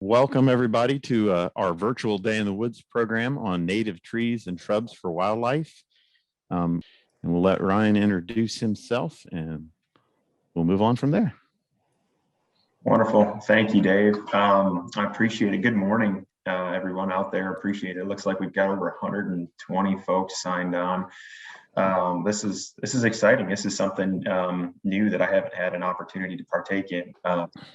Welcome everybody to our virtual Day in the Woods program on native trees and shrubs for wildlife. And we'll let Ryan introduce himself and we'll move on from there. Wonderful. Thank you, Dave. I appreciate it. Good morning, everyone out there. Appreciate it. It looks like we've got over 120 folks signed on. This is exciting. This is something new that I haven't had an opportunity to partake in.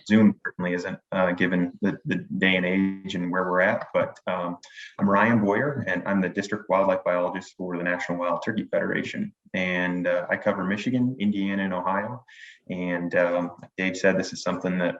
Zoom certainly isn't, given the day and age and where we're at, but I'm Ryan Boyer, and I'm the district wildlife biologist for the National Wild Turkey Federation. And I cover Michigan, Indiana, and Ohio. And Dave said this is something that,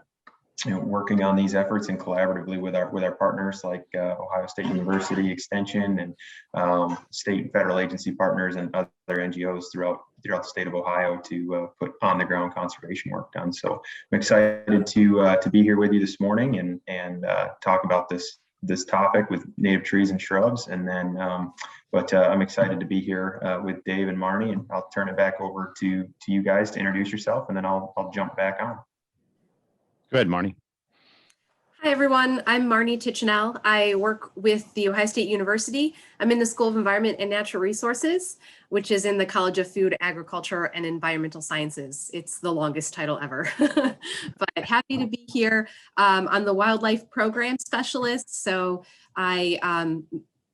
working on these efforts and collaboratively with our partners like Ohio State University Extension and state and federal agency partners and other NGOs throughout the state of Ohio to put on the ground conservation work done. So I'm excited to be here with you this morning and talk about this topic with native trees and shrubs. And then, I'm excited to be here with Dave and Marne, and I'll turn it back over to you guys to introduce yourself, and then I'll jump back on. Go ahead, Marne. Hi, everyone. I'm Marne Titchenell. I work with the Ohio State University. I'm in the School of Environment and Natural Resources, which is in the College of Food, Agriculture, and Environmental Sciences. It's the longest title ever, but happy to be here. I'm the wildlife program specialist, so I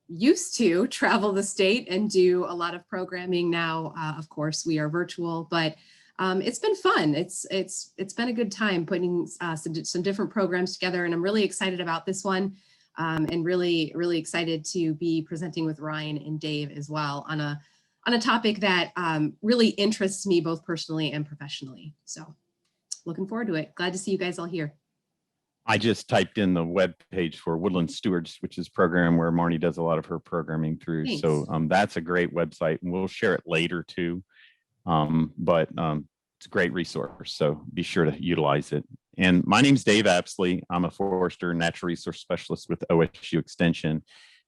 used to travel the state and do a lot of programming. Now, of course, we are virtual, but it's been fun. It's been a good time putting some different programs together, and I'm really excited about this one, and really excited to be presenting with Ryan and Dave as well on a topic that really interests me both personally and professionally. So looking forward to it. Glad to see you guys all here. I just typed in the web page for Woodland Stewards, which is a program where Marne does a lot of her programming through. Thanks. So that's a great website, and we'll share it later too. It's a great resource, so be sure to utilize it. And my name's Dave Apsley. I'm a forester natural resource specialist with OSU Extension,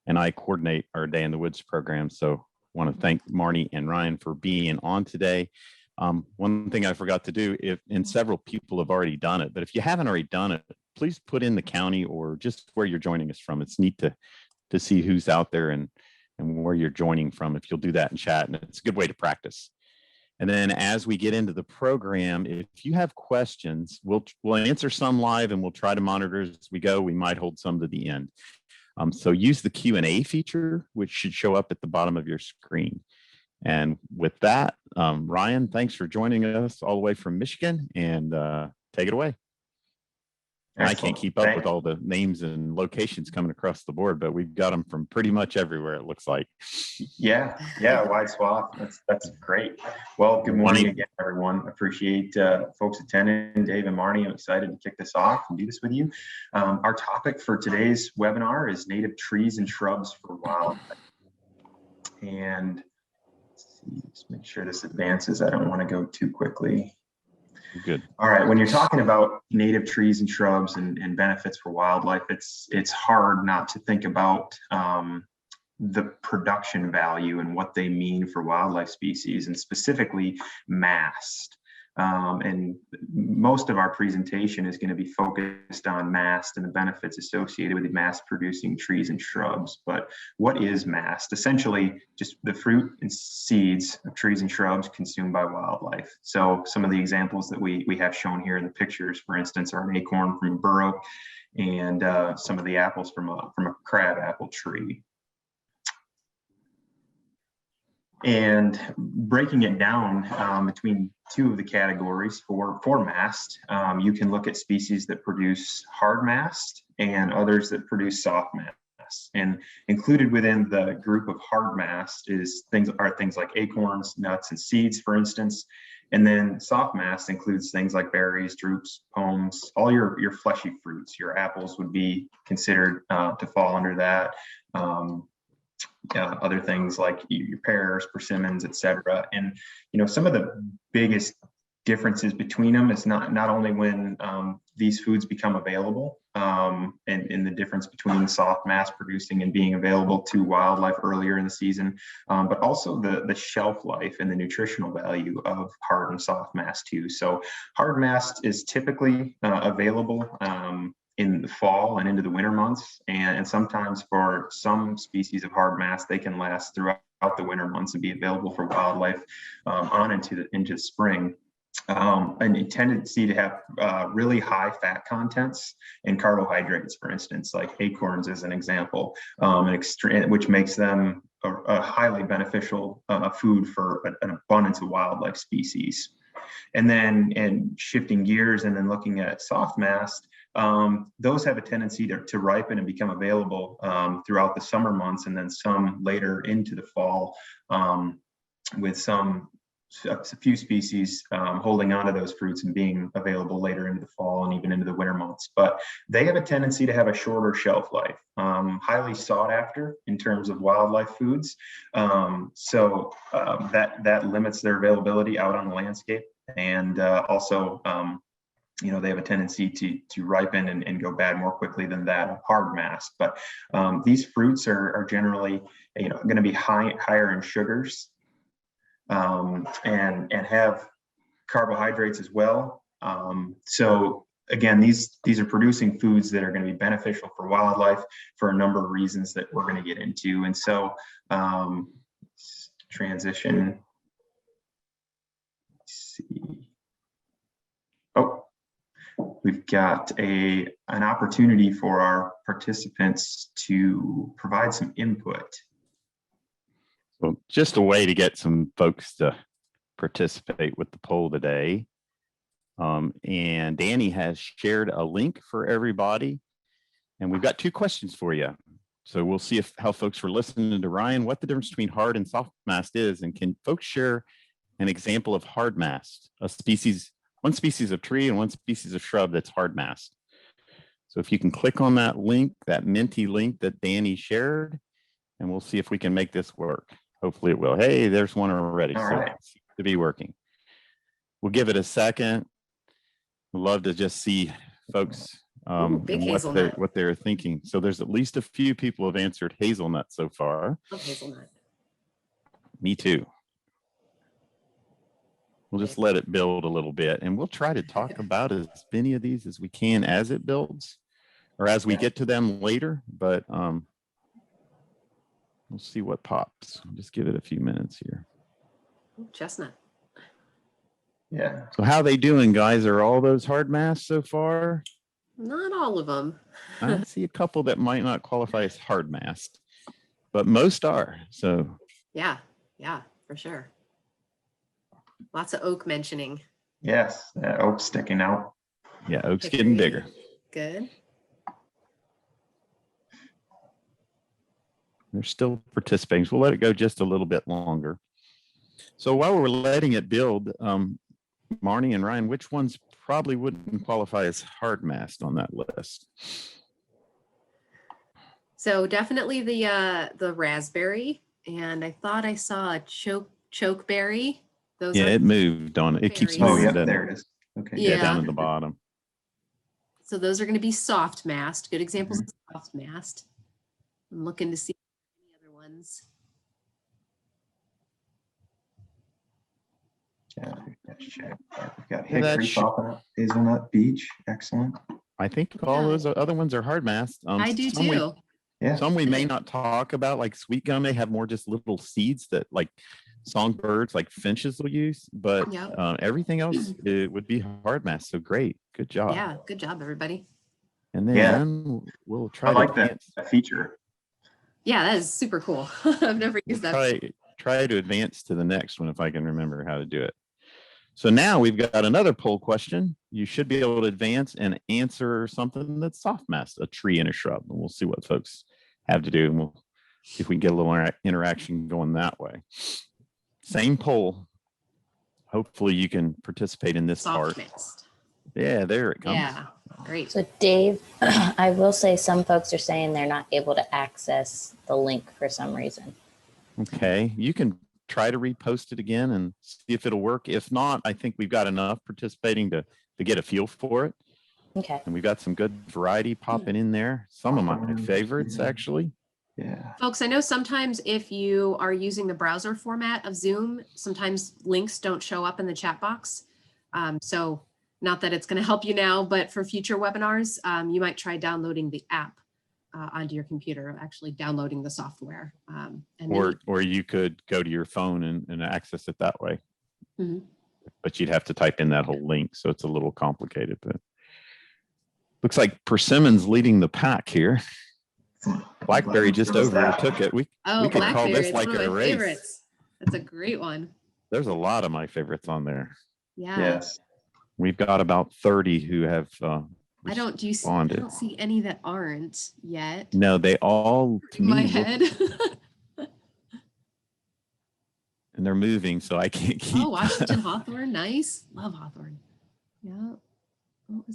and I coordinate our Day in the Woods program. So I want to thank Marne and Ryan for being on today. One thing I forgot to do, and several people have already done it, but if you haven't already done it, please put in the county or just where you're joining us from. It's neat to see who's out there and where you're joining from. If you'll do that in chat, and it's a good way to practice. And then as we get into the program, if you have questions, we'll answer some live and we'll try to monitor as we go. We might hold some to the end. So use the Q&A feature, which should show up at the bottom of your screen. And with that, Ryan, thanks for joining us all the way from Michigan, and take it away. Excellent. I can't keep up with all the names and locations coming across the board, but we've got them from pretty much everywhere, it looks like. Yeah, wide swath. That's great. Well, good morning again, everyone. Appreciate folks attending. Dave and Marne, I'm excited to kick this off and do this with you. Our topic for today's webinar is native trees and shrubs for wildlife. And let's see, just make sure this advances. I don't want to go too quickly. Good. All right. When you're talking about native trees and shrubs and benefits for wildlife, it's hard not to think about the production value and what they mean for wildlife species, and specifically mast. And most of our presentation is going to be focused on mast and the benefits associated with the mast producing trees and shrubs. But what is mast? Essentially, just the fruit and seeds of trees and shrubs consumed by wildlife. So some of the examples that we have shown here in the pictures, for instance, are an acorn from a bur oak and some of the apples from a crab apple tree. And breaking it down between two of the categories for mast, you can look at species that produce hard mast and others that produce soft mast. And included within the group of hard mast are things like acorns, nuts, and seeds, for instance. And then soft mast includes things like berries, drupes, pomes, all your fleshy fruits. Your apples would be considered to fall under that. Other things like your pears, persimmons, etc. And some of the biggest differences between them is not only when these foods become available, and the difference between soft mast producing and being available to wildlife earlier in the season, but also the shelf life and the nutritional value of hard and soft mast too. So hard mast is typically available in the fall and into the winter months. And sometimes for some species of hard mast, they can last throughout the winter months and be available for wildlife on into spring. A tendency to have really high fat contents and carbohydrates, for instance, like acorns as an example, which makes them a highly beneficial food for an abundance of wildlife species. And then shifting gears and then looking at soft mast, those have a tendency to ripen and become available throughout the summer months, and then some later into the fall, with a few species holding on to those fruits and being available later into the fall and even into the winter months. But they have a tendency to have a shorter shelf life, highly sought after in terms of wildlife foods. So that limits their availability out on the landscape. And also, they have a tendency to ripen and go bad more quickly than that of hard mast. But these fruits are generally, going to be higher in sugars, and have carbohydrates as well. So again, these are producing foods that are going to be beneficial for wildlife for a number of reasons that we're going to get into. And so transition. Let's see. Oh, we've got an opportunity for our participants to provide some input. Well, just a way to get some folks to participate with the poll today. And Danny has shared a link for everybody. And we've got 2 questions for you. So we'll see how folks were listening to Ryan, what the difference between hard and soft mast is. And can folks share an example of hard mast, one species of tree and one species of shrub that's hard mast? So if you can click on that link, that minty link that Danny shared, and we'll see if we can make this work. Hopefully it will. Hey, there's one already. All so right. it seems to be working. We'll give it a second. We'd love to just see folks big and what they're thinking. So there's at least a few people have answered hazelnut so far. Love hazelnut. Me too. We'll just let it build a little bit, and we'll try to talk about as many of these as we can as it builds, or as we get to them later. But we'll see what pops. I'll just give it a few minutes here. Chestnut. Yeah. So how they doing, guys? Are all those hard masts so far? Not all of them. I see a couple that might not qualify as hard mast, but most are. So Yeah, for sure. Lots of oak mentioning. Yes, that oak's sticking out. yeah, oak's getting bigger. Good. They're still participating. So we'll let it go just a little bit longer. So while we're letting it build, Marnie and Ryan, which ones probably wouldn't qualify as hard mast on that list? So definitely the raspberry, and I thought I saw a chokeberry. Those Yeah, it moved on. It keeps berries. moving. Oh, yeah, doesn't there it? it is. Okay. Yeah, Yeah. down at the bottom. So those are going to be soft mast. Good examples of soft mast. I'm looking to see any other ones. Yeah, let's check. We've got Yeah, that hickory popping up, hazelnut, beech, excellent. I think all those other ones are hard mast. I do some too. Yeah. Some we may not talk about, like sweet gum. They have more just little seeds that like songbirds, like finches will use. But Yep. Everything else it would be hard mast. So great, good job. Yeah, good job, everybody. And then we'll try. I like to that feature. Yeah, that is super cool. I've never used that. Try to advance to the next one if I can remember how to do it. So now we've got another poll question. You should be able to advance and answer something that's soft mast, a tree and a shrub. And we'll see what folks have to do. And we'll see if we can get a little interaction going that way. Same poll. Hopefully you can participate in this Soft part. mast. Yeah, there it comes. Yeah, great. So Dave, I will say some folks are saying they're not able to access the link for some reason. Okay, you can try to repost it again and see if it'll work. If not, I think we've got enough participating to get a feel for it. Okay. And we've got some good variety popping in there. Some of my favorites, actually. Yeah. Folks, I know sometimes if you are using the browser format of Zoom, sometimes links don't show up in the chat box. So not that it's going to help you now, but for future webinars, you might try downloading the app onto your computer, actually downloading the software. Or you could go to your phone and access it that way. Mm-hmm. But you'd have to type in that whole link. So it's a little complicated, but looks like Persimmons leading the pack here. Blackberry just overtook it. We could call this like a race. Favorites. That's a great one. There's a lot of my favorites on there. Yeah. Yes. We've got about 30 who have I don't see any that aren't yet. No, they all to my me head. And they're moving, so I can't keep. Oh, Washington Hawthorne, nice. Love Hawthorne. Yeah.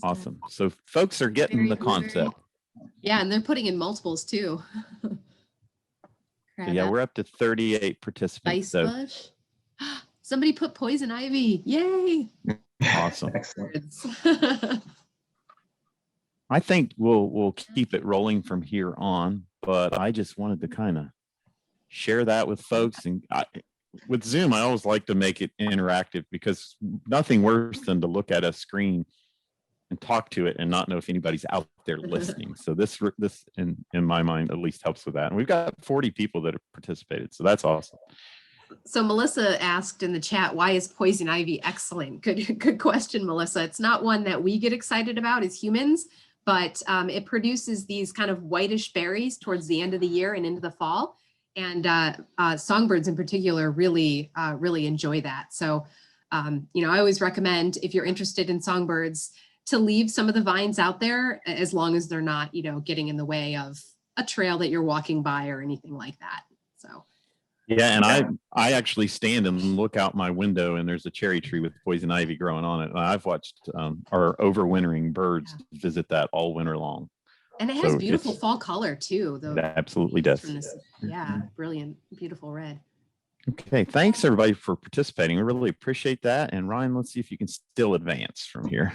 Awesome. So folks are getting the concept. Yeah, and they're putting in multiples too. So yeah, we're up to 38 participants. Ice bush. Somebody put poison ivy. Yay. Awesome. Excellent. I think we'll keep it rolling from here on, but I just wanted to kind of share that with folks. And with Zoom, I always like to make it interactive because nothing worse than to look at a screen and talk to it and not know if anybody's out there listening. So this in my mind at least helps with that. And we've got 40 people that have participated, so that's awesome. So Melissa asked in the chat, why is poison ivy excellent? Good question, Melissa. It's not one that we get excited about as humans, but it produces these kind of whitish berries towards the end of the year and into the fall. And songbirds in particular really enjoy that. So, I always recommend, if you're interested in songbirds, to leave some of the vines out there as long as they're not, getting in the way of a trail that you're walking by or anything like that. So. Yeah, and I actually stand and look out my window, and there's a cherry tree with poison ivy growing on it. And I've watched our overwintering birds visit that all winter long. And it has beautiful fall color too, though. It absolutely does. Yeah, brilliant, beautiful red. Okay, thanks everybody for participating. We really appreciate that. And Ryan, let's see if you can still advance from here.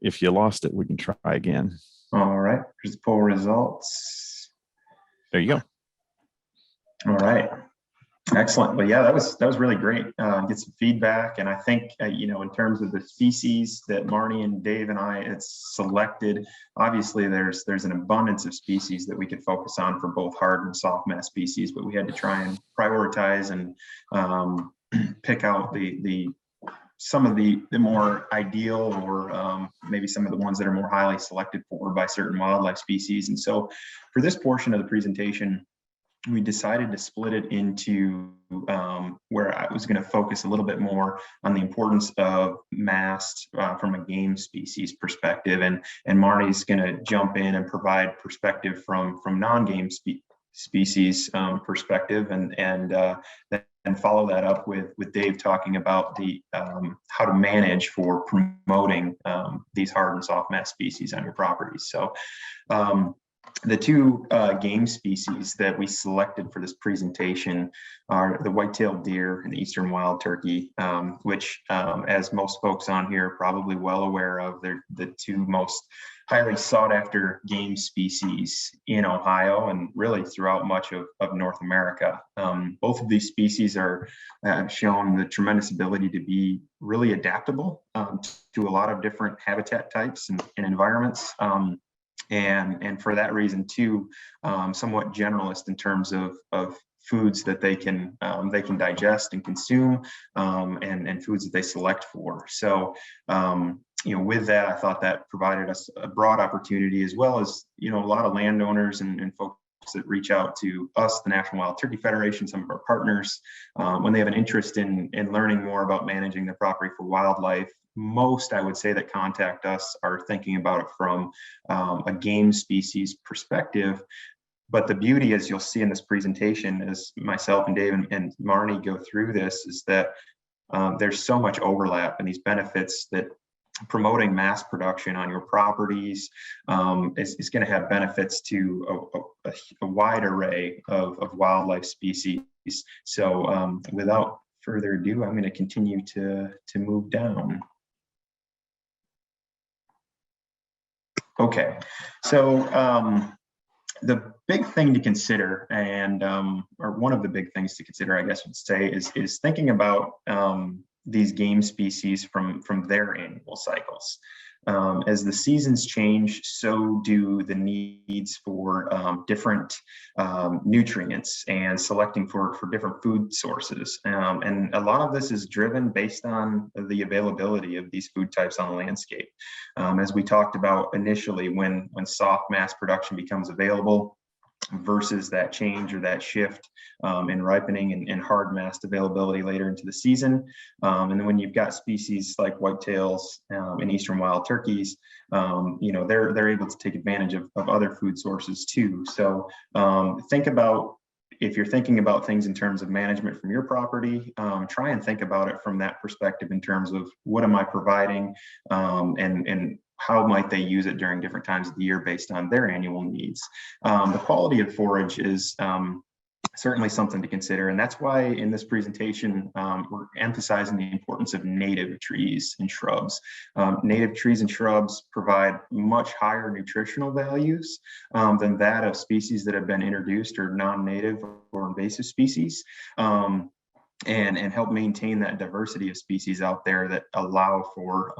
If you lost it, we can try again. All right, here's the poll results. There you go. All right. Excellent. Well, yeah, that was really great. Get some feedback. And I think, in terms of the species that Marne and Dave and I had selected, obviously there's an abundance of species that we could focus on for both hard and soft mast species, but we had to try and prioritize and pick out some of the more ideal or maybe some of the ones that are more highly selected for by certain wildlife species. And so for this portion of the presentation, we decided to split it into where I was going to focus a little bit more on the importance of mast from a game species perspective. And Marnie's going to jump in and provide perspective from non-game species perspective, and follow that up with Dave talking about the how to manage for promoting these hard and soft mast species on your properties. So the two game species that we selected for this presentation are the white-tailed deer and the eastern wild turkey, which, as most folks on here are probably well aware of, they're the two most highly sought-after game species in Ohio and really throughout much of North America. Both of these species have shown the tremendous ability to be really adaptable to a lot of different habitat types and environments. And for that reason too, somewhat generalist in terms of foods that they can digest and consume, and foods that they select for. So with that, I thought that provided us a broad opportunity, as well as a lot of landowners and folks that reach out to us, the National Wild Turkey Federation, some of our partners, when they have an interest in learning more about managing their property for wildlife. Most, I would say, that contact us are thinking about it from a game species perspective. But the beauty, as you'll see in this presentation, as myself and Dave and Marnie go through this, is that there's so much overlap in these benefits that promoting mass production on your properties is going to have benefits to a wide array of wildlife species. So without further ado, I'm going to continue to move down. Okay, so the big thing to consider, and or one of the big things to consider, I guess you'd say, is thinking about these game species from their annual cycles. As the seasons change, so do the needs for different nutrients and selecting for different food sources. And a lot of this is driven based on the availability of these food types on the landscape. As we talked about initially, when soft mass production becomes available, versus that change or that shift in ripening and hard mast availability later into the season. And then when you've got species like whitetails and eastern wild turkeys, they're able to take advantage of other food sources too. So think about, if you're thinking about things in terms of management from your property, try and think about it from that perspective in terms of what am I providing, and how might they use it during different times of the year based on their annual needs. The quality of forage is certainly something to consider. And that's why in this presentation, we're emphasizing the importance of native trees and shrubs. Native trees and shrubs provide much higher nutritional values than that of species that have been introduced or non-native or invasive species. And help maintain that diversity of species out there that allow for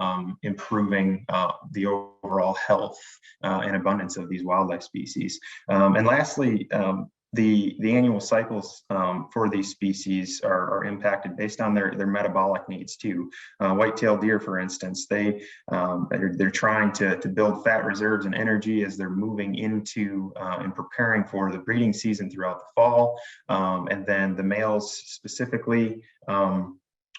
improving the overall health and abundance of these wildlife species. And lastly, the annual cycles for these species are impacted based on their metabolic needs too. White-tailed deer, for instance, they're trying to build fat reserves and energy as they're moving into and preparing for the breeding season throughout the fall. And then the males specifically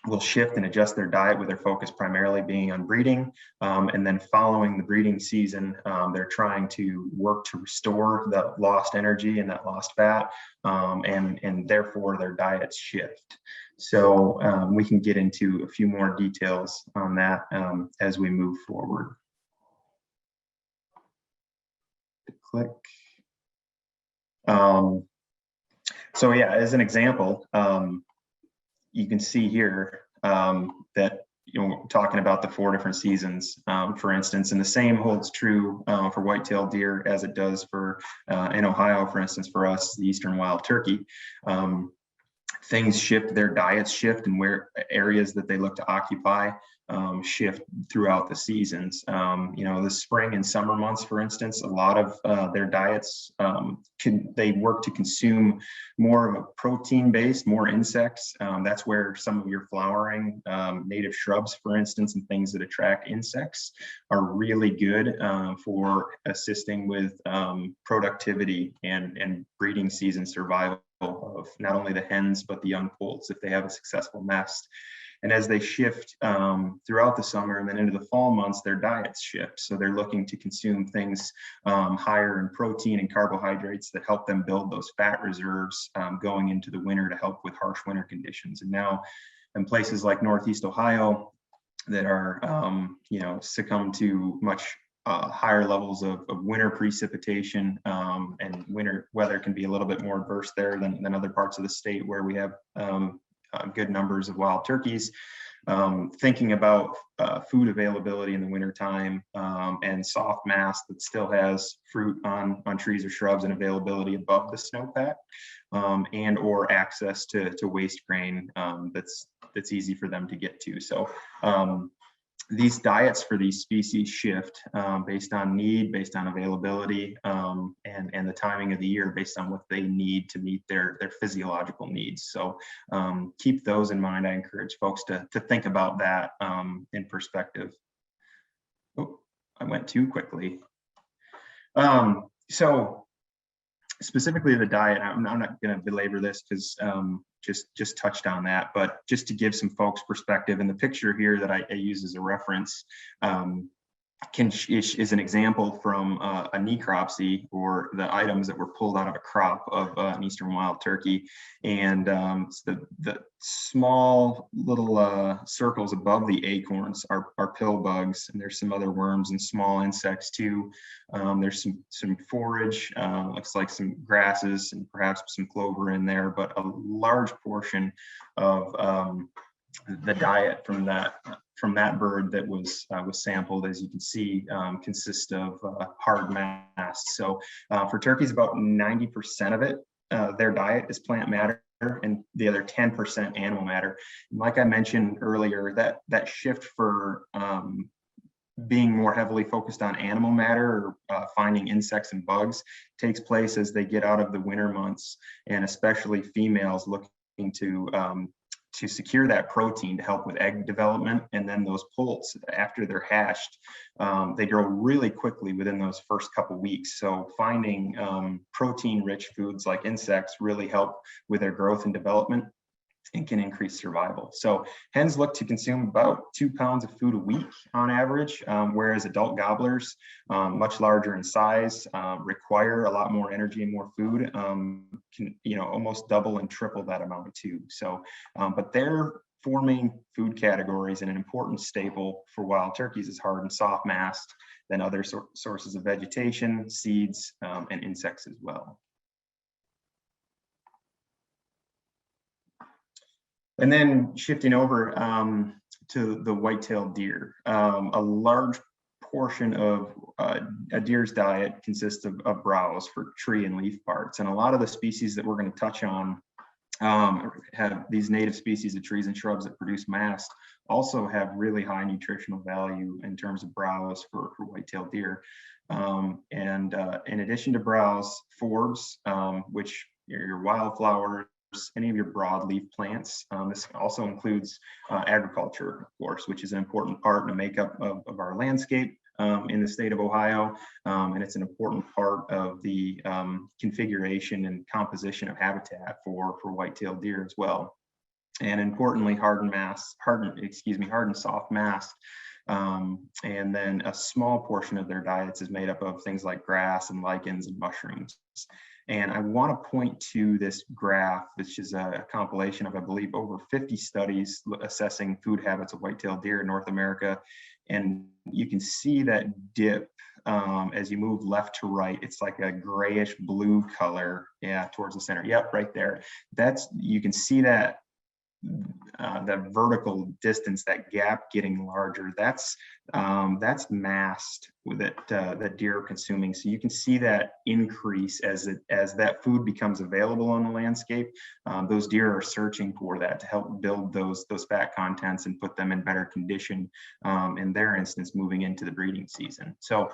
will shift and adjust their diet with their focus primarily being on breeding. And then following the breeding season, they're trying to work to restore the lost energy and that lost fat, and therefore their diets shift. So we can get into a few more details on that as we move forward. Click. So yeah, as an example, you can see here that, talking about the 4 different seasons, for instance, and the same holds true for white-tailed deer as it does for, in Ohio, for instance, for us, the eastern wild turkey. Things shift, their diets shift, and where areas that they look to occupy shift throughout the seasons. The spring and summer months, for instance, a lot of their diets, they work to consume more of a protein-based, more insects. That's where some of your flowering native shrubs, for instance, and things that attract insects are really good for assisting with productivity and breeding season survival of not only the hens, but the young poults if they have a successful nest. And as they shift throughout the summer and then into the fall months, their diets shift. So they're looking to consume things higher in protein and carbohydrates that help them build those fat reserves going into the winter to help with harsh winter conditions. And now in places like Northeast Ohio that are, succumb to much higher levels of winter precipitation, and winter weather can be a little bit more adverse there than other parts of the state where we have good numbers of wild turkeys. Thinking about food availability in the wintertime and soft mass that still has fruit on trees or shrubs and availability above the snowpack, and or access to waste grain that's easy for them to get to. So these diets for these species shift based on need, based on availability, and the timing of the year based on what they need to meet their physiological needs. So keep those in mind. I encourage folks to think about that in perspective. Oh, I went too quickly. So specifically the diet, I'm not going to belabor this because just touched on that, but just to give some folks perspective, and the picture here that I use as a reference is an example from a necropsy, or the items that were pulled out of a crop of an eastern wild turkey. And the small little circles above the acorns are pill bugs, and there's some other worms and small insects too. There's some forage, looks like some grasses and perhaps some clover in there, but a large portion of the diet from that bird that was sampled, as you can see, consists of hard mast. So for turkeys, about 90% of it, their diet is plant matter, and the other 10% animal matter. And like I mentioned earlier, that shift for being more heavily focused on animal matter or finding insects and bugs takes place as they get out of the winter months, and especially females looking to secure that protein to help with egg development. And then those poults, after they're hatched, they grow really quickly within those first couple weeks. So finding protein-rich foods like insects really help with their growth and development and can increase survival. So hens look to consume about 2 pounds of food a week on average, whereas adult gobblers, much larger in size, require a lot more energy and more food, can, almost double and triple that amount too. So, but they're four main food categories, and an important staple for wild turkeys is hard and soft mast, then other sources of vegetation, seeds, and insects as well. And then shifting over to the white-tailed deer, a large portion of a deer's diet consists of browse for tree and leaf parts. And a lot of the species that we're going to touch on have these native species of trees and shrubs that produce mast, also have really high nutritional value in terms of browse for white-tailed deer. And in addition to browse, forbs, which are your wildflowers, any of your broadleaf plants. This also includes agriculture, of course, which is an important part and a makeup of our landscape in the state of Ohio. And it's an important part of the configuration and composition of habitat for white-tailed deer as well. And importantly, hardened soft mast. And then a small portion of their diets is made up of things like grass and lichens and mushrooms. And I want to point to this graph, which is a compilation of, I believe, over 50 studies assessing food habits of white-tailed deer in North America. And you can see that dip as you move left to right. It's like a grayish blue color, towards the center. Yep, right there. You can see that the vertical distance, that gap getting larger. That's mast that deer are consuming. So you can see that increase as that food becomes available on the landscape. Those deer are searching for that to help build those fat contents and put them in better condition, in their instance, moving into the breeding season. So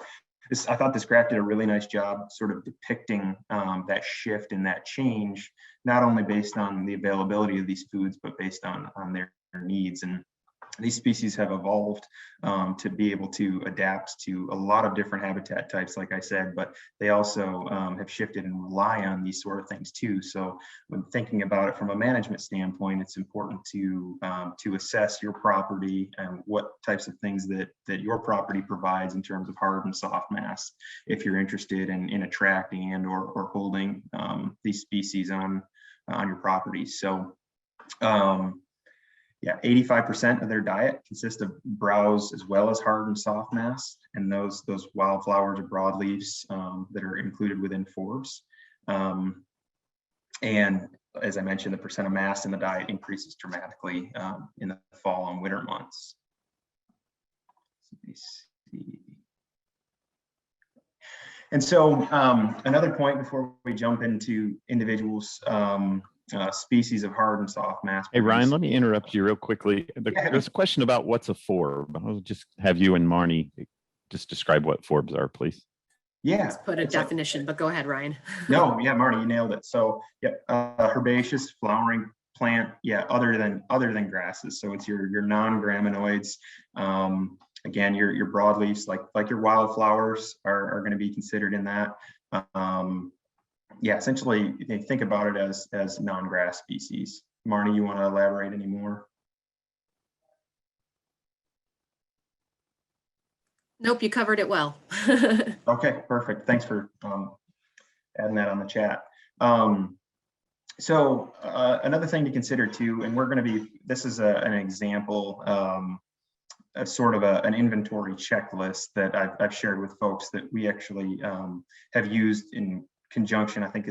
I thought this graph did a really nice job sort of depicting that shift and that change, not only based on the availability of these foods, but based on their needs. And these species have evolved to be able to adapt to a lot of different habitat types, like I said, but they also have shifted and rely on these sort of things too. So when thinking about it from a management standpoint, it's important to assess your property and what types of things that your property provides in terms of hard and soft mass, if you're interested in attracting and or holding these species on your property. So 85% of their diet consists of browse as well as hard and soft mast, and those wildflowers or broadleaves that are included within forbs. And as I mentioned, the percent of mast in the diet increases dramatically in the fall and winter months. Let me see. And so another point before we jump into individuals, species of hard and soft mast. Hey, Ryan, let me interrupt you real quickly. There's a question about what's a forb. I'll just have you and Marne just describe what forbs are, please. Yeah. Let's put a definition, but go ahead, Ryan. No, yeah, Marne, you nailed it. So herbaceous flowering plant, other than grasses. So it's your non-graminoids. Again, your broadleaves, like your wildflowers are going to be considered in that. Essentially, you can think about it as non-grass species. Marne, you want to elaborate any more? Nope, you covered it well. Okay, perfect. Thanks for adding that on the chat. So another thing to consider too, and this is an example, a sort of an inventory checklist that I've shared with folks that we actually have used in conjunction. I think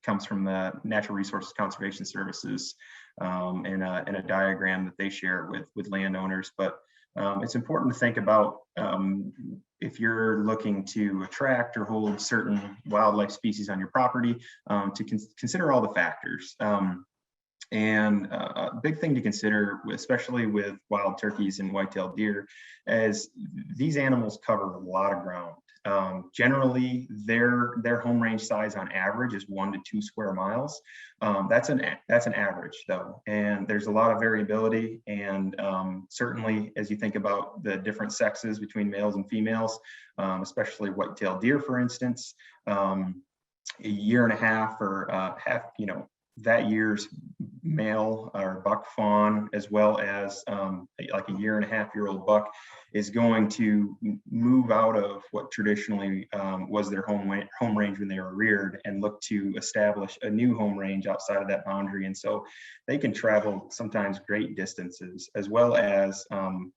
comes from the Natural Resources Conservation Services in a diagram that they share with landowners. But it's important to think about if you're looking to attract or hold certain wildlife species on your property, to consider all the factors. And a big thing to consider, especially with wild turkeys and white-tailed deer, is these animals cover a lot of ground. Generally, their home range size on average is 1 to 2 square miles. That's an average though, and there's a lot of variability. And certainly, as you think about the different sexes between males and females, especially white-tailed deer, for instance, a year and a half or that year's male or buck fawn, as well as like a year and a half year old buck, is going to move out of what traditionally was their home range when they were reared, and look to establish a new home range outside of that boundary. And so they can travel sometimes great distances, as well as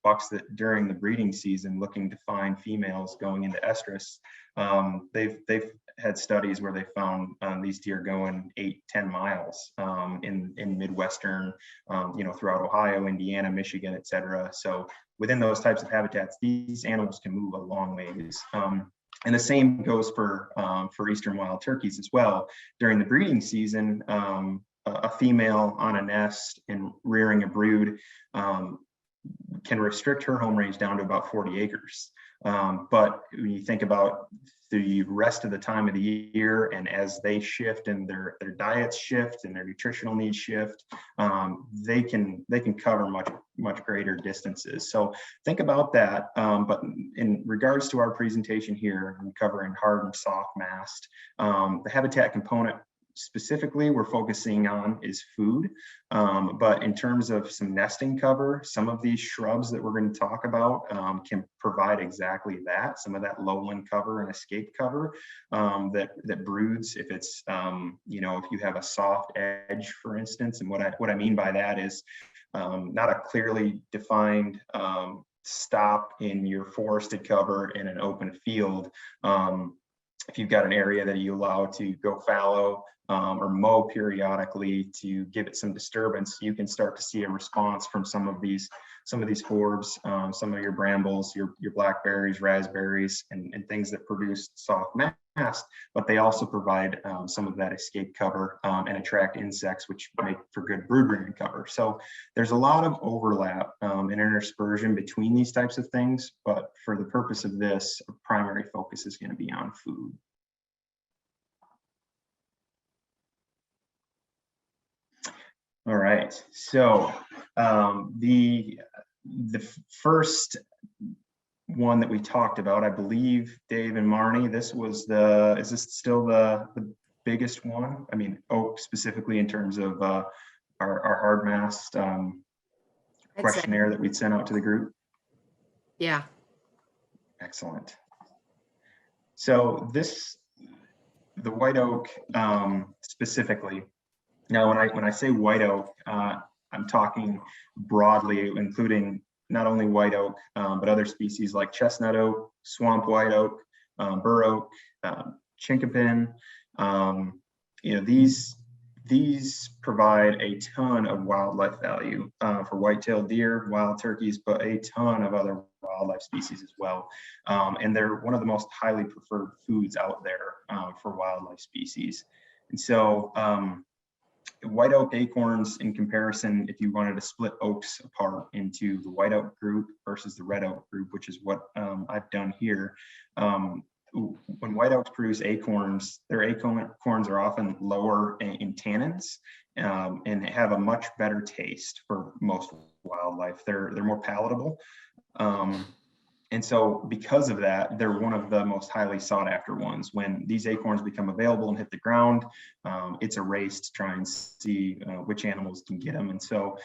bucks that during the breeding season looking to find females going into estrus. They've had studies where they found these deer going 8-10 miles in Midwestern, throughout Ohio, Indiana, Michigan, et cetera. So within those types of habitats, these animals can move a long ways. And the same goes for eastern wild turkeys as well. During the breeding season, a female on a nest and rearing a brood can restrict her home range down to about 40 acres. But when you think about the rest of the time of the year, and as they shift and their diets shift and their nutritional needs shift, they can cover much greater distances. So think about that. But in regards to our presentation here, I'm covering hard and soft mast. The habitat component specifically we're focusing on is food, but in terms of some nesting cover, some of these shrubs that we're going to talk about can provide exactly that, some of that lowland cover and escape cover that broods if it's if you have a soft edge, for instance. And what I mean by that is not a clearly defined stop in your forested cover in an open field. If you've got an area that you allow to go fallow or mow periodically to give it some disturbance, you can start to see a response from some of these forbs, some of your brambles, your blackberries, raspberries, and things that produce soft mast, but they also provide some of that escape cover and attract insects, which make for good brood rearing cover. So there's a lot of overlap and interspersion between these types of things, but for the purpose of this, our primary focus is going to be on food. All right, so the first one that we talked about, I believe, Dave and Marne, is this still the biggest one? I mean, oak specifically in terms of our hard mast questionnaire that we'd sent out to the group? Yeah. Excellent. So the white oak specifically. Now, when I say white oak, I'm talking broadly, including not only white oak, but other species like chestnut oak, swamp white oak, bur oak, chinkapin. These provide a ton of wildlife value for white-tailed deer, wild turkeys, but a ton of other wildlife species as well. And they're one of the most highly preferred foods out there for wildlife species. And so white oak acorns, in comparison, if you wanted to split oaks apart into the white oak group versus the red oak group, which is what I've done here, when white oaks produce acorns, their acorns are often lower in tannins and have a much better taste for most wildlife. They're more palatable. And so because of that, they're one of the most highly sought after ones. When these acorns become available and hit the ground, it's a race to try and see which animals can get them. And so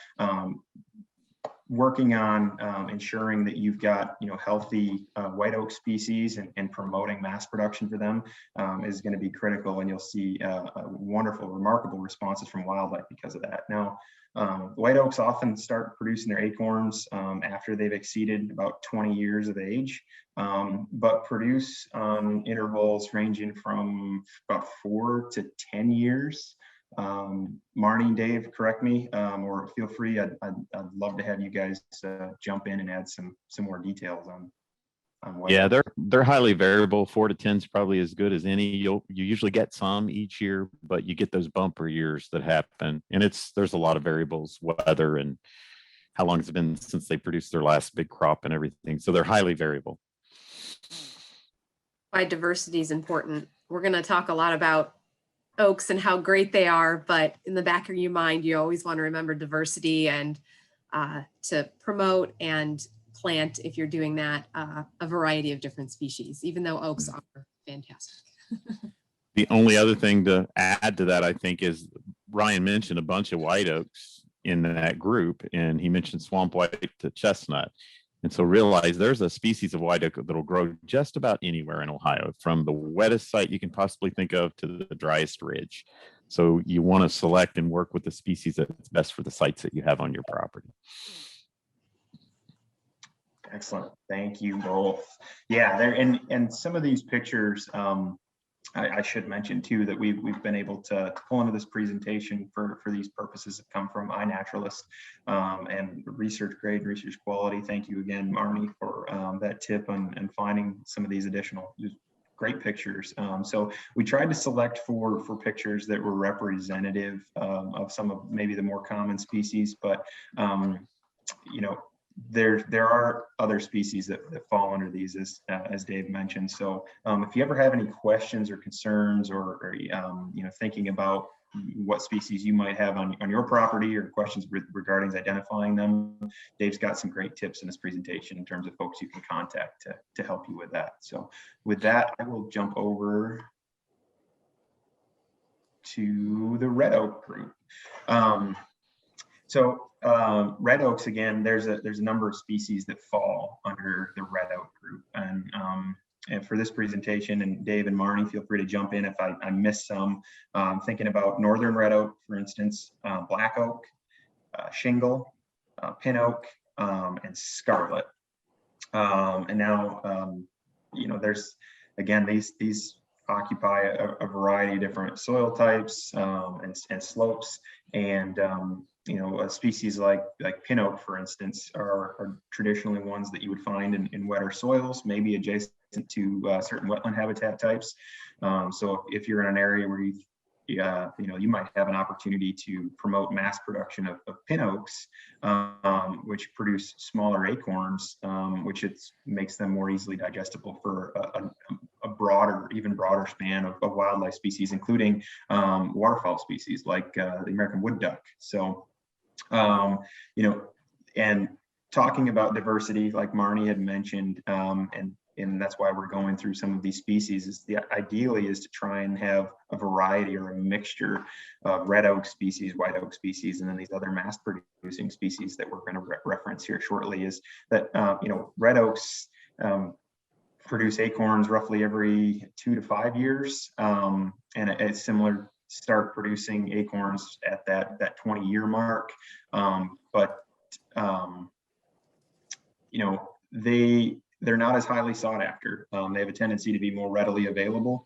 working on ensuring that you've got healthy white oak species and promoting mass production for them is going to be critical, and you'll see wonderful, remarkable responses from wildlife because of that. Now, white oaks often start producing their acorns after they've exceeded about 20 years of age, but produce intervals ranging from about 4 to 10 years. Marne, Dave, correct me, or feel free. I'd love to have you guys jump in and add some more details on. white Yeah, oak? they're highly variable. 4 to 10 is probably as good as any. You usually get some each year, but you get those bumper years that happen, and there's a lot of variables, weather and how long it's been since they produced their last big crop and everything. So they're highly variable. Why diversity is important. We're going to talk a lot about oaks and how great they are, but in the back of your mind, you always want to remember diversity and to promote and plant, if you're doing that, a variety of different species, even though oaks are fantastic. The only other thing to add to that, I think, is Ryan mentioned a bunch of white oaks in that group, and he mentioned swamp white to chestnut. And so realize there's a species of white oak that'll grow just about anywhere in Ohio, from the wettest site you can possibly think of to the driest ridge. So you want to select and work with the species that's best for the sites that you have on your property. Excellent. Thank you both. Yeah, there and some of these pictures, I should mention too that we've been able to pull into this presentation for these purposes that come from iNaturalist and research grade, research quality. Thank you again, Marne, for that tip and finding some of these additional great pictures. So we tried to select for pictures that were representative of some of maybe the more common species, but you know, there are other species that fall under these, as Dave mentioned. So if you ever have any questions or concerns, or you know, thinking about what species you might have on your property, or questions regarding identifying them, Dave's got some great tips in this presentation in terms of folks you can contact to help you with that. So with that, I will jump over to the red oak group. Red oaks, again, there's a number of species that fall under the red oak group, and for this presentation, and Dave and Marne, feel free to jump in if I miss some. Thinking about northern red oak, for instance, black oak, shingle, pin oak, and scarlet. And now, you know, there's, again, these occupy a variety of different soil types and slopes, and you know, a species like pin oak, for instance, are traditionally ones that you would find in wetter soils, maybe adjacent to certain wetland habitat types. So if you're in an area where you know, you might have an opportunity to promote mass production of pin oaks, which produce smaller acorns, which makes them more easily digestible for a even broader span of wildlife species, including waterfowl species like the American wood duck. So, you know, and talking about diversity, like Marne had mentioned, and that's why we're going through some of these species, is ideally is to try and have a variety or a mixture of red oak species, white oak species, and then these other mass producing species that we're going to reference here shortly. Is that, you know, red oaks produce acorns roughly every 2 to 5 years, and it's similar, start producing acorns at that 20-year mark. But you know, they're not as highly sought after. They have a tendency to be more readily available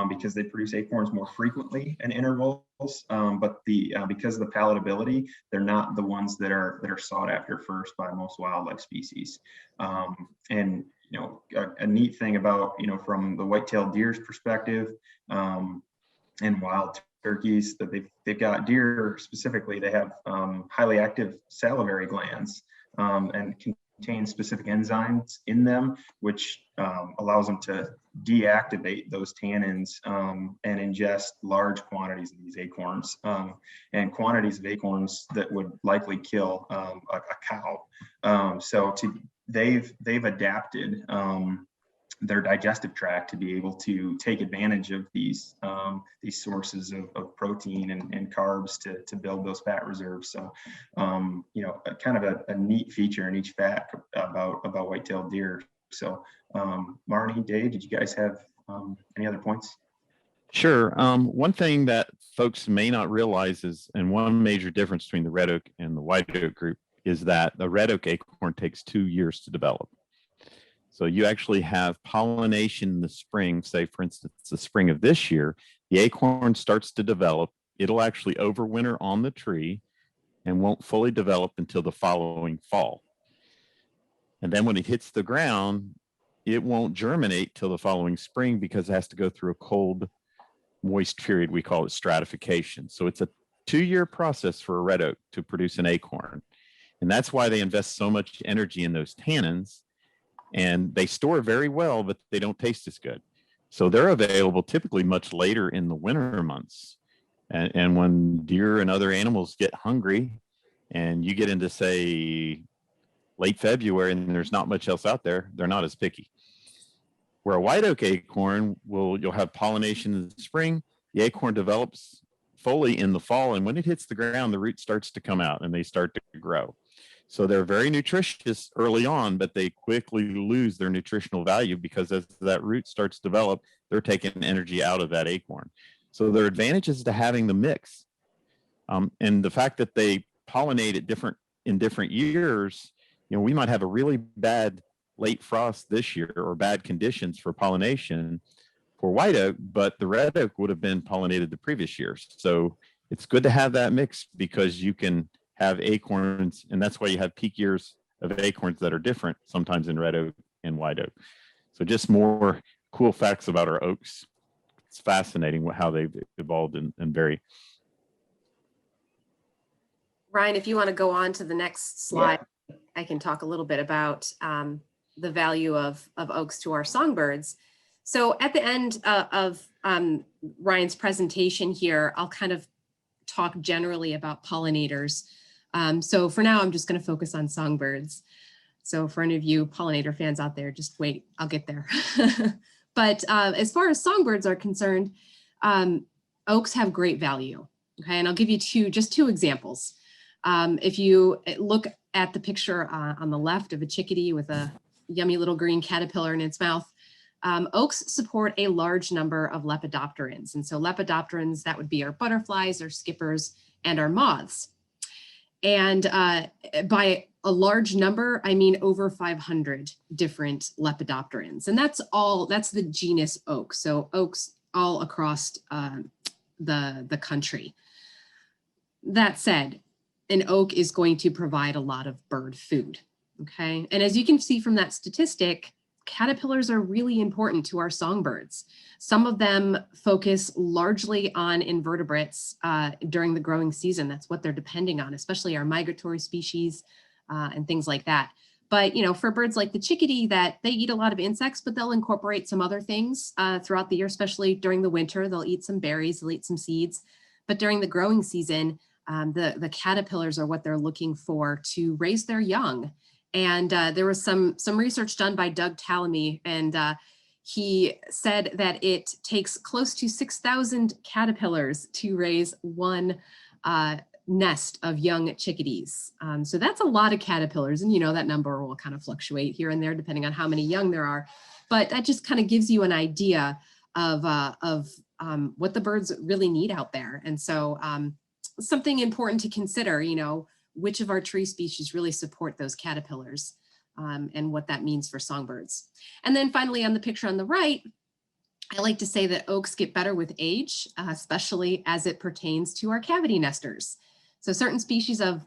because they produce acorns more frequently in intervals. But because of the palatability, they're not the ones that are sought after first by most wildlife species. And you know, a neat thing about, you know, from the white-tailed deer's perspective, and wild turkeys, that they've got, deer specifically, they have highly active salivary glands and contain specific enzymes in them, which allows them to deactivate those tannins and ingest large quantities of these acorns, and quantities of acorns that would likely kill a cow. So they've adapted their digestive tract to be able to take advantage of these sources of protein and carbs to build those fat reserves. So, you know, kind of a neat feature in each fact about white-tailed deer. So, Marne, Dave, did you guys have any other points? Sure. One thing that folks may not realize is, and one major difference between the red oak and the white oak group, is that the red oak acorn takes 2 years to develop. So you actually have pollination in the spring. Say, for instance, the spring of this year, the acorn starts to develop. It'll actually overwinter on the tree and won't fully develop until the following fall. And then when it hits the ground, it won't germinate till the following spring because it has to go through a cold, moist period. We call it stratification. So it's a 2-year process for a red oak to produce an acorn. And that's why they invest so much energy in those tannins. And they store very well, but they don't taste as good. So they're available typically much later in the winter months. And when deer and other animals get hungry and you get into, say, late February and there's not much else out there, they're not as picky. Where a white oak acorn, you'll have pollination in the spring, the acorn develops fully in the fall, and when it hits the ground, the root starts to come out and they start to grow. So they're very nutritious early on, but they quickly lose their nutritional value because as that root starts to develop, they're taking energy out of that acorn. So there are advantages to having the mix. And the fact that they pollinate in different years, we might have a really bad late frost this year or bad conditions for pollination for white oak, but the red oak would have been pollinated the previous years. So it's good to have that mix because you can have acorns, and that's why you have peak years of acorns that are different sometimes in red oak and white oak. So just more cool facts about our oaks. It's fascinating how they've evolved and vary. Ryan, if you want to go on to the next slide, yeah. I can talk a little bit about the value of oaks to our songbirds. So at the end of Ryan's presentation here, I'll kind of talk generally about pollinators. So for now, I'm just going to focus on songbirds. So for any of you pollinator fans out there, just wait, I'll get there. But as far as songbirds are concerned, oaks have great value. Okay, and I'll give you just two examples. If you look at the picture on the left of a chickadee with a yummy little green caterpillar in its mouth, oaks support a large number of lepidopterans. And so lepidopterans, that would be our butterflies, our skippers, and our moths. And by a large number, I mean over 500 different lepidopterans. And that's the genus oak. So oaks all across the country. That said, an oak is going to provide a lot of bird food, okay? And as you can see from that statistic, caterpillars are really important to our songbirds. Some of them focus largely on invertebrates during the growing season. That's what they're depending on, especially our migratory species and things like that. But for birds like the chickadee, that they eat a lot of insects, but they'll incorporate some other things throughout the year, especially during the winter. They'll eat some berries, they'll eat some seeds. But during the growing season, the caterpillars are what they're looking for to raise their young. And there was some research done by Doug Tallamy, and he said that it takes close to 6,000 caterpillars to raise one nest of young chickadees. So that's a lot of caterpillars, and that number will kind of fluctuate here and there depending on how many young there are. But that just kind of gives you an idea of what the birds really need out there. And so something important to consider, which of our tree species really support those caterpillars and what that means for songbirds. And then finally on the picture on the right, I like to say that oaks get better with age, especially as it pertains to our cavity nesters. So certain species of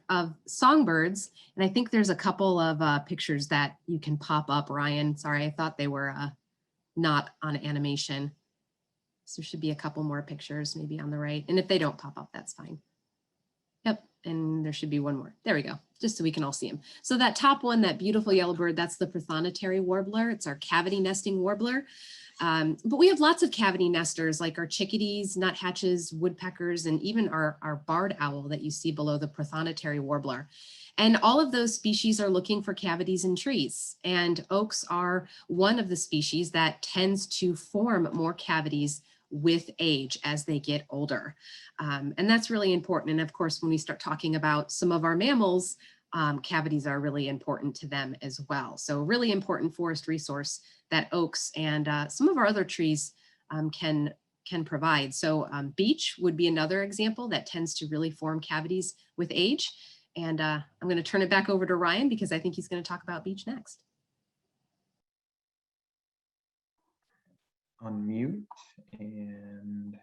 songbirds, and I think there's a couple of pictures that you can pop up, Ryan. Sorry, I thought they were not on animation. So there should be a couple more pictures maybe on the right. And if they don't pop up, that's fine. Yep, and there should be one more. There we go, just so we can all see them. So that top one, that beautiful yellow bird, that's the Prothonotary Warbler. It's our cavity nesting warbler. But we have lots of cavity nesters like our chickadees, nuthatches, woodpeckers, and even our barred owl that you see below the Prothonotary Warbler. And all of those species are looking for cavities in trees. And oaks are one of the species that tends to form more cavities with age as they get older. And that's really important. And of course, when we start talking about some of our mammals, cavities are really important to them as well. So really important forest resource that oaks and some of our other trees can provide. So beech would be another example that tends to really form cavities with age. And I'm going to turn it back over to Ryan because I think he's going to talk about beech next. Unmute and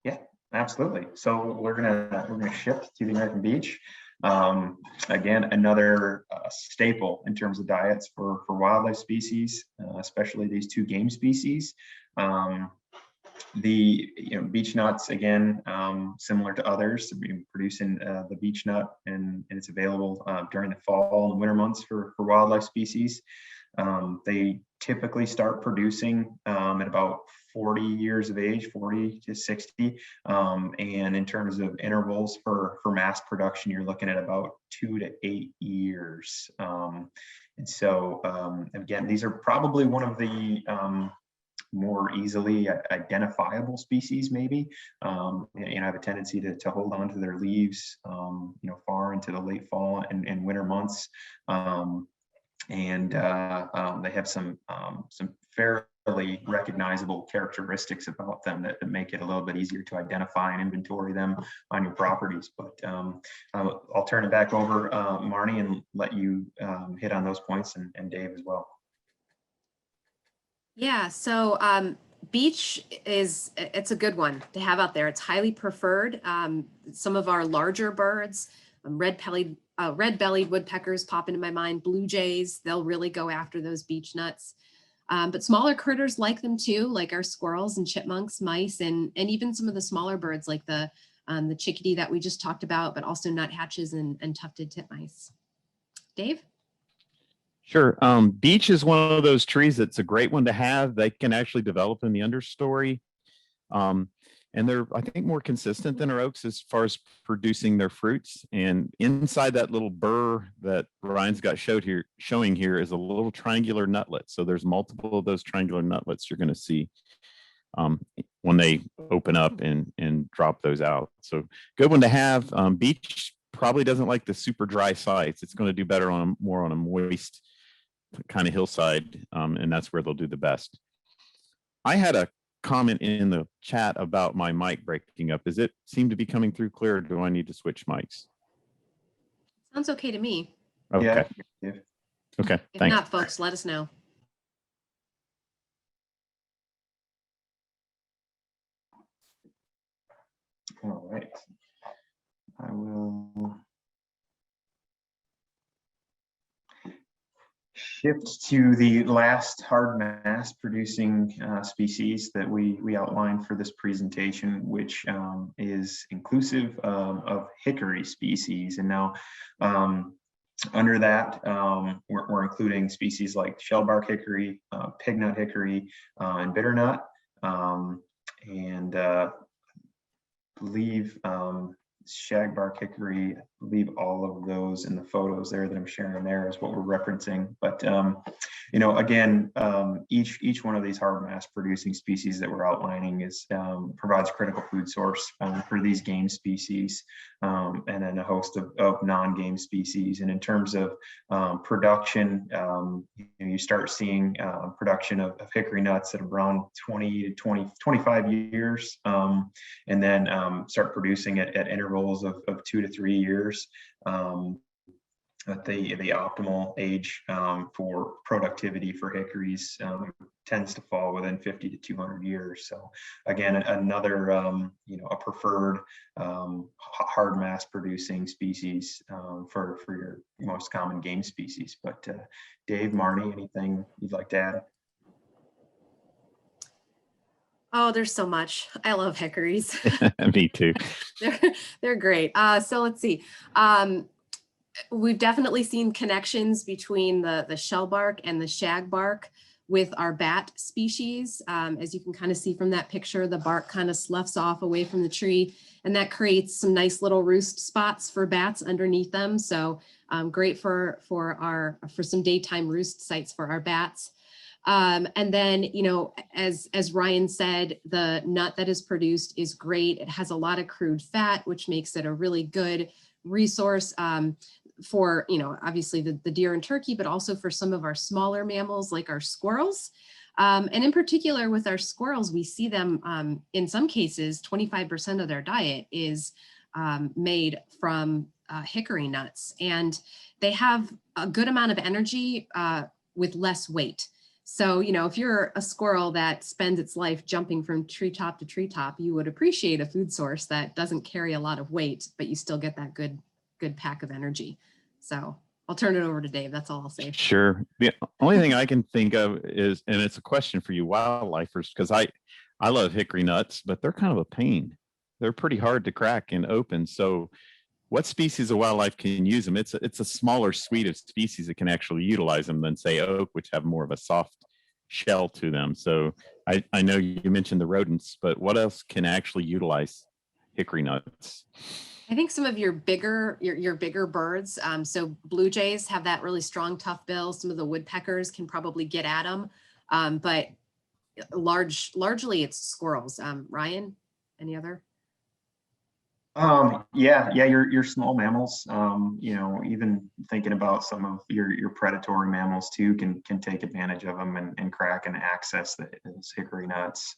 yeah, absolutely. So we're gonna shift to the American beech. Again, another staple in terms of diets for wildlife species, especially these two game species. The beech nuts, again, similar to others, producing the beech nut, and it's available during the fall and winter months for wildlife species. They typically start producing at about 40 years of age, 40 to 60. And in terms of intervals for mass production, you're looking at about 2 to 8 years. And so, again, these are probably one of the more easily identifiable species, maybe. Have a tendency to hold on to their leaves, far into the late fall and winter months. They have some fairly recognizable characteristics about them that make it a little bit easier to identify and inventory them on your properties. But I'll turn it back over, Marne, and let you hit on those points, and Dave as well. Yeah, so beech it's a good one to have out there. It's highly preferred. Some of our larger birds, red-bellied woodpeckers pop into my mind, blue jays, they'll really go after those beech nuts. But smaller critters like them too, like our squirrels and chipmunks, mice, and even some of the smaller birds like the chickadee that we just talked about, but also nuthatches and tufted titmice. Dave? Sure. Beech is one of those trees that's a great one to have. They can actually develop in the understory. And they're, I think, more consistent than our oaks as far as producing their fruits. And inside that little burr that Ryan's got showing here is a little triangular nutlet. So there's multiple of those triangular nutlets you're going to see when they open up and drop those out. So good one to have. Beech probably doesn't like the super dry sites. It's going to do better more on a moist kind of hillside, and that's where they'll do the best. I had a comment in the chat about my mic breaking up. Does it seem to be coming through clear, or do I need to switch mics? Sounds okay to me. Okay. Yeah. Okay, If thanks. not, folks, let us know. All right. I will shift to the last hard mass producing species that we outlined for this presentation, which is inclusive of hickory species. And now under that, we're including species like shellbark hickory, pignut hickory, and bitternut, and believe shagbark hickory, leave all of those in the photos there that I'm sharing there is what we're referencing. But again, each one of these hard mass producing species that we're outlining is provides critical food source for these game species, and then a host of non-game species. And in terms of production, you start seeing production of hickory nuts at around 20 to 25 years, and then start producing it at intervals of 2 to 3 years. At the optimal age for productivity for hickories tends to fall within 50 to 200 years. So again, another a preferred hard mass producing species for your most common game species. But Dave, Marne, anything you'd like to add? Oh, there's so much. I love hickories. Me too. They're great. So let's see. We've definitely seen connections between the shellbark and the shagbark with our bat species. As you can kind of see from that picture, the bark kind of sloughs off away from the tree, and that creates some nice little roost spots for bats underneath them. So great for some daytime roost sites for our bats. And then, as Ryan said, the nut that is produced is great. It has a lot of crude fat, which makes it a really good resource for, obviously the deer and turkey, but also for some of our smaller mammals like our squirrels. And in particular with our squirrels, we see them in some cases, 25% of their diet is made from hickory nuts, and they have a good amount of energy with less weight. So, if you're a squirrel that spends its life jumping from treetop to treetop, you would appreciate a food source that doesn't carry a lot of weight, but you still get that good good pack of energy. So I'll turn it over to Dave. That's all I'll say. Sure. The only thing I can think of is, and it's a question for you wildlifers, because I love hickory nuts, but they're kind of a pain. They're pretty hard to crack and open. So what species of wildlife can use them? It's a smaller suite of species that can actually utilize them than say oak, which have more of a soft shell to them. So I know you mentioned the rodents, but what else can actually utilize hickory nuts? I think some of your bigger birds. So blue jays have that really strong, tough bill. Some of the woodpeckers can probably get at them, but largely it's squirrels. Ryan, any other? Yeah, your small mammals, you know, even thinking about some of your predatory mammals too can take advantage of them and crack and access those hickory nuts,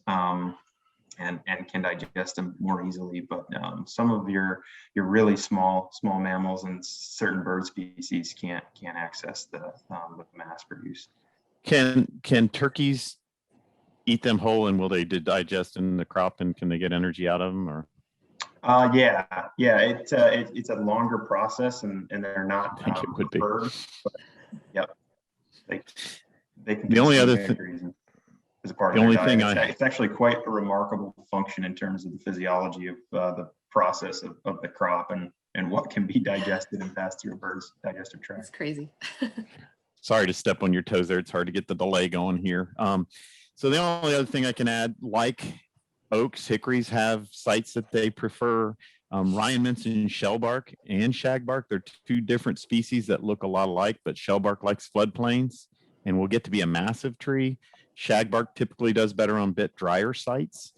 and can digest them more easily. But some of your really small mammals and certain bird species can't access the mass produced. Can turkeys eat them whole, and will they digest in the crop, and can they get energy out of them? Or yeah, it's a longer process, and they're not. I think it would be. But, yep, they can. The only other thing. As a part of their diet. It's actually quite a remarkable function in terms of the physiology of the process of the crop and what can be digested and passed through a bird's digestive tract. That's crazy. Sorry to step on your toes there. It's hard to get the delay going here. So the only other thing I can add, like oaks, hickories have sites that they prefer. Ryan mentioned shellbark and shagbark. They're two different species that look a lot alike, but shellbark likes floodplains and will get to be a massive tree. Shagbark typically does better on bit drier sites.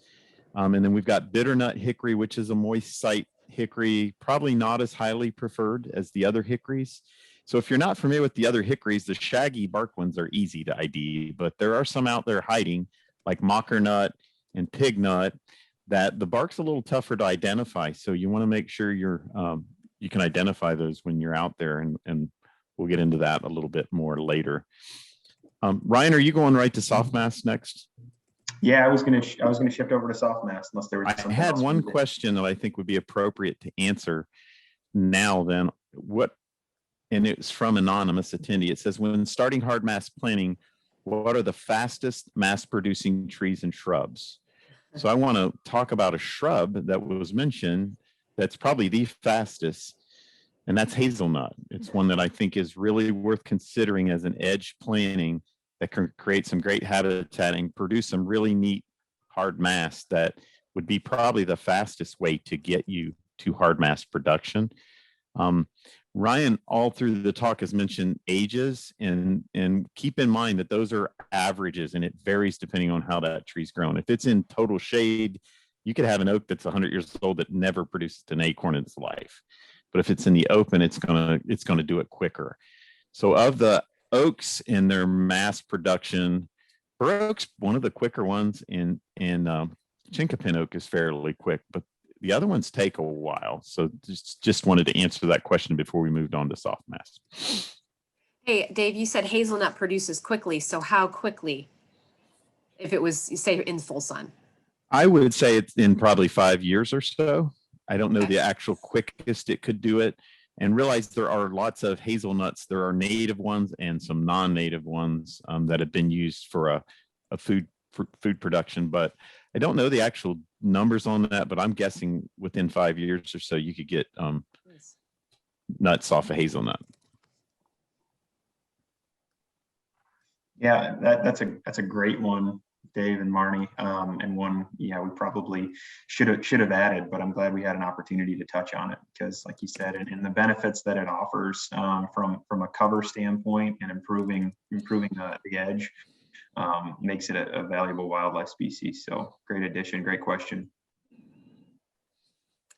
And then we've got bitternut hickory, which is a moist site hickory, probably not as highly preferred as the other hickories. So if you're not familiar with the other hickories, the shaggy bark ones are easy to ID, but there are some out there hiding, like mockernut and pignut, that the bark's a little tougher to identify. So you want to make sure you can identify those when you're out there, and we'll get into that a little bit more later. Ryan, are you going right to soft mass next? Yeah, I was gonna shift over to soft mass unless there was something. I had else one question that I think would be appropriate to answer now. Then and it's from anonymous attendee. It says, when starting hard mass planting, what are the fastest mass producing trees and shrubs? So I want to talk about a shrub that was mentioned that's probably the fastest, and that's hazelnut. It's one that I think is really worth considering as an edge planting that can create some great habitat and produce some really neat hard mass that would be probably the fastest way to get you to hard mass production. Ryan, all through the talk, has mentioned ages, and keep in mind that those are averages, and it varies depending on how that tree's grown. If it's in total shade, you could have an oak that's 100 years old that never produced an acorn in its life. But if it's in the open, it's gonna do it quicker. So of the oaks in their mass production, bur oak's one of the quicker ones, and chinkapin oak is fairly quick, but the other ones take a while. So just wanted to answer that question before we moved on to soft mass. Hey, Dave, you said hazelnut produces quickly. So how quickly? If it was, you say, in full sun? I would say it's in probably 5 years or so. I don't know the actual quickest it could do it. And realize there are lots of hazelnuts. There are native ones and some non-native ones that have been used for a food production, but I don't know the actual numbers on that, but I'm guessing within 5 years or so, you could get nuts off of hazelnut. Yeah, that's a great one, Dave and Marne, and one, yeah, we probably should have added, but I'm glad we had an opportunity to touch on it, because like you said, and the benefits that it offers from a cover standpoint and improving the edge makes it a valuable wildlife species. So great addition, great question.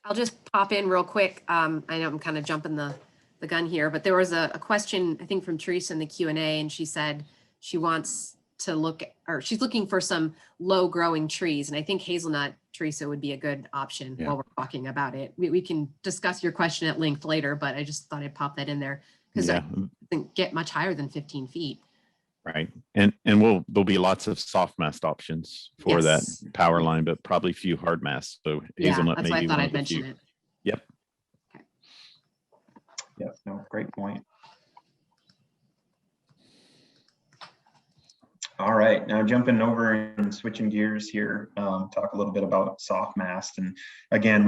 I'll just pop in real quick. I know I'm kind of jumping the gun here, but there was a question, I think, from Teresa in the Q&A, and she said she wants to look, or she's looking for some low growing trees. And I think hazelnut, Teresa, would be a good option while we're talking about it. We can discuss your question at length later, but I just thought I'd pop that in there because I didn't get much higher than 15 feet. Right. And there'll be lots of soft mast options for that power line, but probably few hard mass. So hazelnut that's may why be I thought one I'd of the mention few. it. Yep. Yeah, no, great point. All right, now jumping over and switching gears here, talk a little bit about soft mast. And again,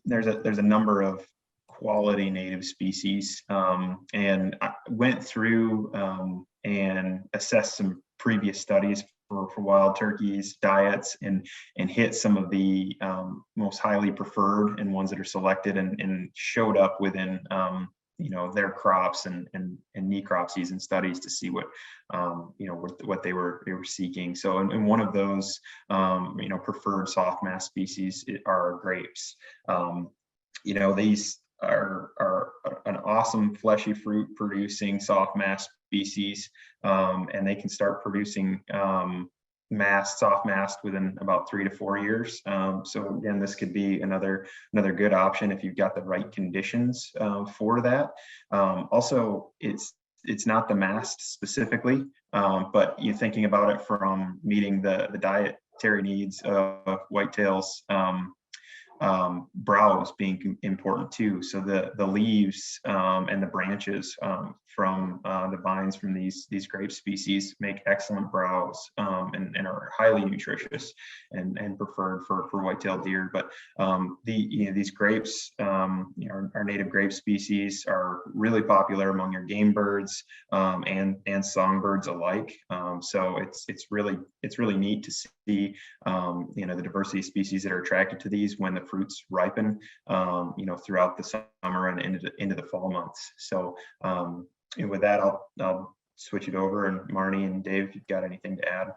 there's a number of quality native species, and I went through and assessed some previous studies for wild turkeys diets, and hit some of the most highly preferred and ones that are selected and showed up within their crops and necropsies studies to see what what they were seeking. So and one of those preferred soft mast species are grapes. These are an awesome fleshy fruit producing soft mast species, and they can start producing soft mast within about 3 to 4 years. So again, this could be another good option if you've got the right conditions for that. Also, it's not the mast specifically, but you're thinking about it from meeting the dietary needs of whitetails. Browse being important too. So the leaves and the branches from the vines from these grape species make excellent browse, and are highly nutritious and preferred for whitetail deer. But these grapes, our native grape species, are really popular among your game birds and songbirds alike. So it's really neat to see the diversity of species that are attracted to these when the fruits ripen throughout the summer and into the fall months. So with that, I'll switch it over, and Marne and Dave, if you've got anything to add.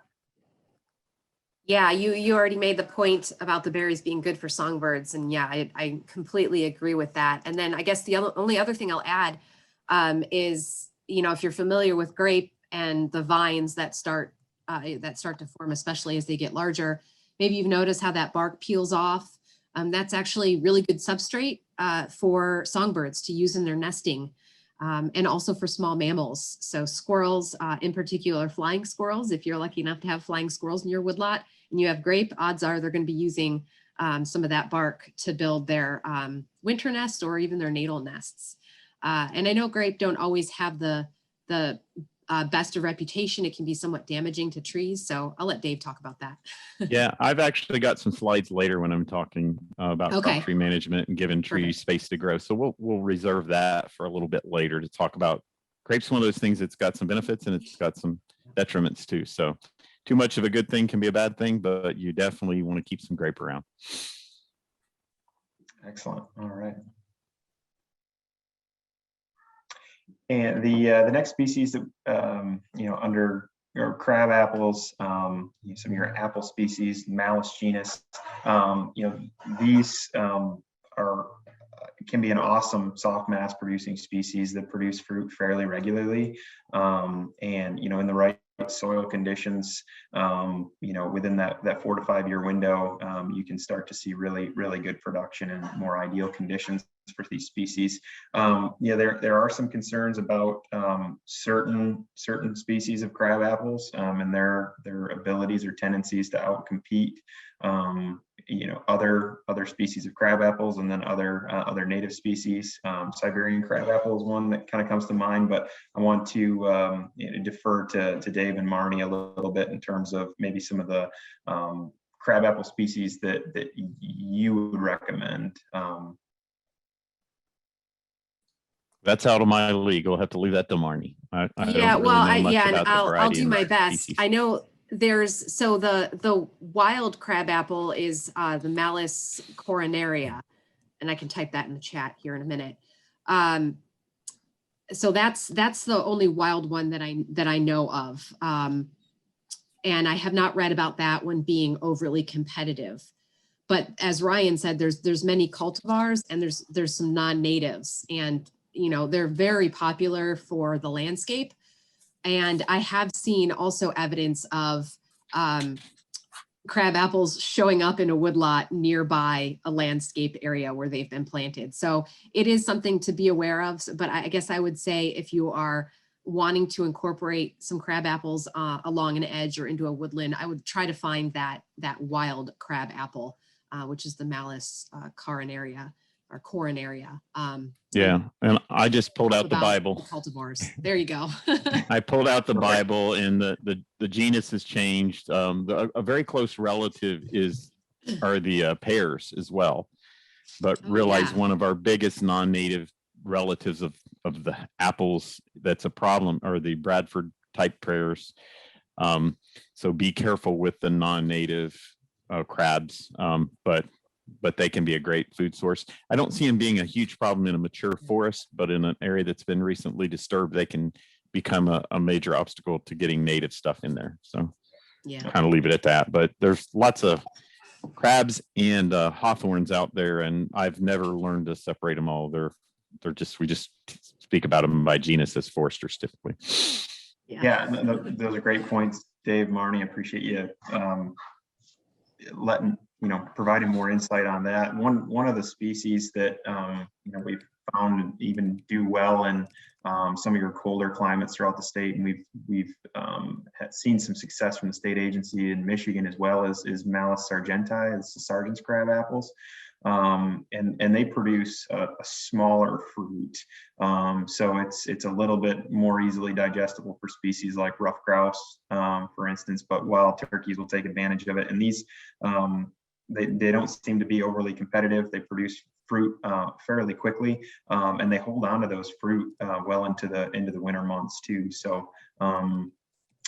Yeah, you already made the point about the berries being good for songbirds, and yeah, I completely agree with that. And then I guess the only other thing I'll add is, if you're familiar with grape and the vines that start to form, especially as they get larger, maybe you've noticed how that bark peels off. That's actually really good substrate for songbirds to use in their nesting, and also for small mammals. So squirrels, in particular, flying squirrels, if you're lucky enough to have flying squirrels in your woodlot and you have grape, odds are they're going to be using some of that bark to build their winter nest or even their natal nests. And I know grape don't always have the best of reputation. It can be somewhat damaging to trees. So I'll let Dave talk about that. Yeah, I've actually got some slides later when I'm talking about crop tree management and giving trees space to grow. So we'll reserve that for a little bit later to talk about grapes. One of those things that's got some benefits and it's got some detriments too. So too much of a good thing can be a bad thing, but you definitely want to keep some grape around. Excellent. All right. And the next species that under your crab apples, some of your apple species, Malus genus, these can be an awesome soft mass producing species that produce fruit fairly regularly, and in the right soil conditions, within that 4 to 5 year window, you can start to see really good production and more ideal conditions for these species. There are some concerns about certain species of crab apples and their abilities or tendencies to outcompete other species of crab apples, and then other native species. Siberian crab apple is one that kind of comes to mind, but I want to defer to Dave and Marne a little bit in terms of maybe some of the crab apple species that you would recommend. That's out of my league. We'll have to leave that to Marne. I'll do my best. Species. I know there's the wild crab apple is the Malus coronaria, and I can type that in the chat here in a minute. So that's the only wild one that I know of, and I have not read about that one being overly competitive. But as Ryan said, there's many cultivars and there's some non-natives, and they're very popular for the landscape. And I have seen also evidence of crab apples showing up in a woodlot nearby a landscape area where they've been planted. So it is something to be aware of. But I guess I would say if you are wanting to incorporate some crab apples along an edge or into a woodland, I would try to find that wild crab apple, which is the Malus coronaria. corn area. Yeah, and I just pulled out the About Bible. Cultivars. There you go. I pulled out the Bible, and the genus has changed. A very close relative are the pears as well, but Oh, realize yeah. one of our biggest non-native relatives of the apples that's a problem are the Bradford type pears. So be careful with the non-native crabs, but they can be a great food source. I don't see them being a huge problem in a mature forest, but in an area that's been recently disturbed, they can become a major obstacle to getting native stuff in there. So Yeah. kind of leave it at that. But there's lots of crabs and hawthorns out there, and I've never learned to separate them all. We just speak about them by genus as foresters typically. Yeah, those are great points, Dave, Marne. I appreciate you providing more insight on that. One of the species that we've found even do well in some of your colder climates throughout the state, and we've seen some success from the state agency in Michigan as well, is Malus sargentii. It's the sergeant's crab apples. And they produce a smaller fruit, so it's a little bit more easily digestible for species like rough grouse, for instance. But wild turkeys will take advantage of it, and these they don't seem to be overly competitive. They produce fruit fairly quickly, and they hold on to those fruit well into the winter months too. So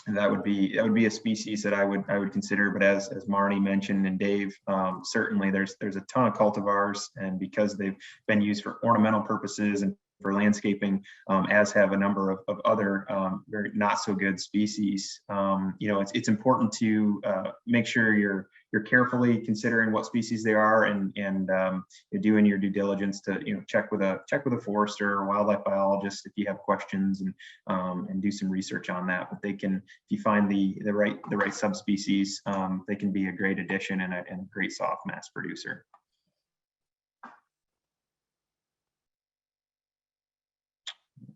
that would be a species that I would consider. But as Marne mentioned, and Dave, certainly there's a ton of cultivars, and because they've been used for ornamental purposes and for landscaping, as have a number of other very not so good species. It's important to make sure you're carefully considering what species they are, and you're doing your due diligence to check with a forester or wildlife biologist if you have questions, and do some research on that. But they can, if you find the right subspecies, they can be a great addition and a great soft mass producer.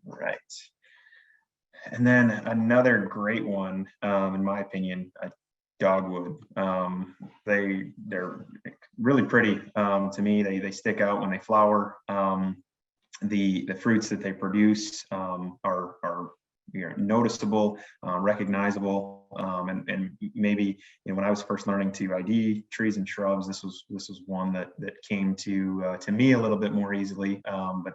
Right. And then another great one, in my opinion, dogwood. They're really pretty to me. They stick out when they flower. The fruits that they produce are noticeable, recognizable, and maybe when I was first learning to ID trees and shrubs, this was one that came to me a little bit more easily. But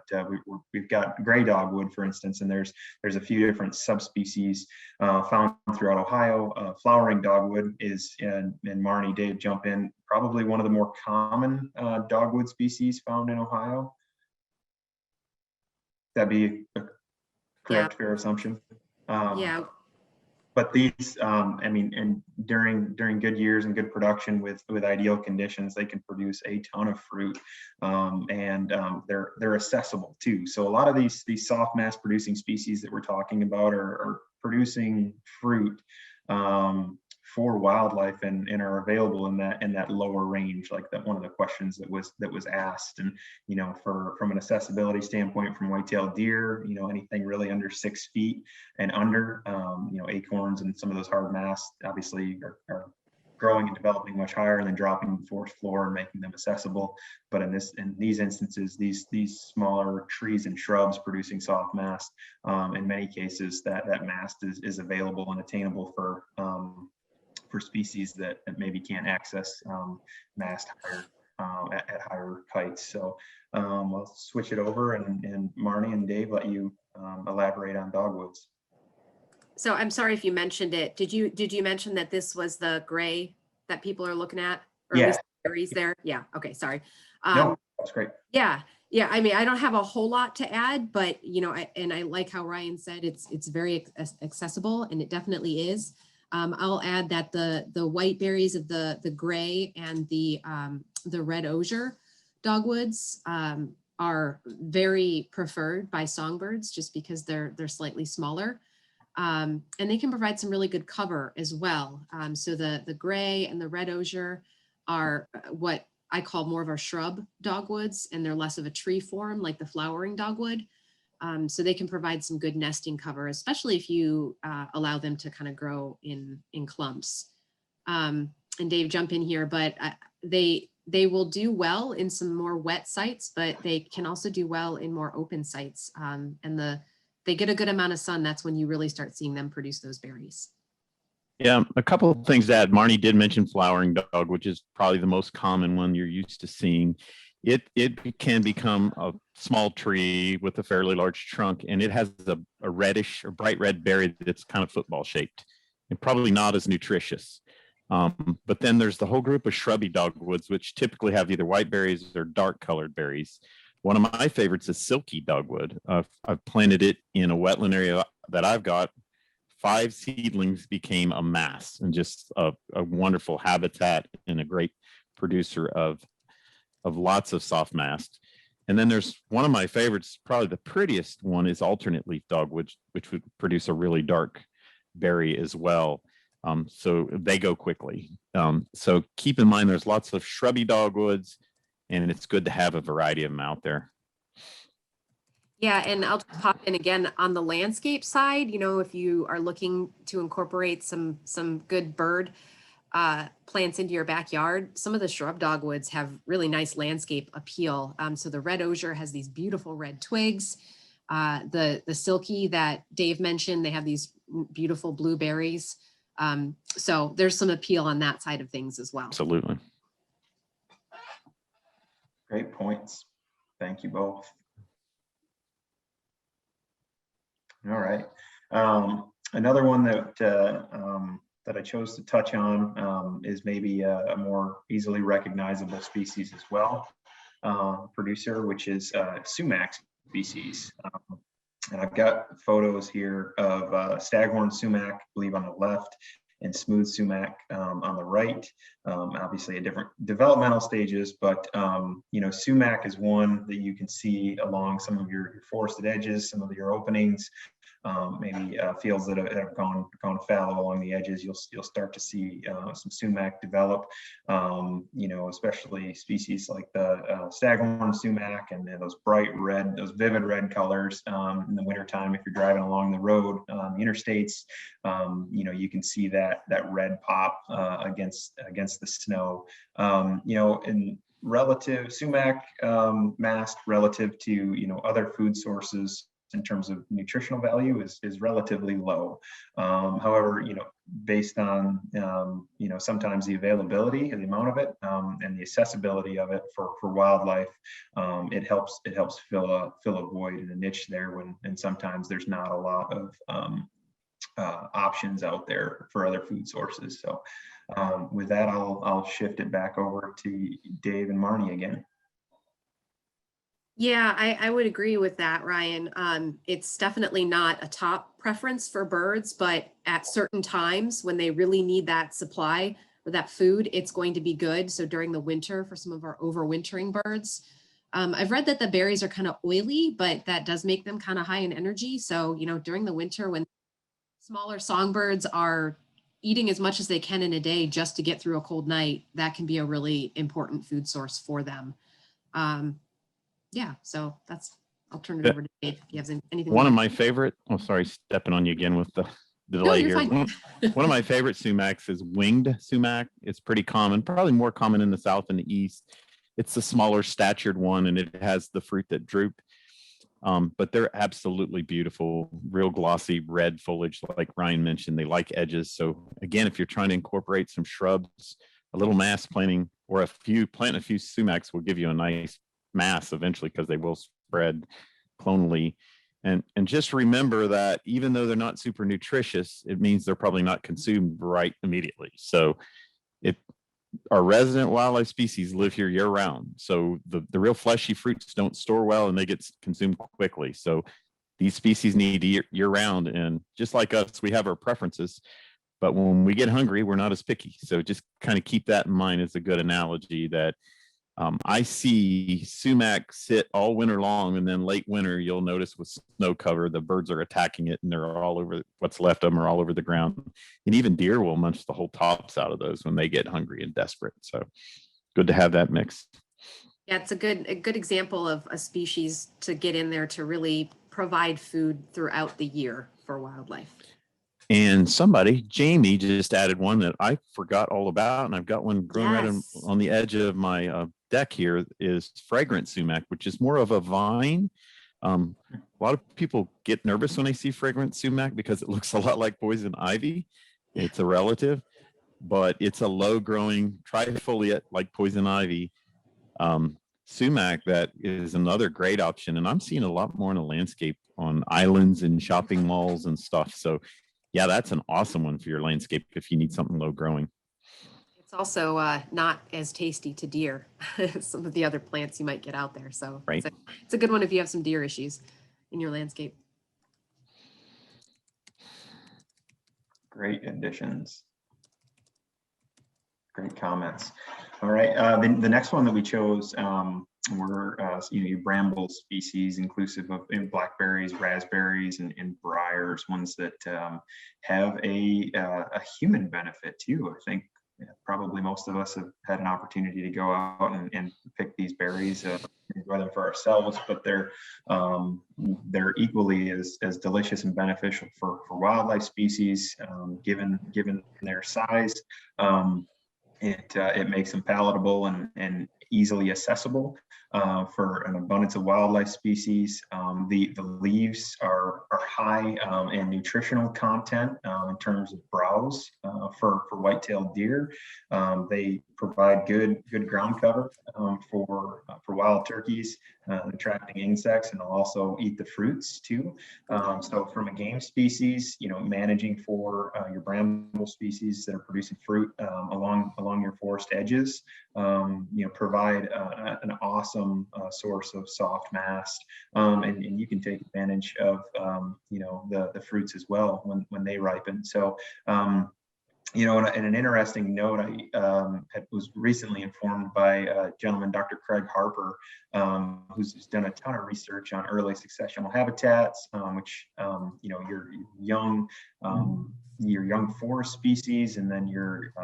we've got gray dogwood, for instance, and there's a few different subspecies found throughout Ohio. Flowering dogwood is, and Marne, Dave, jump in, probably one of the more common dogwood species found in Ohio. That'd be a correct, fair assumption. Yeah. But these, and during good years and good production with ideal conditions, they can produce a ton of fruit, and they're accessible too. So a lot of these soft mass producing species that we're talking about are producing fruit for wildlife, and are available in that lower range, like that one of the questions that was asked. And from an accessibility standpoint, from white-tailed deer, anything really under 6 feet and under, acorns and some of those hard mass obviously are growing and developing much higher and then dropping to the forest floor and making them accessible. But in these instances, these smaller trees and shrubs producing soft mast, in many cases that mast is available and attainable for species that maybe can't access mast higher at higher heights. So I'll switch it over, and Marne and Dave, let you elaborate on dogwoods. So I'm sorry if you mentioned it. Did you mention that this was the gray that people are looking at? Or Yeah. at least the berries there? Yeah. Okay. Sorry. No, that's great. Yeah. Yeah. I mean, I don't have a whole lot to add, but I like how Ryan said it's very accessible, and it definitely is. I'll add that the white berries of the gray and the red osier dogwoods are very preferred by songbirds, just because they're slightly smaller, and they can provide some really good cover as well. So the gray and the red osier are what I call more of our shrub dogwoods, and they're less of a tree form like the flowering dogwood. So they can provide some good nesting cover, especially if you allow them to kind of grow in clumps. And Dave, jump in here, but They will do well in some more wet sites, but they can also do well in more open sites. And they get a good amount of sun. That's when you really start seeing them produce those berries. Yeah, a couple of things to add. Marnie did mention flowering dog, which is probably the most common one you're used to seeing. It can become a small tree with a fairly large trunk, and it has a reddish or bright red berry that's kind of football shaped and probably not as nutritious. But then there's the whole group of shrubby dogwoods, which typically have either white berries or dark colored berries. One of my favorites is Silky Dogwood. I've planted it in a wetland area that I've got. 5 seedlings became a mass, and just a wonderful habitat and a great producer of lots of soft mast. And then there's one of my favorites, probably the prettiest one, is alternate leaf dogwood, which would produce a really dark berry as well. So they go quickly. So keep in mind, there's lots of shrubby dogwoods, and it's good to have a variety of them out there. Yeah, and I'll just pop in again on the landscape side. You know, if you are looking to incorporate some good bird plants into your backyard, some of the shrub dogwoods have really nice landscape appeal. So the red osier has these beautiful red twigs. The silky that Dave mentioned, they have these beautiful blueberries. So there's some appeal on that side of things as well. Absolutely. Great points. Thank you both. All right. Another one that that I chose to touch on is maybe a more easily recognizable species as well, producer, which is Sumac Species. And I've got photos here of staghorn sumac, I believe, on the left, and smooth sumac on the right. Obviously at different developmental stages, but you know, sumac is one that you can see along some of your forested edges, some of your openings, maybe fields that have gone fallow along the edges. You'll start to see some sumac develop. You know, especially species like the staghorn sumac and those bright red, those vivid red colors in the wintertime. If you're driving along the road on the interstates, you know, you can see that red pop against the snow. You know, in relative sumac mast relative to, you know, other food sources in terms of nutritional value is relatively low. However, you know, based on you know, sometimes the availability and the amount of it and the accessibility of it for wildlife, it helps fill a void and a niche there and sometimes there's not a lot of options out there for other food sources. So with that, I'll shift it back over to Dave and Marnie again. Yeah, I would agree with that, Ryan. It's definitely not a top preference for birds, but at certain times when they really need that supply or that food, it's going to be good. So during the winter for some of our overwintering birds, I've read that the berries are kind of oily, but that does make them kind of high in energy. So, you know, during the winter when smaller songbirds are eating as much as they can in a day just to get through a cold night, that can be a really important food source for them. Yeah, so I'll turn it over to Dave if you have anything. One of my favorite, oh, sorry, stepping on you again with the delay here. One of my favorite sumacs is winged sumac. It's pretty common, probably more common in the south and the east. It's the smaller statured one, and it has the fruit that droop. But they're absolutely beautiful, real glossy red foliage, like Ryan mentioned. They like edges. So again, if you're trying to incorporate some shrubs, a little mass planting or planting a few sumacs will give you a nice mass eventually, because they will spread clonally. And just remember that even though they're not super nutritious, it means they're probably not consumed right immediately. So our resident wildlife species live here year round. So the real fleshy fruits don't store well and they get consumed quickly. So these species need year round. And just like us, we have our preferences, but when we get hungry, we're not as picky. So just kind of keep that in mind as a good analogy that I see sumac sit all winter long, and then late winter, you'll notice with snow cover, the birds are attacking it and they're all over, what's left of them are all over the ground. And even deer will munch the whole tops out of those when they get hungry and desperate. So good to have that mix. Yeah, it's a good example of a species to get in there to really provide food throughout the year for wildlife. And Jamie just added one that I forgot all about, and I've got one growing right on the edge of my deck here, is Fragrant Sumac, which is more of a vine. A lot of people get nervous when they see Fragrant Sumac because it looks a lot like poison ivy. It's a relative, but it's a low-growing trifoliate like poison ivy sumac that is another great option. And I'm seeing a lot more in the landscape on islands and shopping malls and stuff. So yeah, that's an awesome one for your landscape if you need something low growing. It's also not as tasty to deer as some of the other plants you might get out there. So right. It's a good one if you have some deer issues in your landscape. Great additions. Great comments. All right, the next one that we chose were your bramble species, inclusive of blackberries, raspberries, and briars, ones that have a human benefit too. I think probably most of us have had an opportunity to go out and pick these berries, enjoy them for ourselves, but they're equally as delicious and beneficial for wildlife species, given their size. It makes them palatable and easily accessible for an abundance of wildlife species. The leaves are high in nutritional content in terms of browse for white-tailed deer. They provide good ground cover for wild turkeys, attracting insects, and they'll also eat the fruits too. So from a game species, managing for your bramble species that are producing fruit along your forest edges, provide an awesome source of soft mast, and you can take advantage of the fruits as well when they ripen. So and an interesting note, I was recently informed by a gentleman, Dr. Craig Harper, who's done a ton of research on early successional habitats, which your young forest species, and then your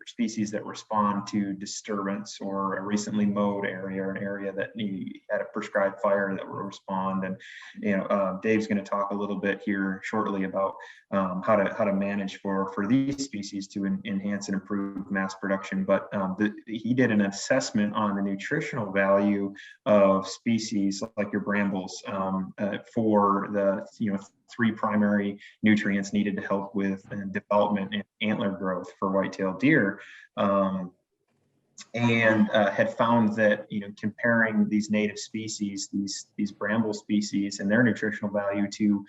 species that respond to disturbance or a recently mowed area, or an area that had a prescribed fire that will respond. And Dave's going to talk a little bit here shortly about how to manage for these species to enhance and improve mass production. But he did an assessment on the nutritional value of species like your brambles for the 3 primary nutrients needed to help with development and antler growth for white-tailed deer, and had found that comparing these native species, these bramble species, and their nutritional value to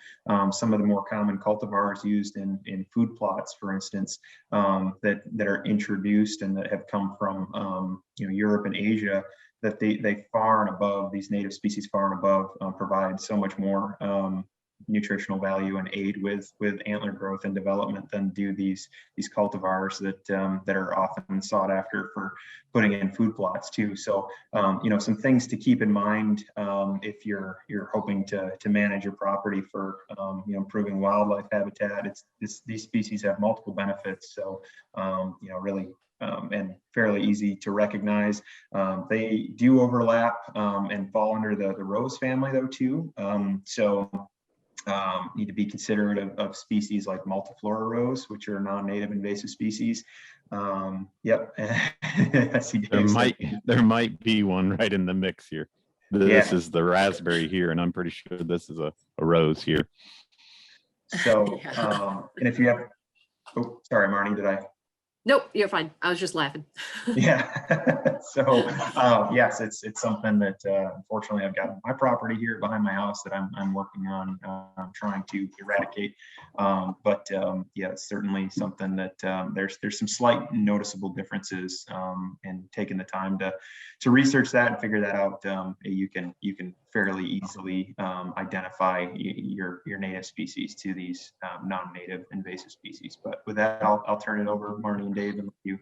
some of the more common cultivars used in food plots, for instance, that are introduced and that have come from Europe and Asia, that they far and above, these native species far and above, provide so much more nutritional value and aid with antler growth and development than do these cultivars that are often sought after for putting in food plots too. So some things to keep in mind if you're hoping to manage your property for improving wildlife habitat. These species have multiple benefits, so really and fairly easy to recognize. They do overlap and fall under the rose family though too. Need to be considerate of species like Multiflora Rose, which are non-native invasive species. Yep. I see there might be one right in the mix here. This is the raspberry here, and I'm pretty sure this is a rose here. So, and if you have, oh, sorry, Marnie, did I? Nope, you're fine. I was just laughing. Yeah. So yes, it's something that unfortunately I've got on my property here behind my house that I'm working on trying to eradicate. But yeah, it's certainly something that there's some slight noticeable differences, and taking the time to research that and figure that out, you can fairly easily identify your native species to these non-native invasive species. But with that, I'll turn it over, Marnie and Dave, and you.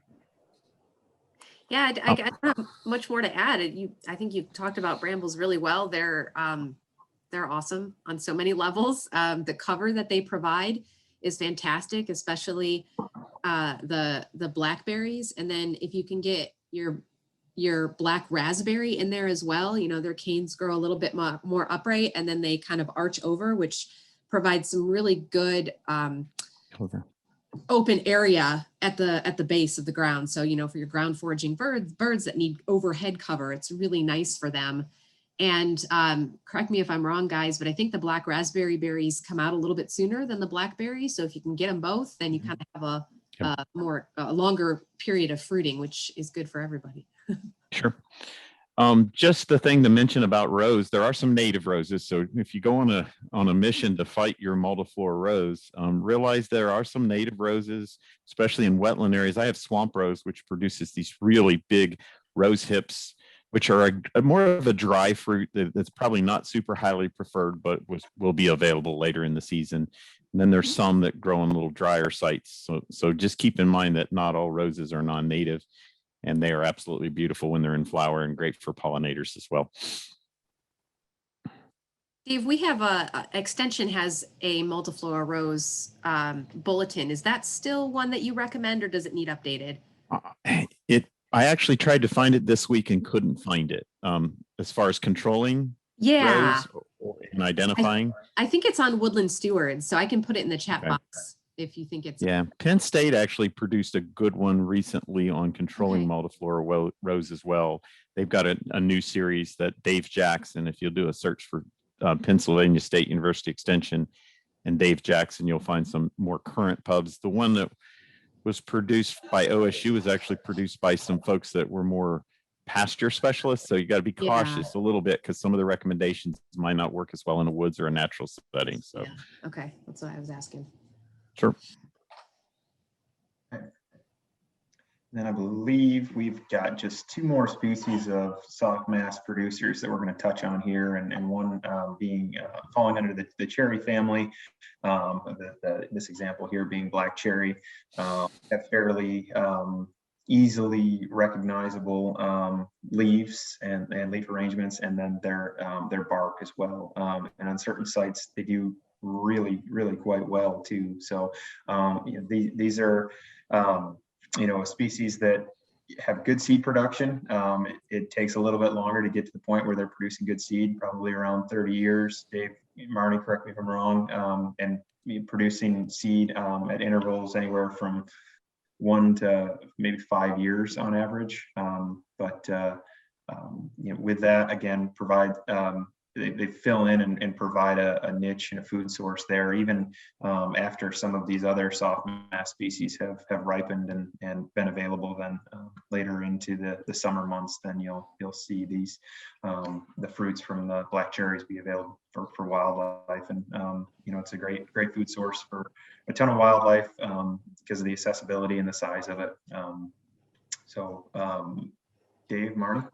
Yeah, I don't have much more to add. I think you talked about brambles really well. They're awesome on so many levels. The cover that they provide is fantastic, especially the blackberries. And then if you can get your black raspberry in there as well, their canes grow a little bit more upright, and then they kind of arch over, which provides some really good open area at the base of the ground. So, for your ground foraging birds that need overhead cover, it's really nice for them. And correct me if I'm wrong, guys, but I think the black raspberry berries come out a little bit sooner than the blackberries. So if you can get them both, then you kind of have a longer period of fruiting, which is good for everybody. Sure. Just the thing to mention about rose, there are some native roses. So if you go on a mission to fight your multiflora rose, realize there are some native roses, especially in wetland areas. I have swamp rose, which produces these really big rose hips, which are a more of a dry fruit that's probably not super highly preferred, but will be available later in the season. And then there's some that grow on little drier sites. So just keep in mind that not all roses are non-native. And they are absolutely beautiful when they're in flower and great for pollinators as well. Dave, we have Extension has a Multiflora Rose bulletin. Is that still one that you recommend, or does it need updated? I actually tried to find it this week and couldn't find it. As far as controlling rose and identifying. I think it's on Woodland Stewards, so I can put it in the chat box. If you think it's Penn State actually produced a good one recently on controlling multiflora rose as well. They've got a new series that Dave Jackson, if you'll do a search for Pennsylvania State University Extension and Dave Jackson, you'll find some more current pubs. The one that was produced by OSU was actually produced by some folks that were more pasture specialists. So you got to be cautious a little bit because some of the recommendations might not work as well in a woods or a natural setting. So okay, that's what I was asking. Sure. Then I believe we've got just two more species of soft mass producers that we're going to touch on here, and one being falling under the cherry family. This example here being black cherry, have fairly easily recognizable leaves and leaf arrangements, and then their bark as well. And on certain sites, they do really quite well too. So these are a species that have good seed production. It takes a little bit longer to get to the point where they're producing good seed, probably around 30 years. Dave, Marne, correct me if I'm wrong, and producing seed at intervals anywhere from 1 to maybe 5 years on average. With that, again, provide they fill in and provide a niche and a food source there, even after some of these other soft mass species have ripened and been available. Then later into the summer months, then you'll see these the fruits from the black cherries be available for wildlife, and it's a great food source for a ton of wildlife because of the accessibility and the size of it. Dave, Marne.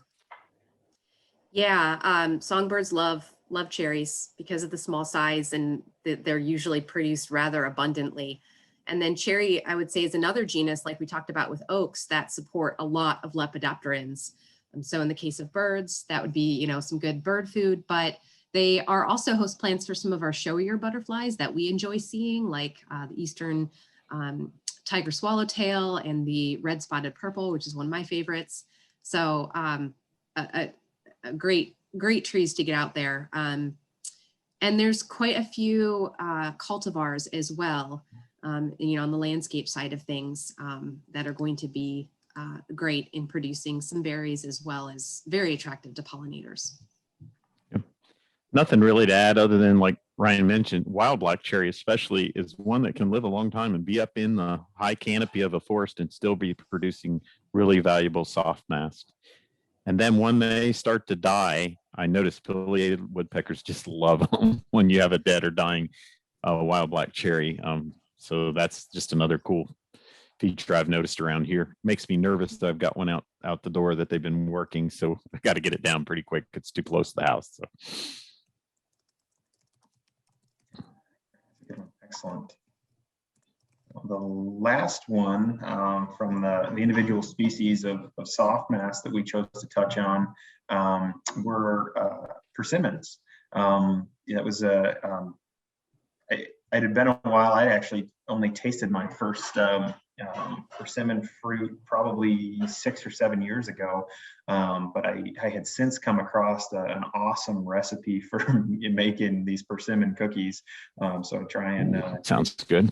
Yeah, songbirds love cherries because of the small size, and they're usually produced rather abundantly. And then cherry, I would say, is another genus, like we talked about with oaks, that support a lot of lepidopterans. And so in the case of birds, that would be, some good bird food, but they are also host plants for some of our showier butterflies that we enjoy seeing, like the eastern tiger swallowtail and the red spotted purple, which is one of my favorites. So great trees to get out there. And there's quite a few cultivars as well, on the landscape side of things that are going to be great in producing some berries as well as very attractive to pollinators. Yep. Nothing really to add other than, like Ryan mentioned, wild black cherry especially is one that can live a long time and be up in the high canopy of a forest and still be producing really valuable soft mast. And then when they start to die, I noticed pileated woodpeckers just love them when you have a dead or dying wild black cherry. So that's just another cool feature I've noticed around here. Makes me nervous that I've got one out the door that they've been working. So I got to get it down pretty quick. It's too close to the house. So. Excellent. The last one from the individual species of soft mass that we chose to touch on were persimmons. It was it had been a while. I actually only tasted my first persimmon fruit probably 6 or 7 years ago, but I had since come across an awesome recipe for making these persimmon cookies. So I try and sounds good.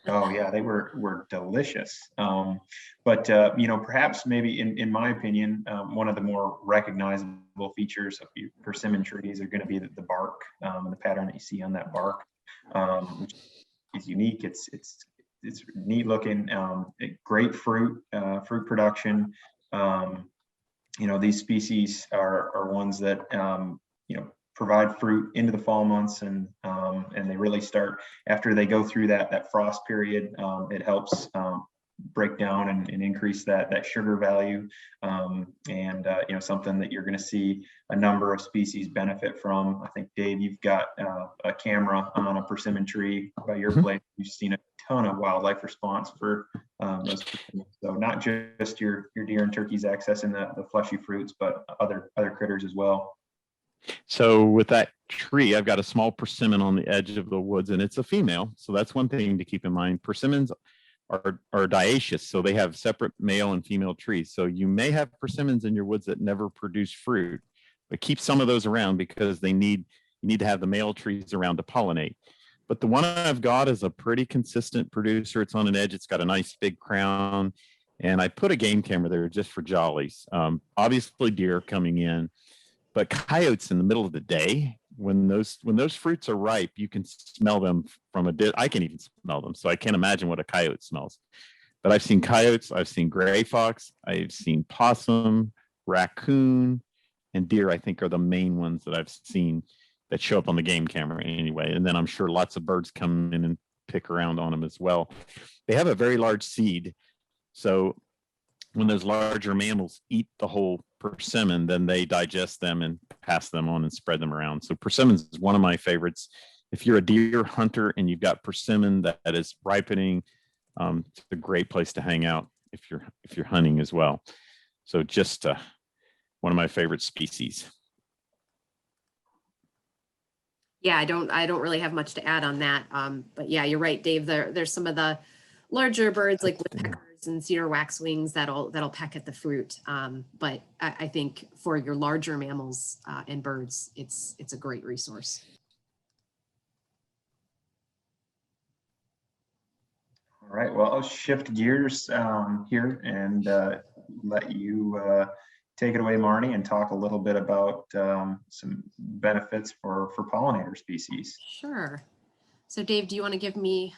Oh yeah, they were delicious. But you know, perhaps maybe in my opinion, one of the more recognizable features of persimmon trees are going to be the bark, and the pattern that you see on that bark, which is unique. It's neat looking. Great fruit production. You know, these species are ones that you know, provide fruit into the fall months, and they really start after they go through that frost period. It helps break down and increase that sugar value, and you know, something that you're going to see a number of species benefit from. I think, Dave, you've got a camera on a persimmon tree by your place. You've seen a ton of wildlife response for those persimmons. So not just your deer and turkeys accessing the fleshy fruits, but other critters as well. So with that tree, I've got a small persimmon on the edge of the woods, and it's a female. So that's one thing to keep in mind. Persimmons are dioecious, so they have separate male and female trees. So you may have persimmons in your woods that never produce fruit, but keep some of those around because you need to have the male trees around to pollinate. But the one I've got is a pretty consistent producer. It's on an edge. It's got a nice big crown, and I put a game camera there just for jollies. Obviously deer coming in, but coyotes in the middle of the day, when those fruits are ripe, you can smell them from I can even smell them. So I can't imagine what a coyote smells. But I've seen coyotes, I've seen gray fox, I've seen possum, raccoon, and deer, I think, are the main ones that I've seen that show up on the game camera anyway. And then I'm sure lots of birds come in and pick around on them as well. They have a very large seed. So when those larger mammals eat the whole persimmon, then they digest them and pass them on and spread them around. So persimmons is one of my favorites. If you're a deer hunter and you've got persimmon that is ripening, it's a great place to hang out if you're hunting as well. So just one of my favorite species. Yeah, I don't really have much to add on that. But yeah, you're right, Dave. There's some of the larger birds like woodpeckers and cedar waxwings that'll peck at the fruit. But I think for your larger mammals and birds, it's a great resource. All right, well, I'll shift gears here and let you take it away, Marnie, and talk a little bit about some benefits for pollinator species. Sure. So Dave, do you want to give me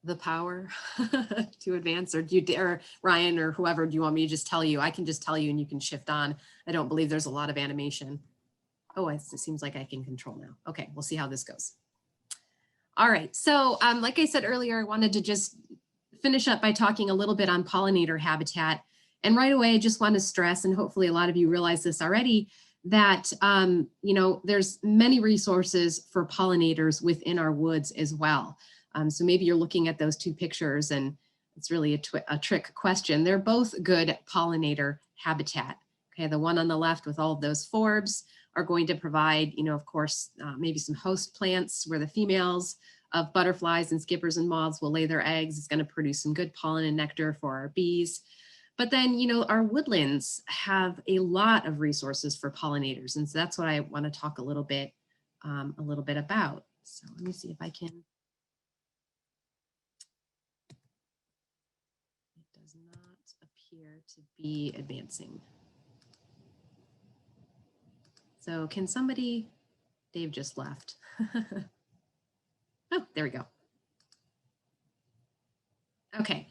the power to advance, or or Ryan or whoever, do you want me to just tell you? I can just tell you and you can shift on. I don't believe there's a lot of animation. Oh, it seems like I can control now. Okay, we'll see how this goes. All right, so like I said earlier, I wanted to just finish up by talking a little bit on pollinator habitat. And right away, I just want to stress, and hopefully a lot of you realize this already, that you know, there's many resources for pollinators within our woods as well. So maybe you're looking at those two pictures and it's really a trick question. They're both good pollinator habitat. Okay, the one on the left with all of those forbs are going to provide, you know, of course, maybe some host plants where the females of butterflies and skippers and moths will lay their eggs. It's going to produce some good pollen and nectar for our bees. But then, you know, our woodlands have a lot of resources for pollinators. And so that's what I want to talk a little bit about. So let me see if I can. It does not appear to be advancing. So can somebody, Dave just left. Oh, there we go. Okay.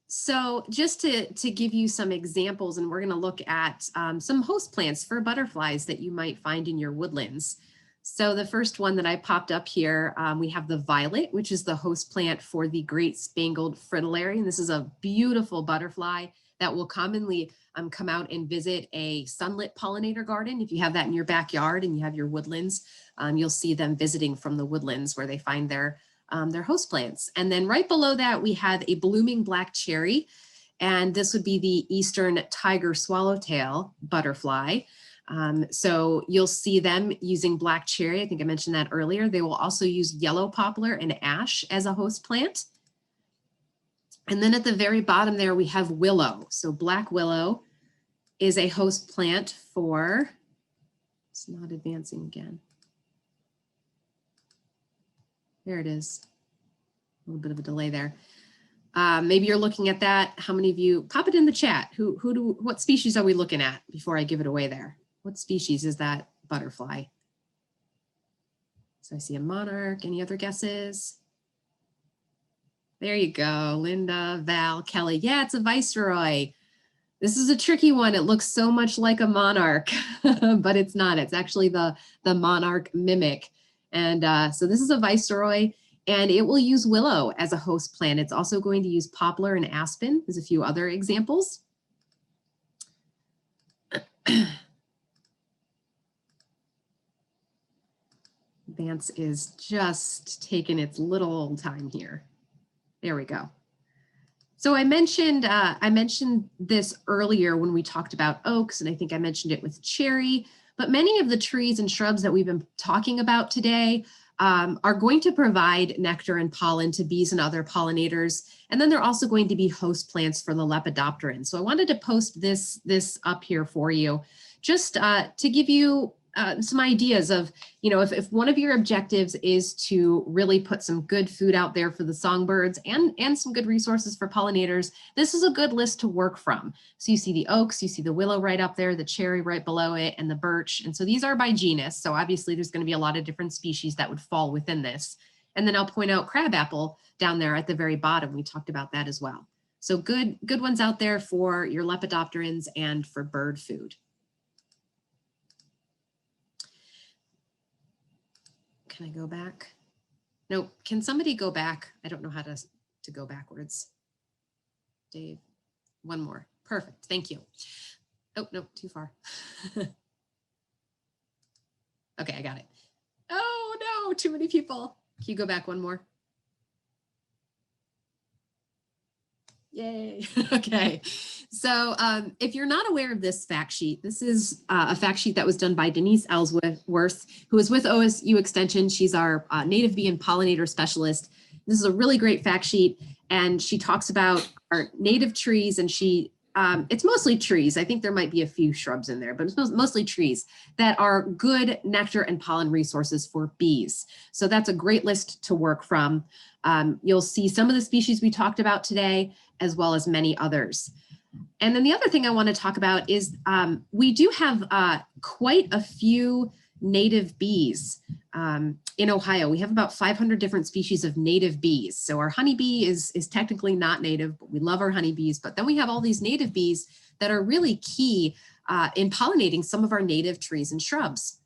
So just to give you some examples, and we're going to look at some host plants for butterflies that you might find in your woodlands. So the first one that I popped up here, we have the violet, which is the host plant for the great spangled fritillary. And this is a beautiful butterfly that will commonly come out and visit a sunlit pollinator garden. If you have that in your backyard and you have your woodlands, you'll see them visiting from the woodlands where they find their host plants. And then right below that, we have a blooming black cherry. And this would be the eastern tiger swallowtail butterfly. So you'll see them using black cherry. I think I mentioned that earlier. They will also use yellow poplar and ash as a host plant. And then at the very bottom there, we have willow. So black willow is a host plant for, it's not advancing again. There it is. little bit of a delay there. Maybe you're looking at that. How many of you, pop it in the chat. What species are we looking at before I give it away there? What species is that butterfly? So I see a monarch. Any other guesses? There you go. Linda, Val, Kelly. Yeah, it's a viceroy. This is a tricky one. It looks so much like a monarch, but it's not. It's actually the monarch mimic. And so this is a viceroy, and it will use willow as a host plant. It's also going to use poplar and aspen. There's a few other examples. Vance is just taking its little old time here. There we go. So I mentioned this earlier when we talked about oaks, and I think I mentioned it with cherry, but many of the trees and shrubs that we've been talking about today are going to provide nectar and pollen to bees and other pollinators. And then they're also going to be host plants for the lepidopterans. So I wanted to post this up here for you, just to give you some ideas of, if one of your objectives is to really put some good food out there for the songbirds and some good resources for pollinators, this is a good list to work from. So you see the oaks, you see the willow right up there, the cherry right below it, and the birch. And so these are by genus. So obviously there's going to be a lot of different species that would fall within this. And then I'll point out crabapple down there at the very bottom. We talked about that as well. So good ones out there for your lepidopterans and for bird food. Can I go back? No, can somebody go back? I don't know how to go backwards. Dave, one more. Perfect, thank you. Oh, no, too far. Okay, I got it. Oh no, too many people. Can you go back one more? Yay, okay. So if you're not aware of this fact sheet, this is a fact sheet that was done by Denise Ellsworth, who is with OSU Extension. She's our native bee and pollinator specialist. This is a really great fact sheet, and she talks about our native trees, and it's mostly trees. I think there might be a few shrubs in there, but it's mostly trees that are good nectar and pollen resources for bees. So that's a great list to work from. You'll see some of the species we talked about today, as well as many others. And then the other thing I want to talk about is we do have quite a few native bees in Ohio. We have about 500 different species of native bees. So our honeybee is technically not native, but we love our honeybees. But then we have all these native bees that are really key in pollinating some of our native trees and shrubs.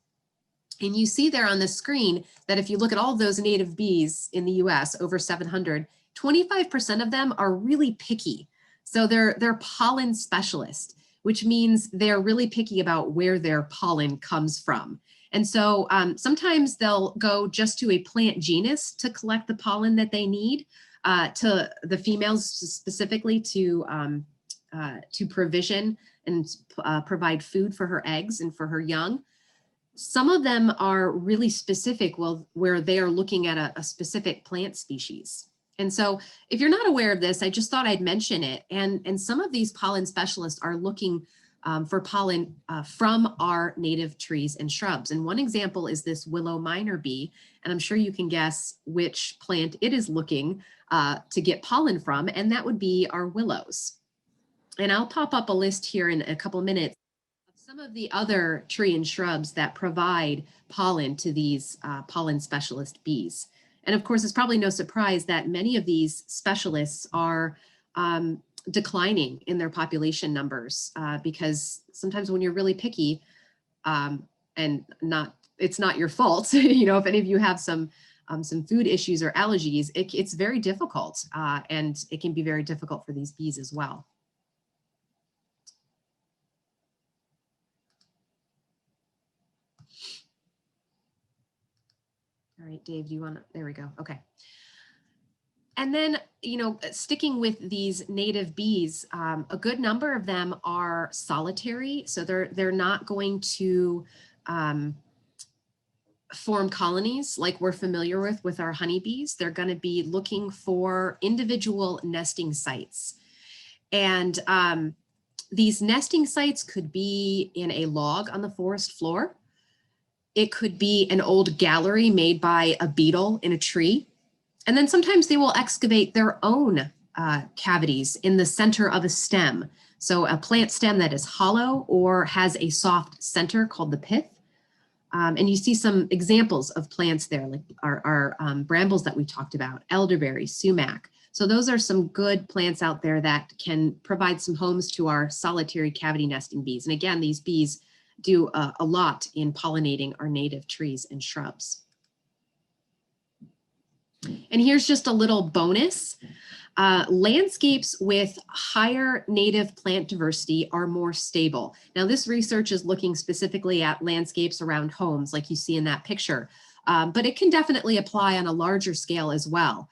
And you see there on the screen that if you look at all of those native bees in the US, over 700, 25% of them are really picky. So they're pollen specialists, which means they're really picky about where their pollen comes from. And so sometimes they'll go just to a plant genus to collect the pollen that they need, to the females specifically to provision and provide food for her eggs and for her young. Some of them are really specific, where they are looking at a specific plant species. And so if you're not aware of this, I just thought I'd mention it. And some of these pollen specialists are looking for pollen from our native trees and shrubs. And one example is this Willow Miner Bee. And I'm sure you can guess which plant it is looking to get pollen from, and that would be our willows. And I'll pop up a list here in a couple minutes of some of the other tree and shrubs that provide pollen to these pollen specialist bees. And of course, it's probably no surprise that many of these specialists are declining in their population numbers because sometimes when you're really picky and it's not your fault, if any of you have some food issues or allergies, it's very difficult and it can be very difficult for these bees as well. All right, Dave, do you want to, there we go, okay. And then, sticking with these native bees, a good number of them are solitary. So they're not going to form colonies like we're familiar with our honeybees. They're going to be looking for individual nesting sites. And these nesting sites could be in a log on the forest floor. It could be an old gallery made by a beetle in a tree. And then sometimes they will excavate their own cavities in the center of a stem. So a plant stem that is hollow or has a soft center called the pith. And you see some examples of plants there, like our brambles that we talked about, elderberry, sumac. So those are some good plants out there that can provide some homes to our solitary cavity nesting bees. And again, these bees do a lot in pollinating our native trees and shrubs. And here's just a little bonus. Landscapes with higher native plant diversity are more stable. Now, this research is looking specifically at landscapes around homes, like you see in that picture, but it can definitely apply on a larger scale as well.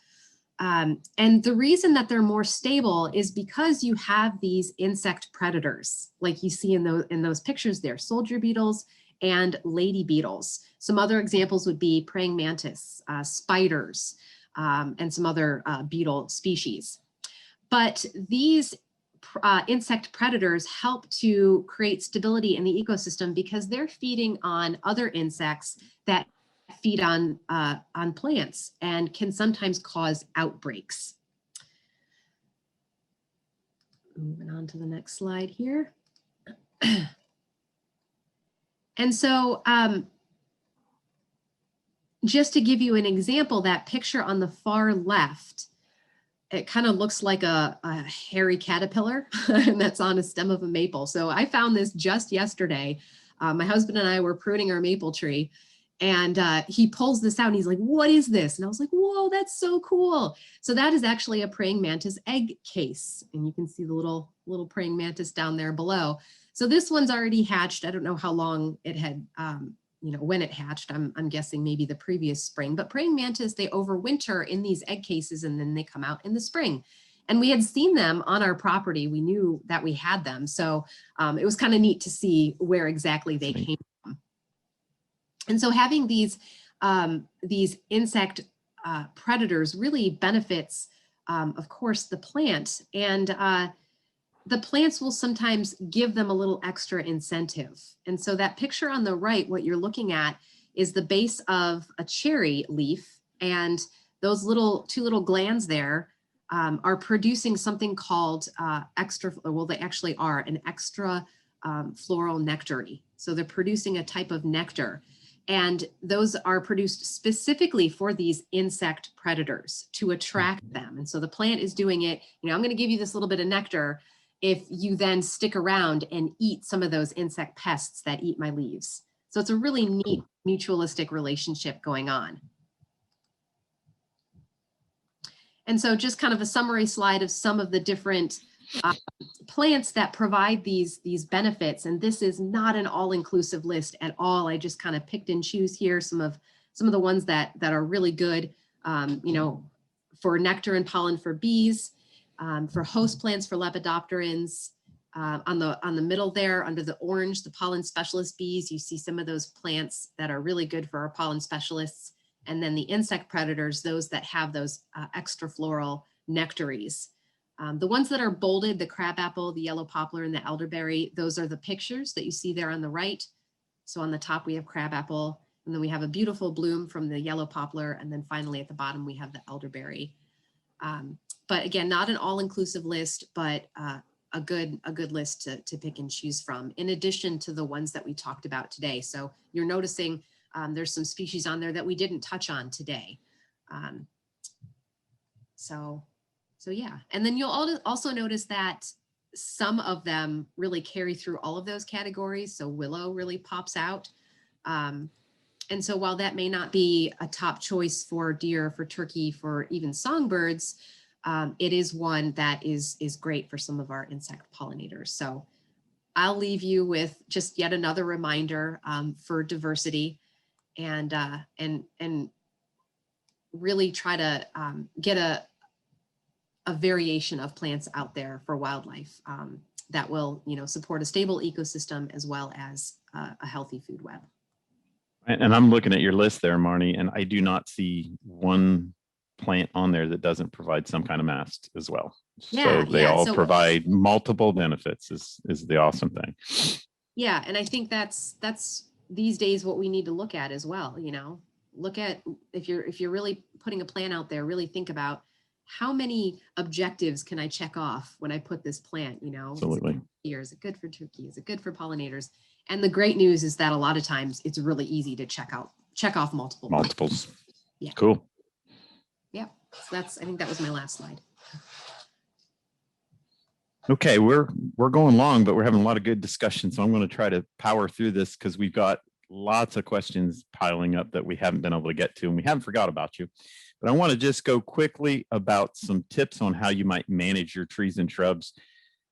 And the reason that they're more stable is because you have these insect predators, like you see in those pictures there, soldier beetles and lady beetles. Some other examples would be praying mantis, spiders, and some other beetle species. But these insect predators help to create stability in the ecosystem because they're feeding on other insects that feed on plants and can sometimes cause outbreaks. Moving on to the next slide here. And so, just to give you an example, that picture on the far left, it kind of looks like a hairy caterpillar and that's on a stem of a maple. So I found this just yesterday. My husband and I were pruning our maple tree and he pulls this out and he's like, "What is this?" And I was like, "Whoa, that's so cool." So that is actually a praying mantis egg case. And you can see the little praying mantis down there below. So this one's already hatched. I don't know how long it had, when it hatched. I'm guessing maybe the previous spring, but praying mantis, they overwinter in these egg cases and then they come out in the spring. And we had seen them on our property. We knew that we had them. So it was kind of neat to see where exactly they came from. And so having these insect predators really benefits, of course, the plant. And the plants will sometimes give them a little extra incentive. And so that picture on the right, what you're looking at is the base of a cherry leaf. And those two little glands there are producing something called they actually are an extra floral nectary. So they're producing a type of nectar. And those are produced specifically for these insect predators to attract them. And so the plant is doing it, I'm going to give you this little bit of nectar if you then stick around and eat some of those insect pests that eat my leaves. So it's a really neat mutualistic relationship going on. And so just kind of a summary slide of some of the different plants that provide these benefits. And this is not an all-inclusive list at all. I just kind of picked and choose here some of the ones that are really good, for nectar and pollen for bees, for host plants for lepidopterans. On the middle there, under the orange, the pollen specialist bees, you see some of those plants that are really good for our pollen specialists. And then the insect predators, those that have those extra floral nectaries. The ones that are bolded, the crabapple, the yellow poplar, and the elderberry, those are the pictures that you see there on the right. So on the top, we have crabapple, and then we have a beautiful bloom from the yellow poplar. And then finally at the bottom, we have the elderberry. But again, not an all-inclusive list, but a good list to pick and choose from, in addition to the ones that we talked about today. So you're noticing there's some species on there that we didn't touch on today. So yeah, and then you'll also notice that some of them really carry through all of those categories. So willow really pops out. And so while that may not be a top choice for deer, for turkey, for even songbirds, it is one that is great for some of our insect pollinators. So I'll leave you with just yet another reminder for diversity and really try to get a variation of plants out there for wildlife that will, support a stable ecosystem as well as a healthy food web. And I'm looking at your list there, Marnie, and I do not see one plant on there that doesn't provide some kind of mast as well. Yeah, so they all provide multiple benefits is the awesome thing. Yeah, and I think that's these days what we need to look at as well, look at, if you're really putting a plan out there, really think about how many objectives can I check off when I put this plant, you know? Absolutely. Is it good for turkey? Is it good for pollinators? And the great news is that a lot of times it's really easy to check off multiples. Yeah. Cool. Yeah. So I think that was my last slide. Okay, we're going long, but we're having a lot of good discussion. So I'm going to try to power through this because we've got lots of questions piling up that we haven't been able to get to, and we haven't forgot about you. But I want to just go quickly about some tips on how you might manage your trees and shrubs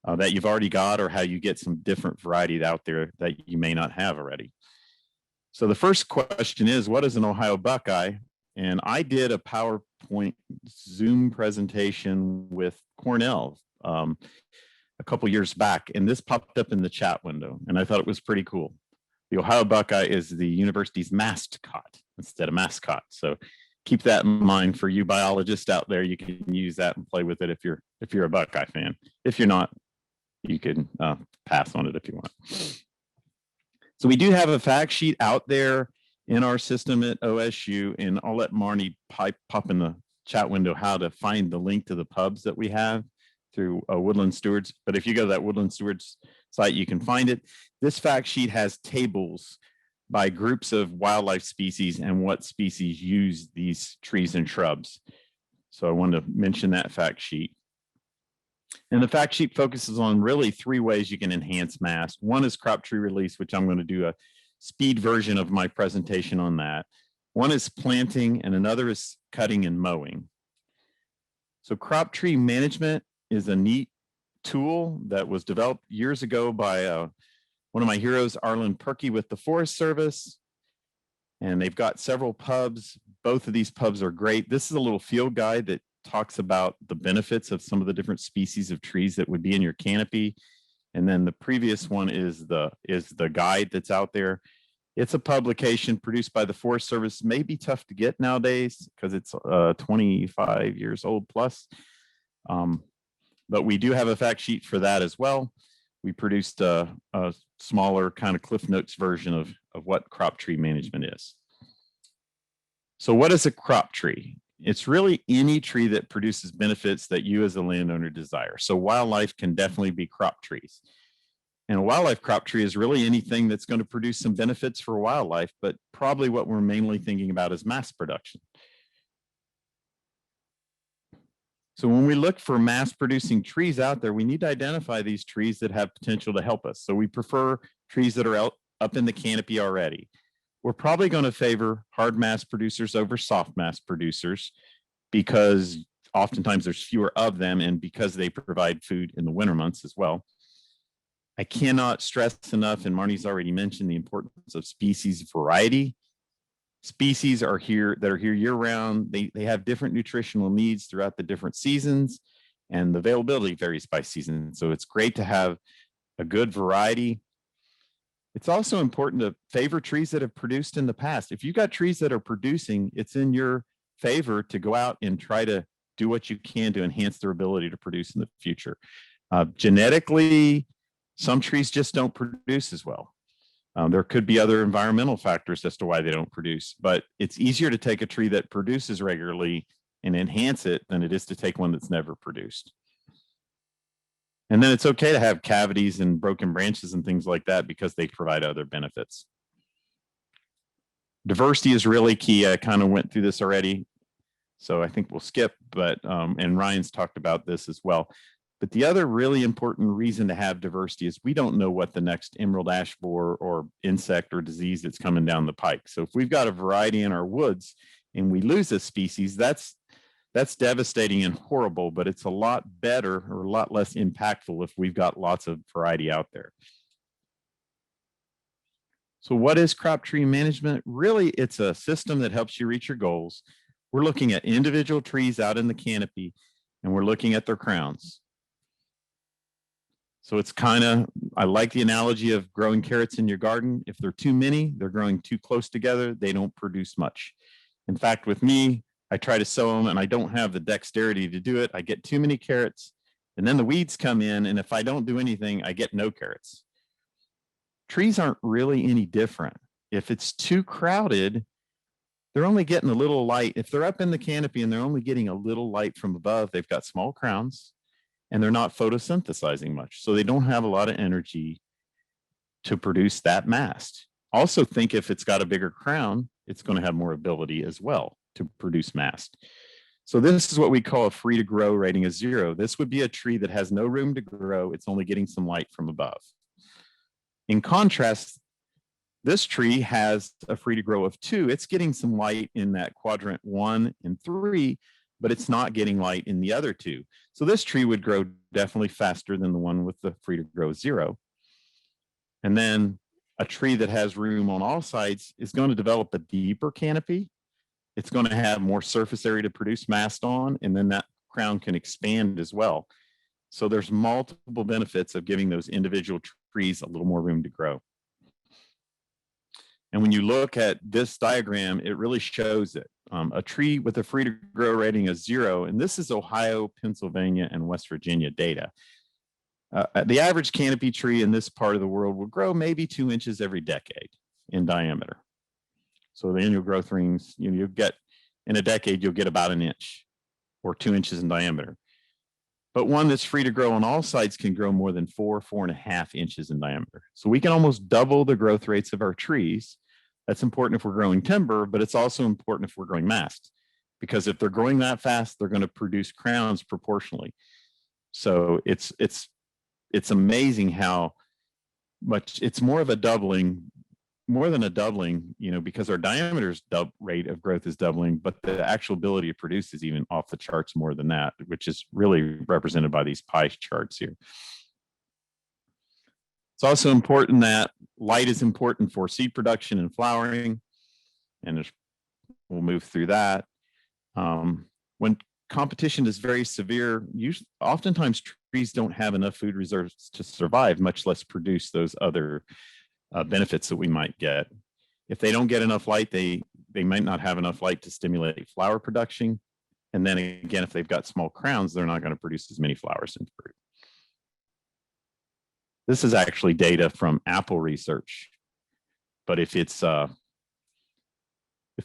that you've already got, or how you get some different variety out there that you may not have already. So the first question is, what is an Ohio Buckeye? And I did a PowerPoint Zoom presentation with Cornell a couple years back, and this popped up in the chat window, and I thought it was pretty cool. The Ohio Buckeye is the university's mascot instead of mascot. So keep that in mind for you biologists out there. You can use that and play with it if you're a Buckeye fan. If you're not, you can pass on it if you want. So we do have a fact sheet out there in our system at OSU, and I'll let Marne pop in the chat window how to find the link to the pubs that we have through Woodland Stewards. But if you go to that Woodland Stewards site, you can find it. This fact sheet has tables by groups of wildlife species and what species use these trees and shrubs. So I wanted to mention that fact sheet. And the fact sheet focuses on really 3 ways you can enhance mast. One is crop tree release, which I'm going to do a speed version of my presentation on that. One is planting, and another is cutting and mowing. So crop tree management is a neat tool that was developed years ago by one of my heroes, Arlen Perky, with the Forest Service. And they've got several pubs. Both of these pubs are great. This is a little field guide that talks about the benefits of some of the different species of trees that would be in your canopy. And then the previous one is the guide that's out there. It's a publication produced by the Forest Service. May be tough to get nowadays because it's 25 years old plus. But we do have a fact sheet for that as well. We produced a smaller kind of Cliff Notes version of what crop tree management is. So what is a crop tree? It's really any tree that produces benefits that you as a landowner desire. So wildlife can definitely be crop trees. And a wildlife crop tree is really anything that's going to produce some benefits for wildlife, but probably what we're mainly thinking about is mass production. So when we look for mass producing trees out there, we need to identify these trees that have potential to help us. So we prefer trees that are up in the canopy already. We're probably going to favor hard mass producers over soft mass producers because oftentimes there's fewer of them, and because they provide food in the winter months as well. I cannot stress enough, and Marnie's already mentioned the importance of species variety. Species are here year round. They have different nutritional needs throughout the different seasons, and the availability varies by season. So it's great to have a good variety. It's also important to favor trees that have produced in the past. If you've got trees that are producing, it's in your favor to go out and try to do what you can to enhance their ability to produce in the future. Genetically, some trees just don't produce as well. There could be other environmental factors as to why they don't produce, but it's easier to take a tree that produces regularly and enhance it than it is to take one that's never produced. And then it's okay to have cavities and broken branches and things like that because they provide other benefits. Diversity is really key. I kind of went through this already, so I think we'll skip, but and Ryan's talked about this as well. But the other really important reason to have diversity is we don't know what the next emerald ash borer or insect or disease that's coming down the pike. So if we've got a variety in our woods and we lose a species, that's devastating and horrible, but it's a lot better or a lot less impactful if we've got lots of variety out there. So what is crop tree management? Really, it's a system that helps you reach your goals. We're looking at individual trees out in the canopy, and we're looking at their crowns. So it's kind of, I like the analogy of growing carrots in your garden. If they're too many, they're growing too close together, they don't produce much. In fact, with me, I try to sow them and I don't have the dexterity to do it. I get too many carrots and then the weeds come in, and if I don't do anything, I get no carrots. Trees aren't really any different. If it's too crowded, they're only getting a little light. If they're up in the canopy and they're only getting a little light from above, they've got small crowns and they're not photosynthesizing much. So they don't have a lot of energy to produce that mast. Also think if it's got a bigger crown, it's going to have more ability as well to produce mast. So this is what we call a free to grow rating of 0. This would be a tree that has no room to grow. It's only getting some light from above. In contrast, this tree has a free to grow of 2. It's getting some light in that quadrant 1 and 3, but it's not getting light in the other 2. So this tree would grow definitely faster than the one with the free to grow 0. And then a tree that has room on all sides is going to develop a deeper canopy. It's going to have more surface area to produce mast on, and then that crown can expand as well. So there's multiple benefits of giving those individual trees a little more room to grow. And when you look at this diagram, it really shows it. A tree with a free to grow rating of 0, and this is Ohio, Pennsylvania, and West Virginia data. The average canopy tree in this part of the world will grow maybe 2 inches every decade in diameter. So the annual growth rings, you'll get, in a decade, you'll get about 1 inch or 2 inches in diameter. But one that's free to grow on all sides can grow more than 4.5 inches in diameter. So we can almost double the growth rates of our trees. That's important if we're growing timber, but it's also important if we're growing mast, because if they're growing that fast, they're going to produce crowns proportionally. So it's amazing how much, it's more of a doubling, more than a doubling, because our diameter's rate of growth is doubling, but the actual ability to produce is even off the charts more than that, which is really represented by these pie charts here. It's also important that light is important for seed production and flowering, and we'll move through that. When competition is very severe, oftentimes trees don't have enough food reserves to survive, much less produce those other benefits that we might get. If they don't get enough light, they might not have enough light to stimulate flower production. And then again, if they've got small crowns, they're not going to produce as many flowers and fruit. This is actually data from apple research. But if the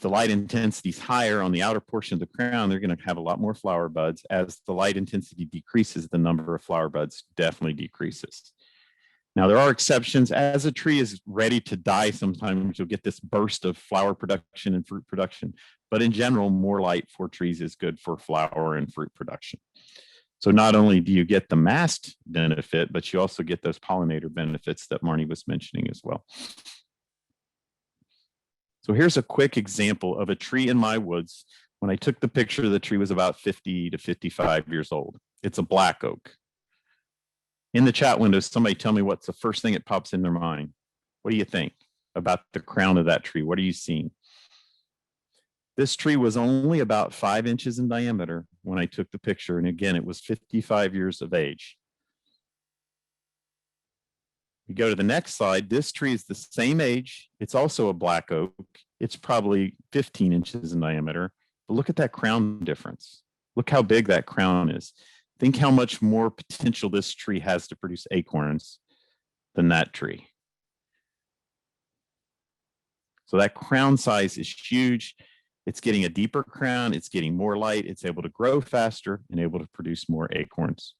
light intensity is higher on the outer portion of the crown, they're going to have a lot more flower buds. As the light intensity decreases, the number of flower buds definitely decreases. Now, there are exceptions. As a tree is ready to die, sometimes you'll get this burst of flower production and fruit production. But in general, more light for trees is good for flower and fruit production. So not only do you get the mast benefit, but you also get those pollinator benefits that Marne was mentioning as well. So here's a quick example of a tree in my woods. When I took the picture, the tree was about 50 to 55 years old. It's a black oak. In the chat window, somebody tell me what's the first thing that pops in their mind. What do you think about the crown of that tree? What are you seeing? This tree was only about 5 inches in diameter when I took the picture. And again, it was 55 years of age. We go to the next slide. This tree is the same age. It's also a black oak. It's probably 15 inches in diameter. But look at that crown difference. Look how big that crown is. Think how much more potential this tree has to produce acorns than that tree. So that crown size is huge. It's getting a deeper crown. It's getting more light. It's able to grow faster and able to produce more acorns.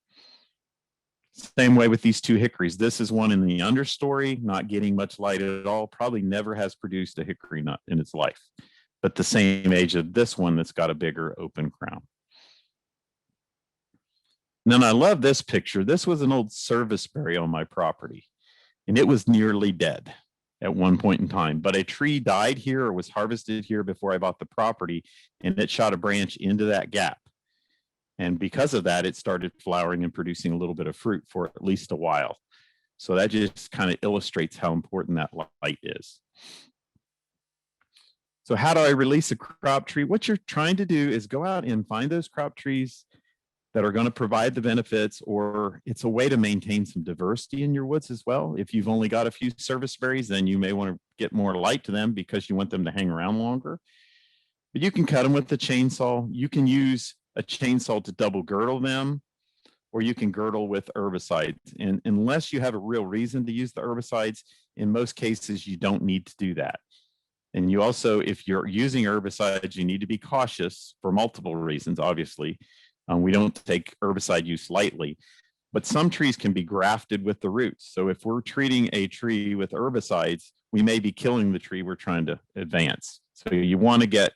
Same way with these 2 hickories. This is one in the understory, not getting much light at all. Probably never has produced a hickory nut in its life, but the same age of this one that's got a bigger open crown. And then I love this picture. This was an old serviceberry on my property, and it was nearly dead at one point in time. But a tree died here or was harvested here before I bought the property, and it shot a branch into that gap. And because of that, it started flowering and producing a little bit of fruit for at least a while. So that just kind of illustrates how important that light is. So how do I release a crop tree? What you're trying to do is go out and find those crop trees that are going to provide the benefits, or it's a way to maintain some diversity in your woods as well. If you've only got a few serviceberries, then you may want to get more light to them because you want them to hang around longer. But you can cut them with the chainsaw. You can use a chainsaw to double girdle them, or you can girdle with herbicides. And unless you have a real reason to use the herbicides, in most cases, you don't need to do that. And you also, if you're using herbicides, you need to be cautious for multiple reasons, obviously. We don't take herbicide use lightly, but some trees can be grafted with the roots. So if we're treating a tree with herbicides, we may be killing the tree we're trying to advance. So you want to get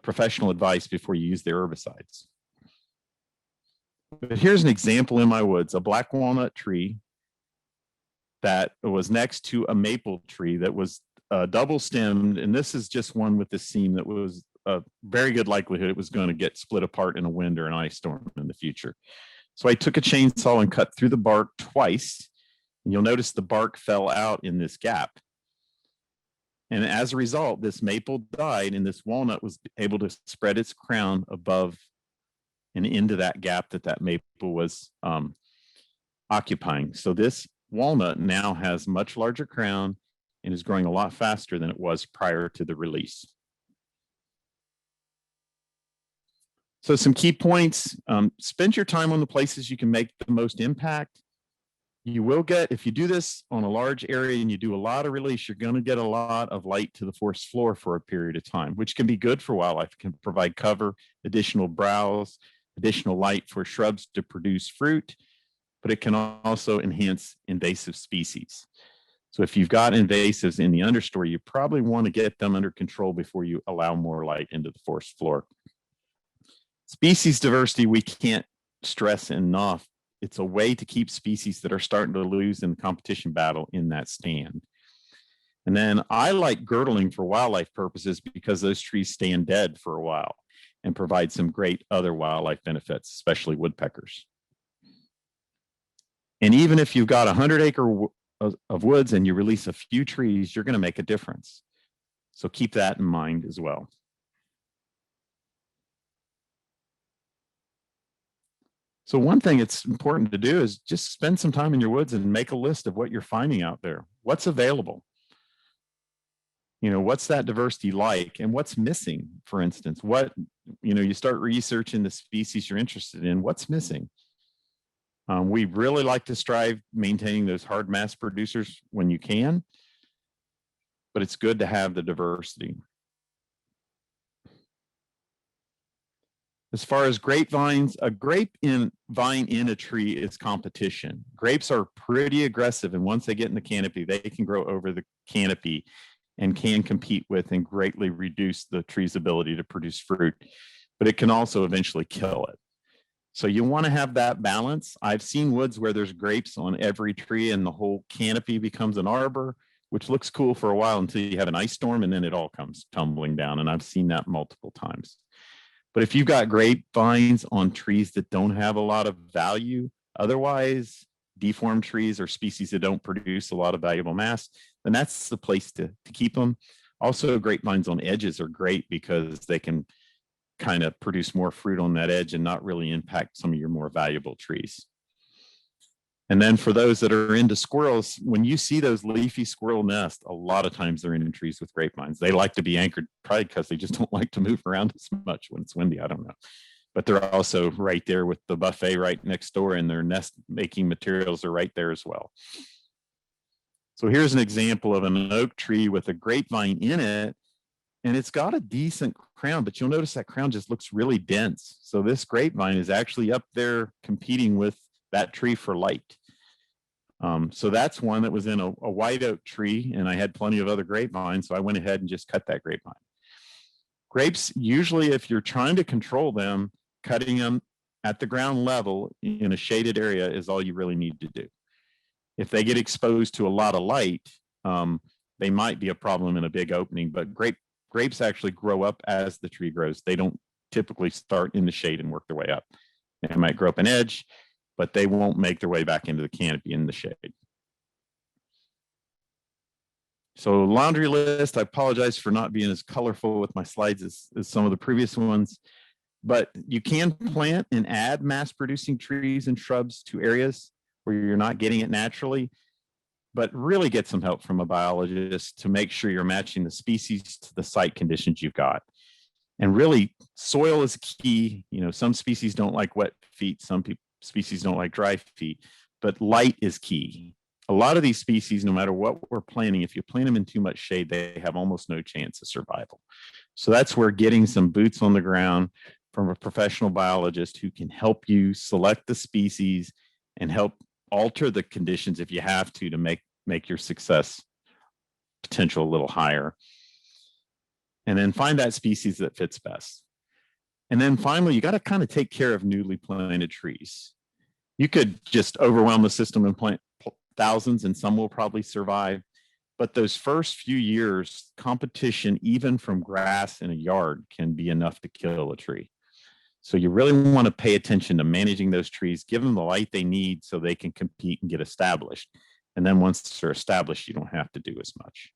professional advice before you use the herbicides. But here's an example in my woods, a black walnut tree that was next to a maple tree that was double stemmed. And this is just one with the seam that was a very good likelihood it was going to get split apart in a wind or an ice storm in the future. So I took a chainsaw and cut through the bark twice. And you'll notice the bark fell out in this gap. And as a result, this maple died and this walnut was able to spread its crown above and into that gap that maple was occupying. So this walnut now has much larger crown and is growing a lot faster than it was prior to the release. So some key points, spend your time on the places you can make the most impact. You will get, if you do this on a large area and you do a lot of release, you're going to get a lot of light to the forest floor for a period of time, which can be good for wildlife. It can provide cover, additional browse, additional light for shrubs to produce fruit, but it can also enhance invasive species. So if you've got invasives in the understory, you probably want to get them under control before you allow more light into the forest floor. Species diversity, we can't stress enough. It's a way to keep species that are starting to lose in the competition battle in that stand. And then I like girdling for wildlife purposes because those trees stand dead for a while and provide some great other wildlife benefits, especially woodpeckers. And even if you've got 100-acre of woods and you release a few trees, you're going to make a difference. So keep that in mind as well. So one thing it's important to do is just spend some time in your woods and make a list of what you're finding out there. What's available? You know, what's that diversity like and what's missing, for instance? What, you know, you start researching the species you're interested in, what's missing? We really like to strive maintaining those hard mass producers when you can, but it's good to have the diversity. As far as grapevines, a grapevine in a tree is competition. Grapes are pretty aggressive, and once they get in the canopy, they can grow over the canopy and can compete with and greatly reduce the tree's ability to produce fruit, but it can also eventually kill it. So you want to have that balance. I've seen woods where there's grapes on every tree and the whole canopy becomes an arbor, which looks cool for a while until you have an ice storm and then it all comes tumbling down. And I've seen that multiple times. But if you've got grapevines on trees that don't have a lot of value, otherwise deformed trees or species that don't produce a lot of valuable mass, then that's the place to keep them. Also, grapevines on edges are great because they can kind of produce more fruit on that edge and not really impact some of your more valuable trees. And then for those that are into squirrels, when you see those leafy squirrel nests, a lot of times they're in trees with grapevines. They like to be anchored, probably because they just don't like to move around as much when it's windy. I don't know. But they're also right there with the buffet right next door, and their nest making materials are right there as well. So here's an example of an oak tree with a grapevine in it, and it's got a decent crown, but you'll notice that crown just looks really dense. So this grapevine is actually up there competing with that tree for light. So that's one that was in a white oak tree, and I had plenty of other grapevines, so I went ahead and just cut that grapevine. Grapes, usually if you're trying to control them, cutting them at the ground level in a shaded area is all you really need to do. If they get exposed to a lot of light, they might be a problem in a big opening, but grapes actually grow up as the tree grows. They don't typically start in the shade and work their way up. They might grow up an edge, but they won't make their way back into the canopy in the shade. So laundry list, I apologize for not being as colorful with my slides as some of the previous ones, but you can plant and add mass producing trees and shrubs to areas where you're not getting it naturally, but really get some help from a biologist to make sure you're matching the species to the site conditions you've got. And really, soil is key. You know, some species don't like wet feet, some species don't like dry feet, but light is key. a lot of these species, no matter what we're planting, if you plant them in too much shade, they have almost no chance of survival. So that's where getting some boots on the ground from a professional biologist who can help you select the species and help alter the conditions if you have to make your success potential a little higher. And then find that species that fits best. And then finally, you got to kind of take care of newly planted trees. You could just overwhelm the system and plant thousands, and some will probably survive. But those first few years, competition, even from grass in a yard, can be enough to kill a tree. So you really want to pay attention to managing those trees, give them the light they need so they can compete and get established. And then once they're established, you don't have to do as much.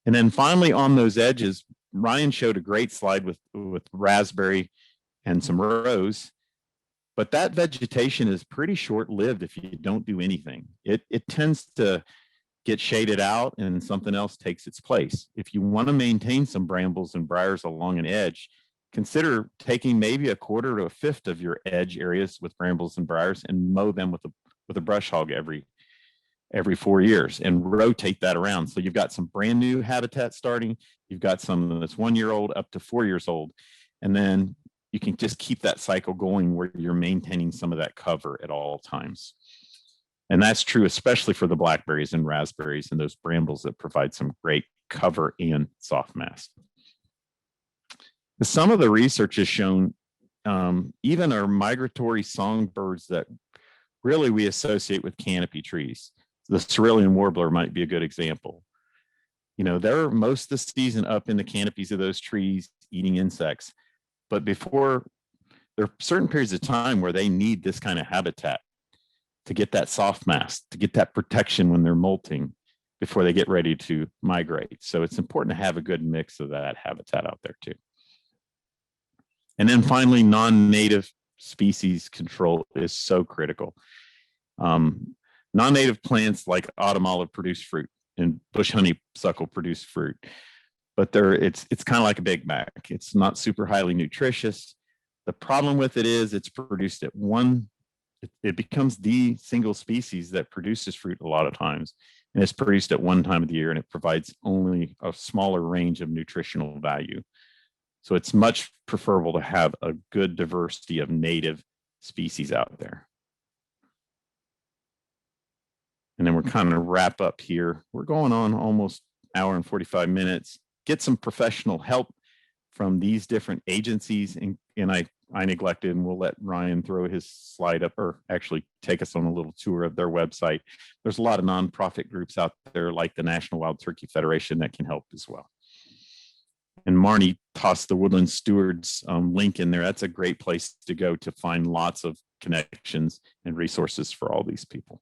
And then finally, on those edges, Ryan showed a great slide with raspberry and some rose. But that vegetation is pretty short-lived if you don't do anything. It tends to get shaded out and something else takes its place. If you want to maintain some brambles and briars along an edge, consider taking maybe a quarter to a fifth of your edge areas with brambles and briars and mow them with a brush hog every 4 years and rotate that around. So you've got some brand new habitat starting, you've got some that's 1 year old up to 4 years old, and then you can just keep that cycle going where you're maintaining some of that cover at all times. And that's true, especially for the blackberries and raspberries and those brambles that provide some great cover and soft mast. Some of the research has shown even our migratory songbirds that really we associate with canopy trees. The Cerulean warbler might be a good example. You know, they're most of the season up in the canopies of those trees eating insects. But before, there are certain periods of time where they need this kind of habitat to get that soft mast, to get that protection when they're molting before they get ready to migrate. So it's important to have a good mix of that habitat out there too. And then finally, non-native species control is so critical. Non-native plants like autumn olive produce fruit and bush honeysuckle produce fruit. But it's kind of like a Big Mac. It's not super highly nutritious. The problem with it is it's produced at it becomes the single species that produces fruit a lot of times. And it's produced at one time of the year and it provides only a smaller range of nutritional value. So it's much preferable to have a good diversity of native species out there. And then we're kind of wrap up here. We're going on almost an hour and 45 minutes. Get some professional help from these different agencies. And I neglected, and we'll let Ryan throw his slide up, or actually take us on a little tour of their website. There's a lot of nonprofit groups out there like the National Wild Turkey Federation that can help as well. And Marne tossed the Woodland Stewards link in there. That's a great place to go to find lots of connections and resources for all these people.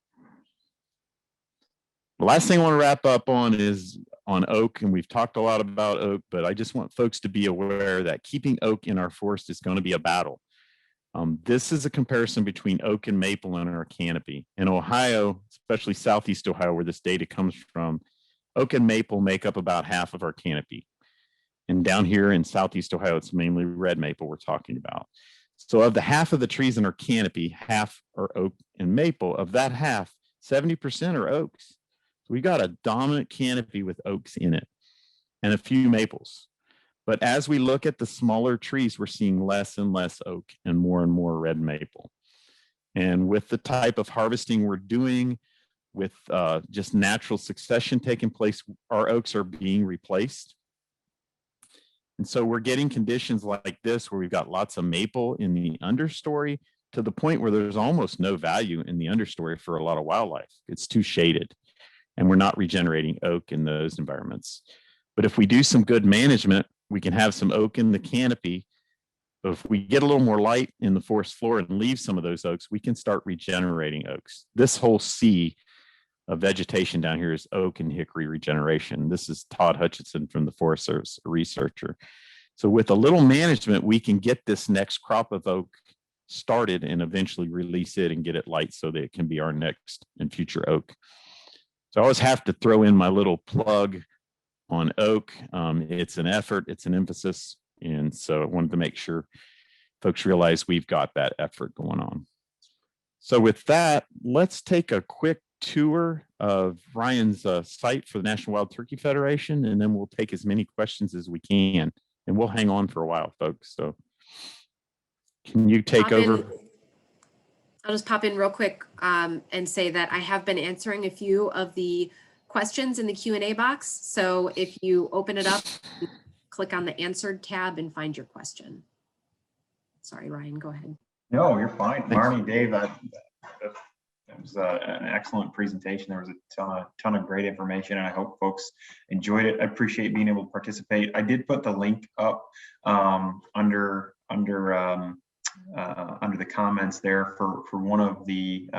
The last thing I want to wrap up on is on oak, and we've talked a lot about oak, but I just want folks to be aware that keeping oak in our forest is going to be a battle. This is a comparison between oak and maple in our canopy. In Ohio, especially Southeast Ohio, where this data comes from, oak and maple make up about half of our canopy. And down here in Southeast Ohio, it's mainly red maple we're talking about. So of the half of the trees in our canopy, half are oak and maple. Of that half, 70% are oaks. So we got a dominant canopy with oaks in it and a few maples. But as we look at the smaller trees, we're seeing less and less oak and more red maple. And with the type of harvesting we're doing, with just natural succession taking place, our oaks are being replaced. And so we're getting conditions like this where we've got lots of maple in the understory to the point where there's almost no value in the understory for a lot of wildlife. It's too shaded. And we're not regenerating oak in those environments. But if we do some good management, we can have some oak in the canopy. But if we get a little more light in the forest floor and leave some of those oaks, we can start regenerating oaks. This whole sea of vegetation down here is oak and hickory regeneration. This is Todd Hutchinson from the Forest Service, a researcher. So with a little management, we can get this next crop of oak started and eventually release it and get it light so that it can be our next and future oak. So I always have to throw in my little plug on oak. It's an effort, it's an emphasis. And so I wanted to make sure folks realize we've got that effort going on. So with that, let's take a quick tour of Ryan's site for the National Wild Turkey Federation, and then we'll take as many questions as we can, and we'll hang on for a while, folks. So can you take over? I'll just pop in real quick and say that I have been answering a few of the questions in the Q&A box. So if you open it up, click on the answered tab and find your question. Sorry, Ryan, go ahead. No, you're fine. Thanks. Marnie, Dave, that was an excellent presentation. There was a ton of great information, and I hope folks enjoyed it. I appreciate being able to participate. I did put the link up under the comments there for one of the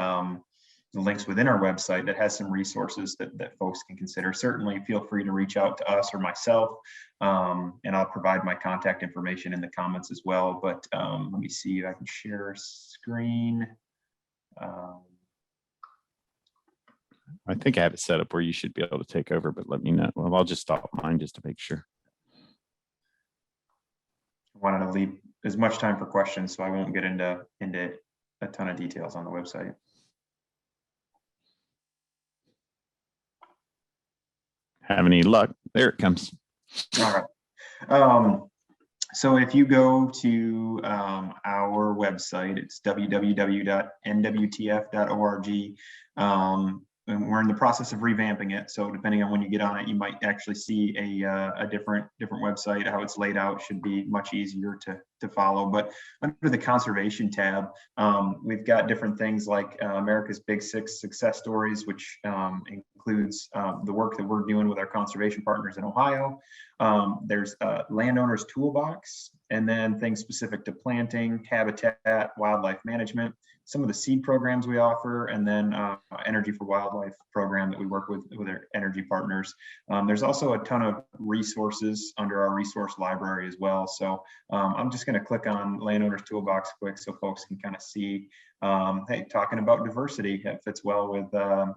links within our website that has some resources that folks can consider. Certainly feel free to reach out to us or myself, and I'll provide my contact information in the comments as well. But let me see if I can share a screen. I think I have it set up where you should be able to take over, but let me know. Well, I'll just stop mine just to make sure. I wanted to leave as much time for questions, so I won't get into a ton of details on the website. Have any luck? There it comes. All right. So if you go to our website, it's www.nwtf.org. And we're in the process of revamping it. So depending on when you get on it, you might actually see a different website. How it's laid out should be much easier to follow. But under the conservation tab, we've got different things like America's Big Six success stories, which includes the work that we're doing with our conservation partners in Ohio. There's a landowner's toolbox, and then things specific to planting, habitat, wildlife management, some of the seed programs we offer, and then Energy for Wildlife program that we work with our energy partners. There's also a ton of resources under our resource library as well. So I'm just going to click on Landowner's Toolbox quick so folks can kind of see, hey, talking about diversity, it fits well with our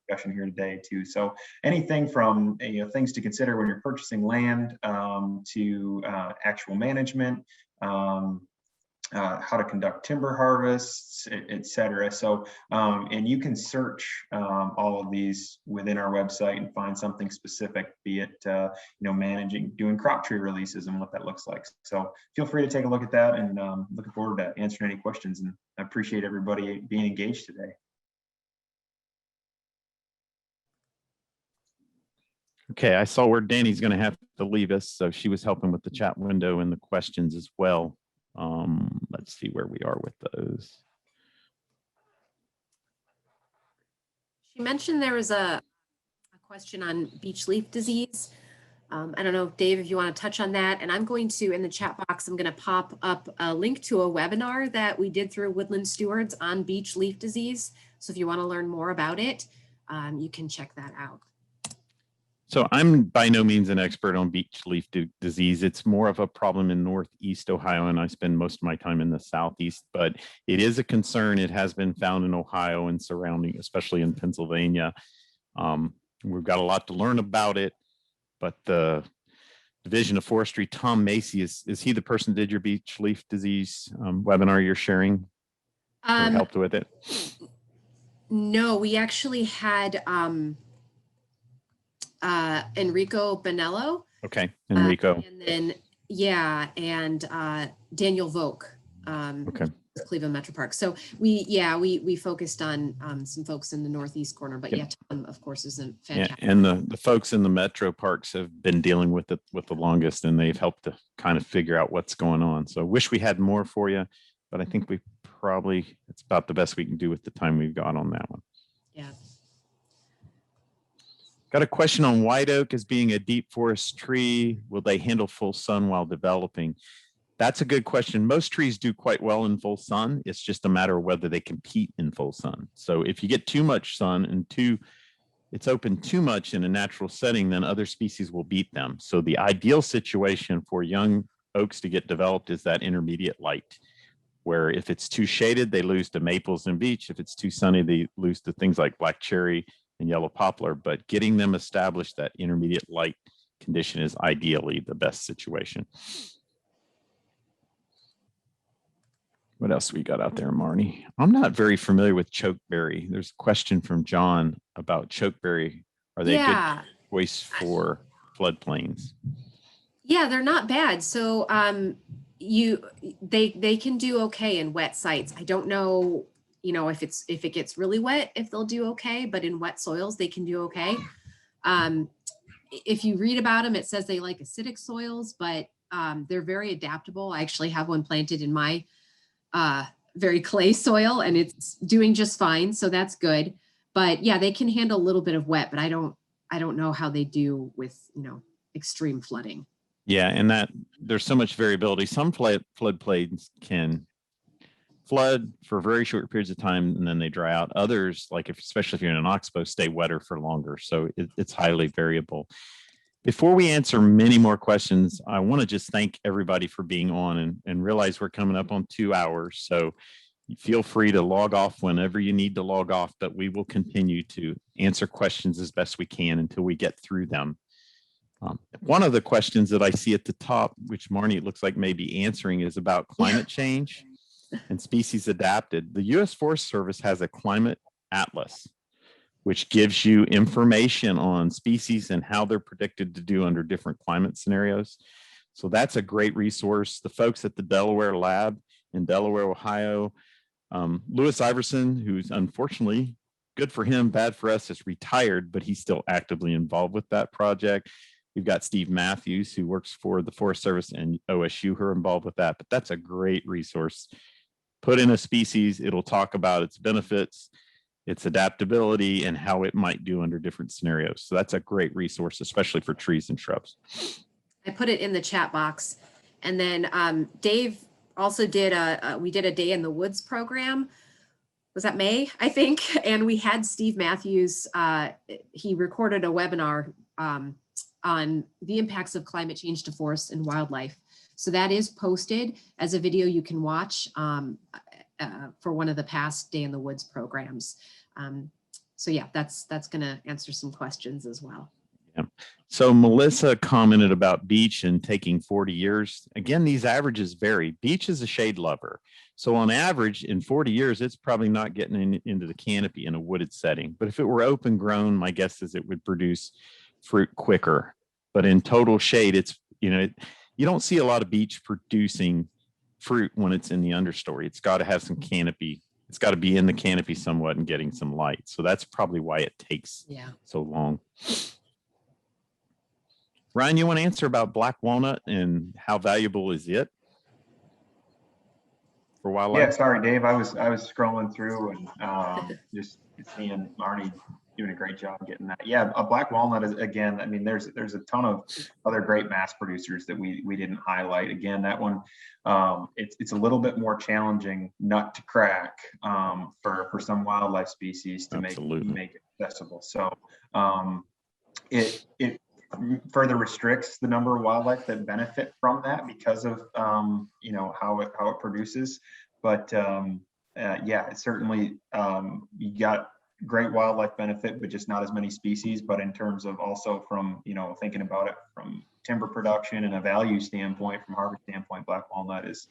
discussion here today too. So anything from things to consider when you're purchasing land to actual management, how to conduct timber harvests, etc. So, and you can search all of these within our website and find something specific, be it, doing crop tree releases and what that looks like. So feel free to take a look at that, and looking forward to answering any questions, and I appreciate everybody being engaged today. Okay, I saw where Danny's going to have to leave us, so she was helping with the chat window and the questions as well. Let's see where we are with those. She mentioned there was a question on beech leaf disease. I don't know, Dave, if you want to touch on that. And I'm going to, in the chat box, I'm going to pop up a link to a webinar that we did through Woodland Stewards on beech leaf disease. So if you want to learn more about it, you can check that out. So I'm by no means an expert on beech leaf disease. It's more of a problem in Northeast Ohio, and I spend most of my time in the Southeast, but it is a concern. It has been found in Ohio and surrounding, especially in Pennsylvania. We've got a lot to learn about it, but the Division of Forestry, Tom Macy, is he the person who did your beech leaf disease webinar you're sharing or helped with it? No, we actually had Enrico Bonello. Okay, Enrico. And then, yeah, and Daniel Vogt, okay, Cleveland Metro Park. So we focused on some folks in the Northeast corner, but yeah, Tom, of course, is a fantastic. Yeah, and the folks in the metro parks have been dealing with it with the longest, and they've helped to kind of figure out what's going on. So I wish we had more for you, but I think it's about the best we can do with the time we've got on that one. Yeah. Got a question on white oak as being a deep forest tree. Will they handle full sun while developing? That's a good question. Most trees do quite well in full sun. It's just a matter of whether they compete in full sun. So if you get too much sun and it's open too much in a natural setting, then other species will beat them. So the ideal situation for young oaks to get developed is that intermediate light, where if it's too shaded, they lose to maples and beech. If it's too sunny, they lose to things like black cherry and yellow poplar. But getting them established, that intermediate light condition, is ideally the best situation. What else we got out there, Marnie? I'm not very familiar with chokeberry. There's a question from John about chokeberry. Are they a good Yeah, choice for floodplains? yeah, they're not bad. So they can do okay in wet sites. I don't know, if it gets really wet, if they'll do okay, but in wet soils they can do okay. If you read about them, it says they like acidic soils, but they're very adaptable. I actually have one planted in my very clay soil and it's doing just fine. So that's good. But yeah, they can handle a little bit of wet, but I don't know how they do with, extreme flooding. Yeah, and that there's so much variability. Some floodplains can flood for very short periods of time and then they dry out. Others, like especially if you're in an oxbow, stay wetter for longer. So it's highly variable. Before we answer many more questions, I want to just thank everybody for being on and realize we're coming up on 2 hours. So feel free to log off whenever you need to log off, but we will continue to answer questions as best we can until we get through them. One of the questions that I see at the top, which Marnie, it looks like maybe answering, is about climate change and species adapted. The U.S. Forest Service has a climate atlas, which gives you information on species and how they're predicted to do under different climate scenarios. So that's a great resource. The folks at the Delaware Lab in Delaware, Ohio, Louis Iverson, who's unfortunately, good for him, bad for us, is retired, but he's still actively involved with that project. We've got Steve Matthews, who works for the Forest Service and OSU, who are involved with that. But that's a great resource. Put in a species, it'll talk about its benefits, its adaptability, and how it might do under different scenarios. So that's a great resource, especially for trees and shrubs. I put it in the chat box. And then Dave also did we did a Day in the Woods program. Was that May, I think? And we had Steve Matthews, he recorded a webinar on the impacts of climate change to forests and wildlife. So that is posted as a video you can watch for one of the past Day in the Woods programs. So yeah, that's gonna answer some questions as well. Yeah. So Melissa commented about beech and taking 40 years. Again, these averages vary. Beech is a shade lover. So on average, in 40 years, it's probably not getting into the canopy in a wooded setting. But if it were open grown, my guess is it would produce fruit quicker. But in total shade, it's, you don't see a lot of beech producing fruit when it's in the understory. It's got to have some canopy. It's got to be in the canopy somewhat and getting some light. So that's probably why it takes so long. Ryan, you want to answer about black walnut and how valuable is it for wildlife? Yeah, sorry, Dave. I was scrolling through and just seeing Marnie doing a great job getting that. Yeah, a black walnut is, again, I mean, there's a ton of other great mass producers that we didn't highlight. Again, that one, it's a little bit more challenging nut to crack for some wildlife species to make it accessible. So it further restricts the number of wildlife that benefit from that because of how it produces. But yeah, it's certainly you got great wildlife benefit, but just not as many species. But in terms of also from thinking about it from timber production and a value standpoint, from harvest standpoint, black walnut is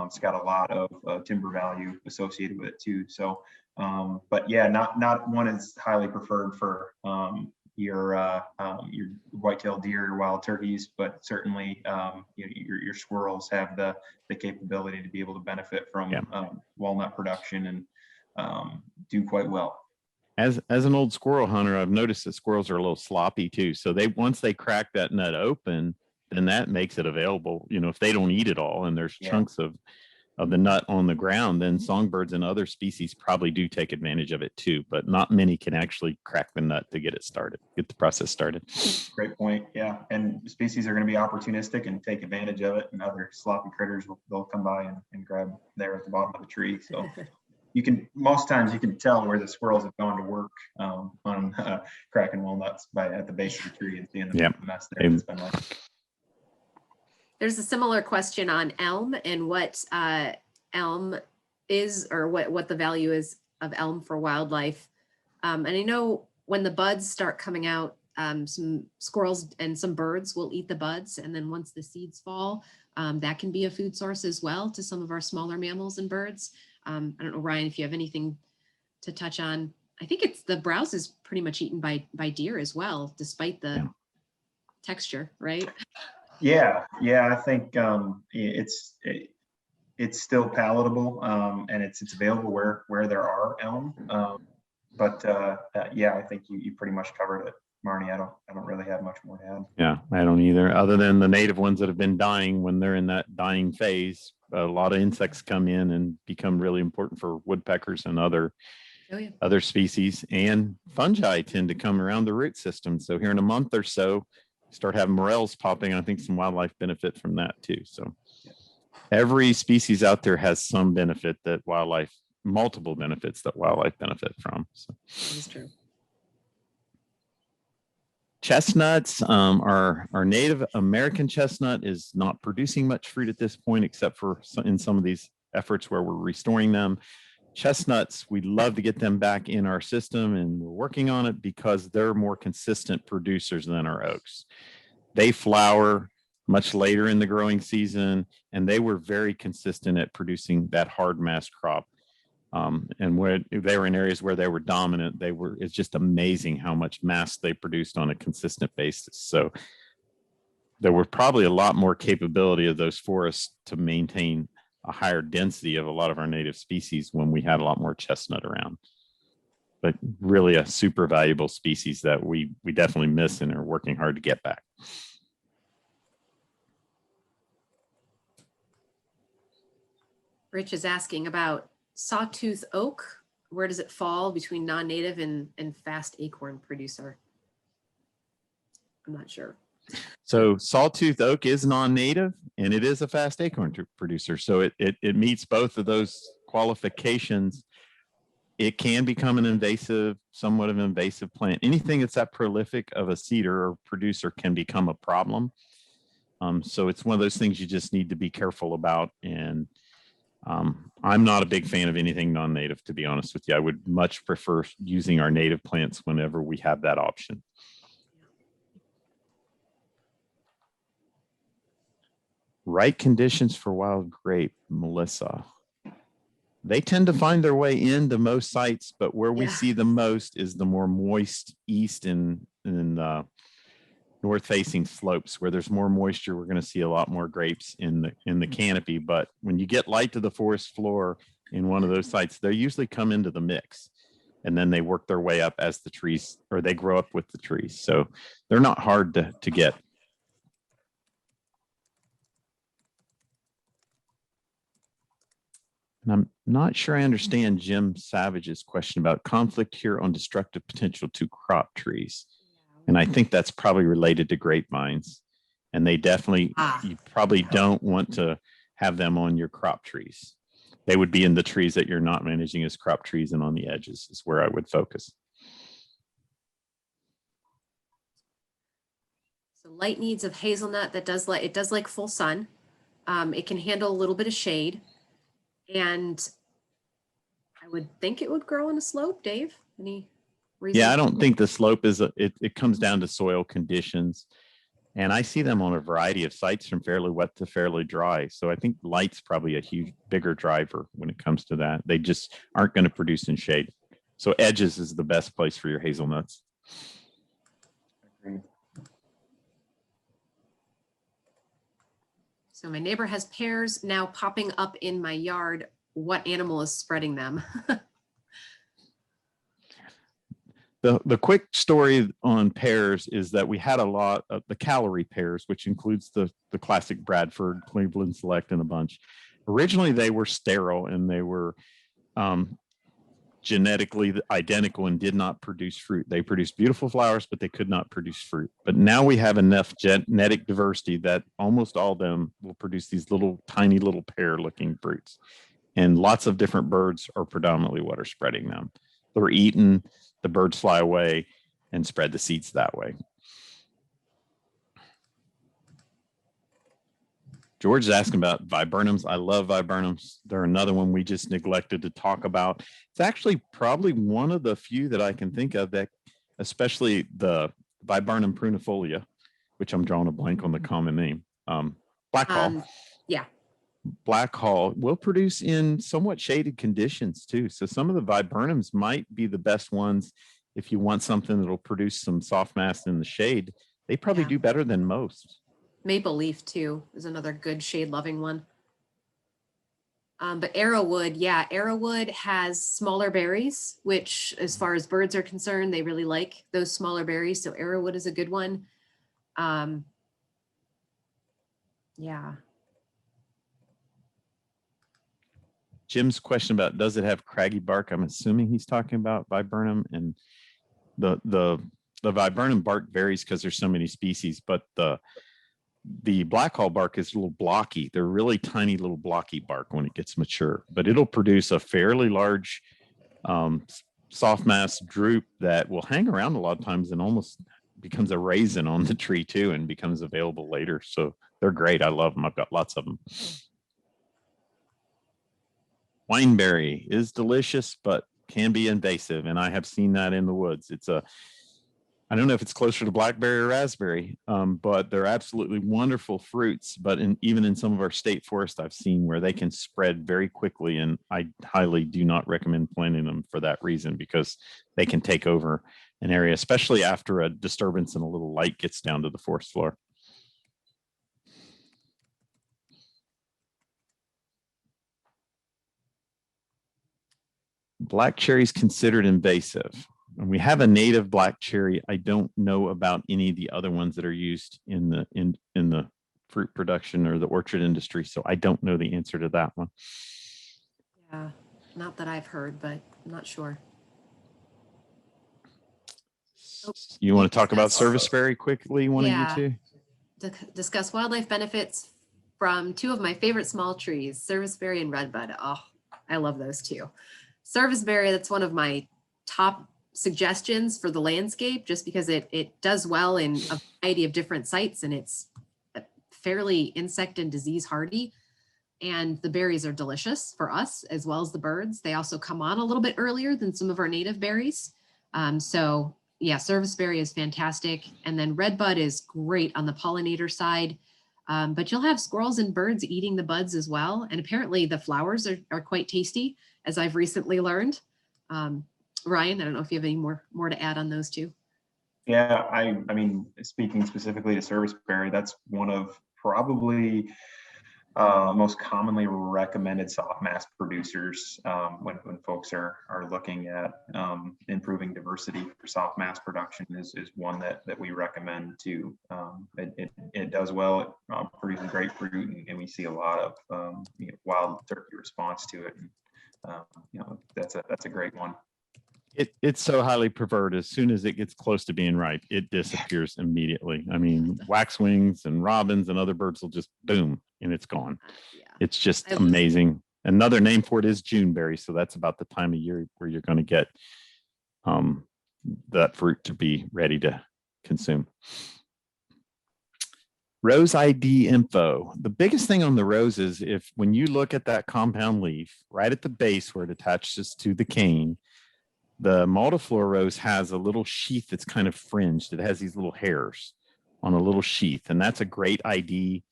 it's got a lot of timber value associated with it too. So but yeah, not one is highly preferred for your white-tailed deer, your wild turkeys, but certainly your squirrels have the capability to be able to benefit from walnut production and do quite well. As an old squirrel hunter, I've noticed that squirrels are a little sloppy too. So once they crack that nut open, then that makes it available. If they don't eat it all and there's chunks of the nut on the ground, then songbirds and other species probably do take advantage of it too, but not many can actually crack the nut to get the process started. Great point. Yeah. And species are going to be opportunistic and take advantage of it, and other sloppy critters they'll come by and grab there at the bottom of the tree. So most times you can tell where the squirrels have gone to work on cracking walnuts at the base of the tree and seeing the mess there. It's been like, there's a similar question on elm and what elm is, or what the value is of elm for wildlife. And I know when the buds start coming out Some squirrels and some birds will eat the buds. And then once the seeds fall, that can be a food source as well to some of our smaller mammals and birds. I don't know, Ryan, if you have anything to touch on. I think it's the browse is pretty much eaten by deer as well, despite the texture, right? Yeah, I think it's still palatable, and it's available where there are elm. Yeah, I think you pretty much covered it, Marnie. I don't really have much more to add. Yeah, I don't either. Other than the native ones that have been dying, when they're in that dying phase, a lot of insects come in and become really important for woodpeckers and other species, and fungi tend to come around the root system. So here in a month or so, start having morels popping. I think some wildlife benefit from that too. So every species out there has some benefit that multiple benefits that wildlife benefit from. So. That is true. Chestnuts, our Native American chestnut is not producing much fruit at this point, except for in some of these efforts where we're restoring them. Chestnuts, we'd love to get them back in our system, and we're working on it because they're more consistent producers than our oaks. They flower much later in the growing season, and they were very consistent at producing that hard mast crop. And where they were in areas where they were dominant, it's just amazing how much mast they produced on a consistent basis. So there were probably a lot more capability of those forests to maintain a higher density of a lot of our native species when we had a lot more chestnut around. But really a super valuable species that we definitely miss and are working hard to get back. Rich is asking about sawtooth oak. Where does it fall between non-native and fast acorn producer? I'm not sure. So sawtooth oak is non-native, and it is a fast acorn producer. So it meets both of those qualifications. It can become somewhat of an invasive plant. Anything that's that prolific of a cedar or producer can become a problem. So it's one of those things you just need to be careful about. And I'm not a big fan of anything non-native, to be honest with you. I would much prefer using our native plants whenever we have that option. Right conditions for wild grape, Melissa. They tend to find their way into most sites, but where we see the most is the more moist east and north-facing slopes. Where there's more moisture, we're going to see a lot more grapes in the canopy. But when you get light to the forest floor in one of those sites, they usually come into the mix, and then they work their way up as the trees, or they grow up with the trees. So they're not hard to get. And I'm not sure I understand Jim Savage's question about conflict here on destructive potential to crop trees. And I think that's probably related to grapevines. And they definitely, you probably don't want to have them on your crop trees. They would be in the trees that you're not managing as crop trees, and on the edges is where I would focus. So light needs of hazelnut it does like full sun. It can handle a little bit of shade. And I would think it would grow on a slope. Dave, any reason? Yeah, I don't think the slope is it comes down to soil conditions. And I see them on a variety of sites from fairly wet to fairly dry. So I think light's probably a bigger driver when it comes to that. They just aren't going to produce in shade. So edges is the best place for your hazelnuts. Agreed. So my neighbor has pears now popping up in my yard. What animal is spreading them? The quick story on pears is that we had a lot of the calorie pears, which includes the classic Bradford, Cleveland Select, and a bunch. Originally, they were sterile, and they were genetically identical and did not produce fruit. They produced beautiful flowers, but they could not produce fruit. But now we have enough genetic diversity that almost all of them will produce these tiny little pear-looking fruits. And lots of different birds are predominantly what are spreading them. They're eaten, the birds fly away and spread the seeds that way. George is asking about viburnums. I love viburnums. They're another one we just neglected to talk about. It's actually probably one of the few that I can think of that, especially the Viburnum prunifolia, which I'm drawing a blank on the common name. Black Hall. Yeah. Black Hall will produce in somewhat shaded conditions too. So some of the viburnums might be the best ones if you want something that'll produce some soft mass in the shade. They probably do better than most. Maple leaf too is another good shade loving one. But arrowwood, yeah, arrowwood has smaller berries, which as far as birds are concerned, they really like those smaller berries. So arrowwood is a good one. Yeah. Jim's question about does it have craggy bark? I'm assuming he's talking about viburnum, and the viburnum bark varies because there's so many species, but the black hall bark is a little blocky. They're really tiny little blocky bark when it gets mature, but it'll produce a fairly large soft mass drupe that will hang around a lot of times and almost becomes a raisin on the tree too and becomes available later. So they're great. I love them. I've got lots of them. Wineberry is delicious, but can be invasive. And I have seen that in the woods. I don't know if it's closer to blackberry or raspberry, but they're absolutely wonderful fruits. But even in some of our state forests, I've seen where they can spread very quickly. And I highly do not recommend planting them for that reason, because they can take over an area, especially after a disturbance and a little light gets down to the forest floor. Black cherry is considered invasive. And we have a native black cherry. I don't know about any of the other ones that are used in the fruit production or the orchard industry. So I don't know the answer to that one. Yeah, not that I've heard, but I'm not sure. You want to talk about serviceberry quickly, one of you two? Discuss wildlife benefits from two of my favorite small trees, serviceberry and redbud. Oh, I love those two. Serviceberry, that's one of my top suggestions for the landscape, just because it does well in a variety of different sites, and it's fairly insect and disease hardy. And the berries are delicious for us as well as the birds. They also come on a little bit earlier than some of our native berries. So yeah, serviceberry is fantastic. And then redbud is great on the pollinator side. But you'll have squirrels and birds eating the buds as well. And apparently the flowers are quite tasty, as I've recently learned. Ryan, I don't know if you have any more to add on those two. Yeah, I mean, speaking specifically to serviceberry, that's one of probably most commonly recommended soft mass producers when folks are looking at improving diversity for soft mass production is one that we recommend too. It does well at producing grapefruit, and we see a lot of wild turkey response to it. And, that's a great one. It's so highly preferred. As soon as it gets close to being ripe, it disappears immediately. I mean, waxwings and robins and other birds will just boom, and it's gone. Yeah. It's just amazing. Another name for it is Juneberry. So that's about the time of year where you're going to get that fruit to be ready to consume. Rose ID info. The biggest thing on the rose is when you look at that compound leaf right at the base where it attaches to the cane, the Multiflora Rose has a little sheath that's kind of fringed. It has these little hairs on a little sheath, and that's a great ID.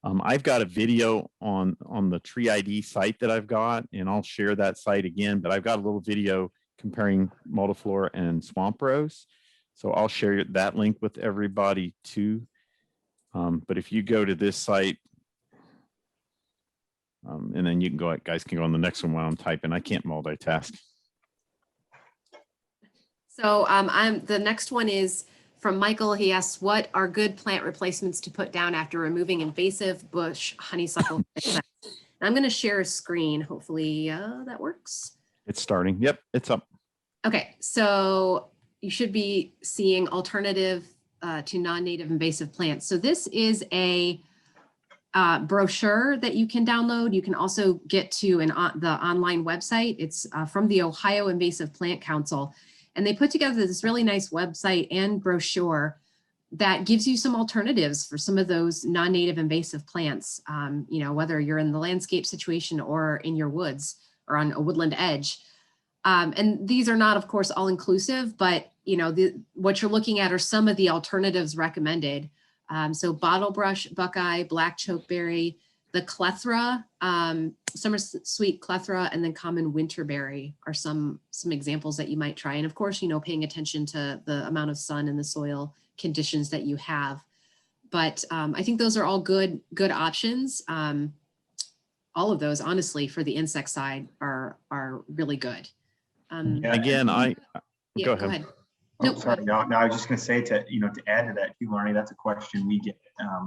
I've got a video on the Tree ID site that I've got, and I'll share that site again, but I've got a little video comparing Multiflora and Swamp Rose. So I'll share that link with everybody too. But if you go to this site, and then you can go, guys can go on the next one while I'm typing. I can't multitask. So the next one is from Michael. He asks, what are good plant replacements to put down after removing invasive bush honeysuckle? I'm going to share a screen. Hopefully that works. It's starting. Yep, it's up. Okay, so you should be seeing alternative to non-native invasive plants. So this is a brochure that you can download. You can also get to the online website. It's from the Ohio Invasive Plant Council. And they put together this really nice website and brochure that gives you some alternatives for some of those non-native invasive plants, whether you're in the landscape situation or in your woods or on a woodland edge. And these are not, of course, all inclusive, but what you're looking at are some of the alternatives recommended. So bottlebrush, buckeye, black chokeberry, the clethra, summer sweet clethra, and then common winterberry are some examples that you might try. And of course, paying attention to the amount of sun in the soil conditions that you have. But I think those are all good options. All of those, honestly, for the insect side are really good. Again, go ahead. Oh, nope, sorry. No, I was just going to say to add to that too, Marnie, that's a question we get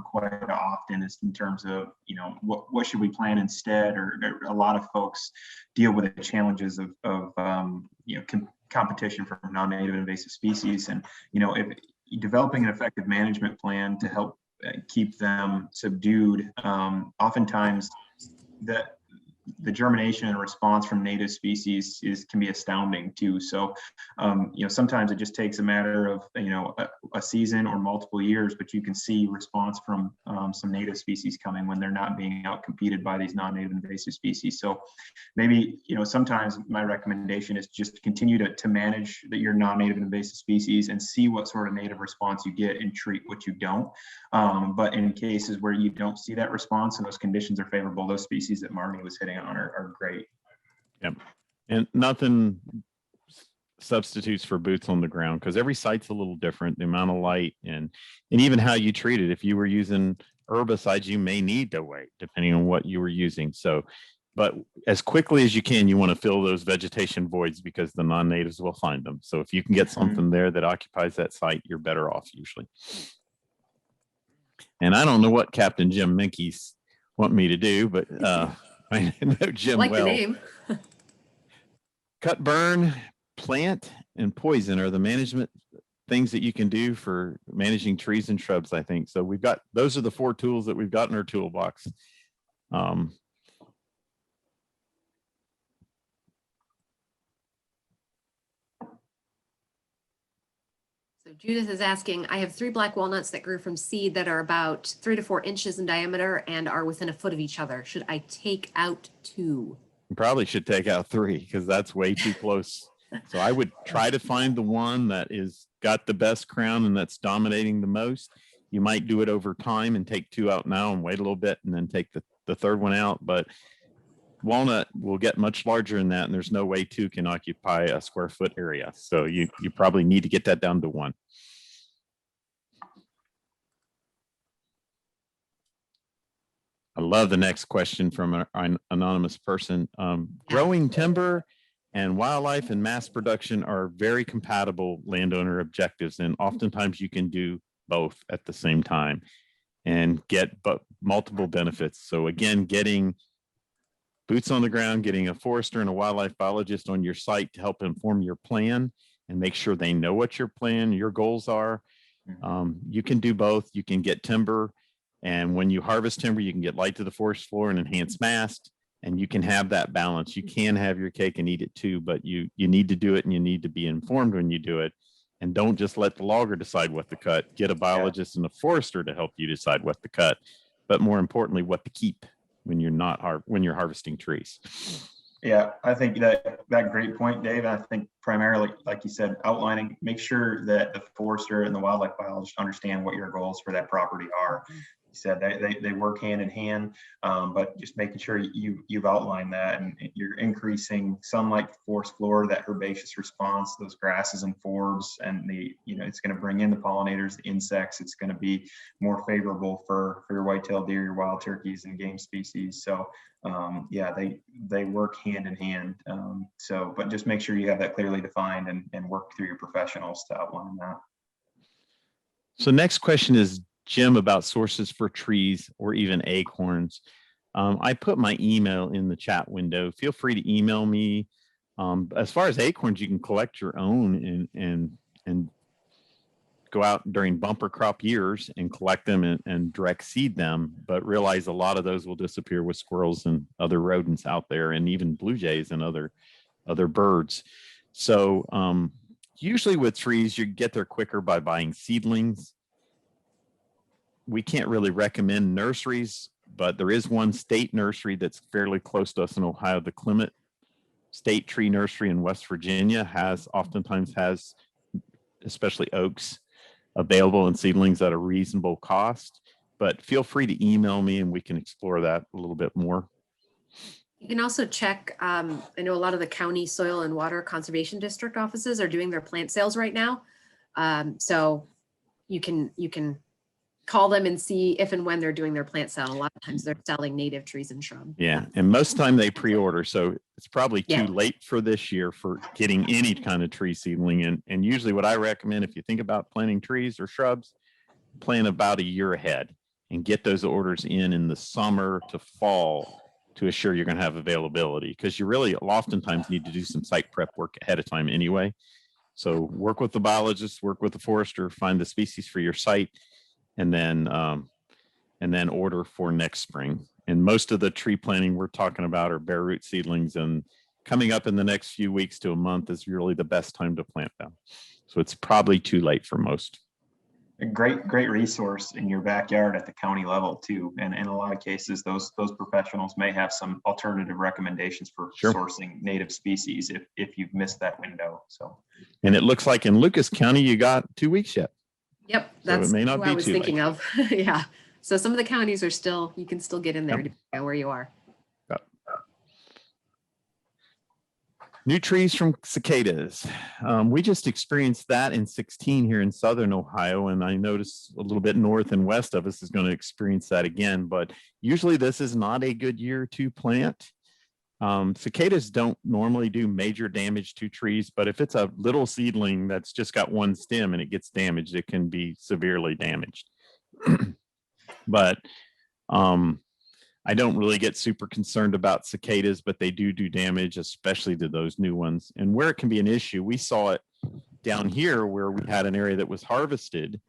quite often, is in terms of, what should we plant instead? Or a lot of folks deal with the challenges of competition from non-native invasive species. And, if developing an effective management plan to help keep them subdued, oftentimes the germination and response from native species can be astounding too. So, sometimes it just takes a matter of, a season or multiple years, but you can see response from some native species coming when they're not being outcompeted by these non-native invasive species. So maybe, sometimes my recommendation is just to continue to manage your non-native invasive species and see what sort of native response you get and treat what you don't. But in cases where you don't see that response and those conditions are favorable, those species that Marnie was hitting on are great. Yep. And nothing substitutes for boots on the ground, because every site's a little different, the amount of light and even how you treat it. If you were using herbicides, you may need to wait depending on what you were using. So, but as quickly as you can, you want to fill those vegetation voids, because the non-natives will find them. So if you can get something there that occupies that site, you're better off usually. And I don't know what Captain Jim Minke's want me to do, but I know Jim like well. The name. Cut, burn, plant, and poison are the management things that you can do for managing trees and shrubs, I think. So those are the 4 tools that we've got in our toolbox. So Judith is asking, I have 3 black walnuts that grew from seed that are about 3 to 4 inches in diameter and are within a foot of each other. Should I take out 2? You probably should take out 3, because that's way too close. So I would try to find the one that is got the best crown and that's dominating the most. You might do it over time and take 2 out now and wait a little bit and then take the third one out. But walnut will get much larger than that, and there's no way 2 can occupy a square foot area. So you probably need to get that down to 1. I love the next question from an anonymous person. Growing timber and wildlife and mass production are very compatible landowner objectives, and oftentimes you can do both at the same time and get multiple benefits. So again, getting boots on the ground, getting a forester and a wildlife biologist on your site to help inform your plan and make sure they know what your plan, your goals are. You can do both. You can get timber, and when you harvest timber, you can get light to the forest floor and enhance mast, and you can have that balance. You can have your cake and eat it too, but you need to do it, and you need to be informed when you do it. And don't just let the logger decide what to cut. Get a biologist and a forester to help you decide what to cut, but more importantly, what to keep when you're harvesting trees. Yeah, I think that great point, Dave. I think primarily, like you said, outlining, make sure that the forester and the wildlife biologist understand what your goals for that property are. You said they work hand in hand, but just making sure you've outlined that, and you're increasing sunlight to forest floor, that herbaceous response, those grasses and forbs, and it's going to bring in the pollinators, the insects. It's going to be more favorable for your white-tailed deer, your wild turkeys, and game species. So they work hand in hand. But just make sure you have that clearly defined and work through your professionals to outline that. So next question is, Jim, about sources for trees or even acorns. I put my email in the chat window. Feel free to email me. As far as acorns, you can collect your own and go out during bumper crop years and collect them and direct seed them, but realize a lot of those will disappear with squirrels and other rodents out there, and even blue jays and other birds. So usually with trees, you get there quicker by buying seedlings. We can't really recommend nurseries, but there is one state nursery that's fairly close to us in Ohio. The Clement State Tree Nursery in West Virginia oftentimes has especially oaks, available in seedlings at a reasonable cost. But feel free to email me and we can explore that a little bit more. You can also check, I know a lot of the county soil and water conservation district offices are doing their plant sales right now. So you can call them and see if and when they're doing their plant sale. A lot of times they're selling native trees and shrubs. Yeah, and most of the time they pre-order, so it's probably too Yeah. late for this year for getting any kind of tree seedling. And usually what I recommend, if you think about planting trees or shrubs, plan about a year ahead and get those orders in the summer to fall to assure you're going to have availability, because you really oftentimes need to do some site prep work ahead of time anyway. So work with the biologist, work with the forester, find the species for your site, and then order for next spring. And most of the tree planting we're talking about are bare root seedlings, and coming up in the next few weeks to a month is really the best time to plant them. So it's probably too late for most. A great resource in your backyard at the county level too. And in a lot of cases, those professionals may have some alternative recommendations for Sure. sourcing native species if you've missed that window. So, And it looks like in Lucas County, you got 2 weeks yet. Yep, So that's it may not who be I was too thinking late. of. Yeah. So some of the counties are still, you can still get in there Yep. depending on where you are. New trees from cicadas. We just experienced that in 16 here in Southern Ohio, and I noticed a little bit north and west of us is going to experience that again, but usually this is not a good year to plant. Cicadas don't normally do major damage to trees, but if it's a little seedling that's just got one stem and it gets damaged, it can be severely damaged. But I don't really get super concerned about cicadas, but they do damage, especially to those new ones. And where it can be an issue, we saw it down here where we had an area that was harvested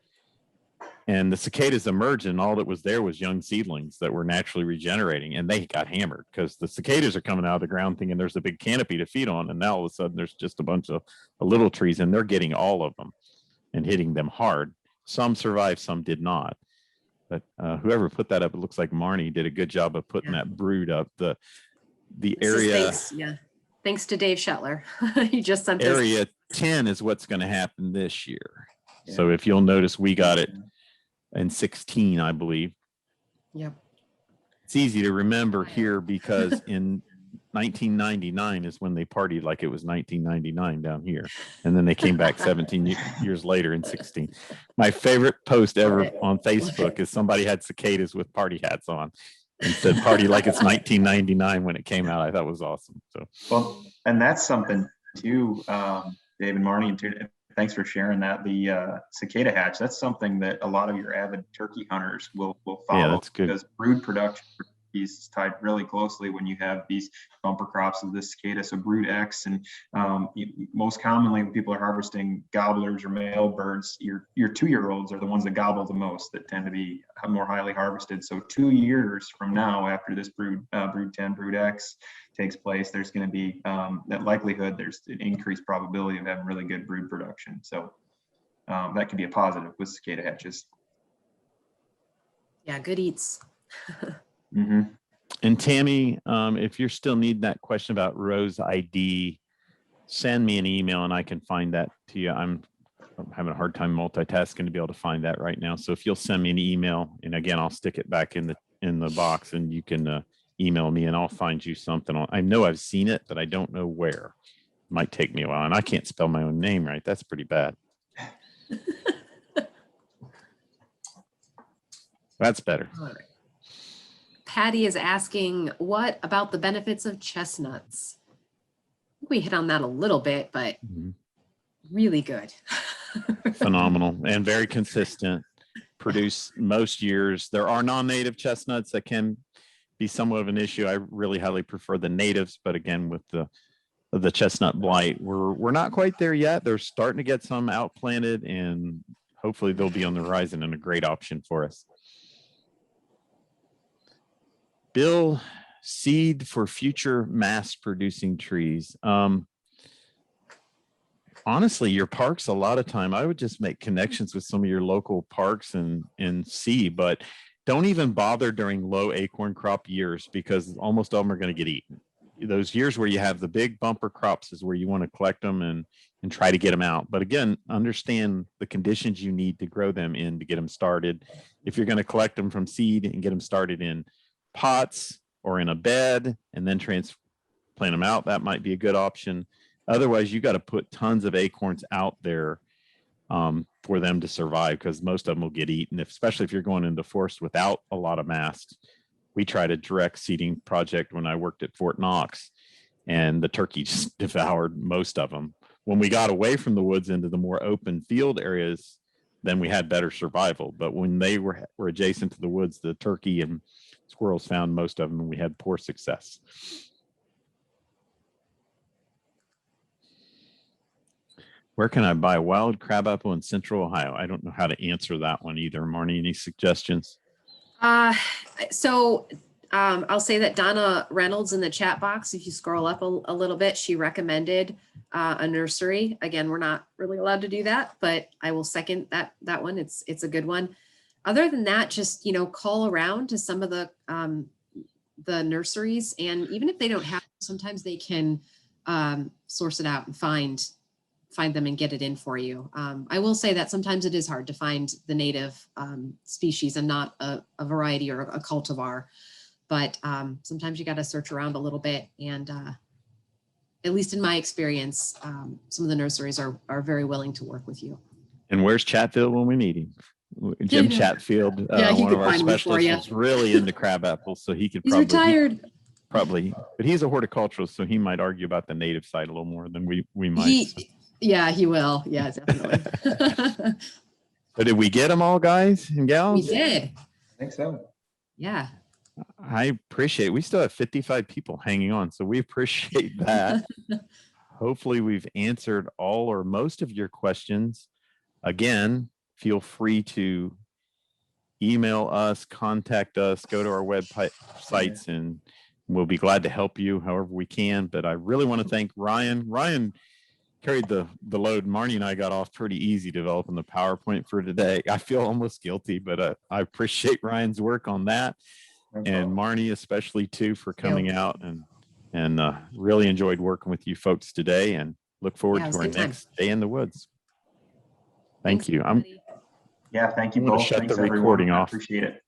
and the cicadas emerged, and all that was there was young seedlings that were naturally regenerating, and they got hammered because the cicadas are coming out of the ground thinking there's a big canopy to feed on. And now all of a sudden there's just a bunch of little trees, and they're getting all of them and hitting them hard. Some survived, some did not. But whoever put that up, it looks like Marne did a good job of putting that brood up. The This is area, thanks to Dave Shetler. He just sent this. area 10 is what's going to happen this year. So if you'll notice, we got it in 16, I believe. Yep. It's easy to remember here because in 1999 is when they partied like it was 1999 down here. And then they came back 17 years later in 16. My favorite post ever on Facebook is somebody had cicadas with party hats on and said party like it's 1999 when it came out. I thought was awesome. So, well, and that's something too, Dave and Marnie, thanks for sharing that. The cicada hatch, that's something that a lot of your avid turkey hunters will follow. Yeah, that's good. Because brood production is tied really closely when you have these bumper crops of this cicada, so brood X, and most commonly when people are harvesting gobblers or male birds, your 2-year-olds are the ones that gobble the most, that tend to be more highly harvested. So 2 years from now, after this brood 10, brood X takes place, there's going to be that likelihood, there's an increased probability of having really good brood production. So that could be a positive with cicada hatches. Yeah, good eats. Mm-hmm. And Tammy, if you're still needing that question about Rose ID, send me an email and I can find that to you. I'm having a hard time multitasking to be able to find that right now. So if you'll send me an email, and again, I'll stick it back in the box, and you can email me and I'll find you something. I know I've seen it, but I don't know where. It might take me a while, and I can't spell my own name right. That's pretty bad. That's better. All right. Patty is asking, what about the benefits of chestnuts? I think we hit on that a little bit, but really good. Phenomenal and very consistent. Produce most years. There are non-native chestnuts that can be somewhat of an issue. I really highly prefer the natives, but again, with the chestnut blight, we're not quite there yet. They're starting to get some outplanted, and hopefully they'll be on the horizon and a great option for us. Bill, seed for future mass producing trees. Honestly, your parks, a lot of time, I would just make connections with some of your local parks and see, but don't even bother during low acorn crop years, because almost all of them are going to get eaten. those years where you have the big bumper crops is where you want to collect them and try to get them out. But again, understand the conditions you need to grow them in to get them started. If you're going to collect them from seed and get them started in pots or in a bed and then transplant them out, that might be a good option. Otherwise, you got to put tons of acorns out there for them to survive, because most of them will get eaten, especially if you're going into forest without a lot of mast. We tried a direct seeding project when I worked at Fort Knox, and the turkey just devoured most of them. When we got away from the woods into the more open field areas, then we had better survival. But when they were adjacent to the woods, the turkey and squirrels found most of them, and we had poor success. Where can I buy wild crabapple in Central Ohio? I don't know how to answer that one either. Marne, any suggestions? I'll say that Donna Reynolds in the chat box, if you scroll up a little bit, she recommended a nursery. Again, we're not really allowed to do that, but I will second that one. It's a good one. Other than that, just, call around to some of the nurseries, and even if they don't have, sometimes they can source it out and find them and get it in for you. I will say that sometimes it is hard to find the native species and not a variety or a cultivar, but sometimes you got to search around a little bit. And at least in my experience, some of the nurseries are very willing to work with you. And where's Chatfield when we meet him? Jim Chatfield, one of our specialists, is really into crabapple, so he could He's retired. Probably, but he's a horticulturalist, so he might argue about the native side a little more than we might. Yeah, he will. Yeah, definitely. But did we get them all, guys and gals? We did. I think so. Yeah. I appreciate it. We still have 55 people hanging on, so we appreciate that. Hopefully we've answered all or most of your questions. Again, feel free to email us, contact us, go to our websites, and we'll be glad to help you however we can. But I really want to thank Ryan. Ryan carried the load. Marne and I got off pretty easy developing the PowerPoint for today. I feel almost guilty, but I appreciate Ryan's work on that. And Marne especially too for coming out and really enjoyed working with you folks today, and look forward to our next day in the woods. Thank you. Thank you I'm both. going to shut the recording off. Appreciate it.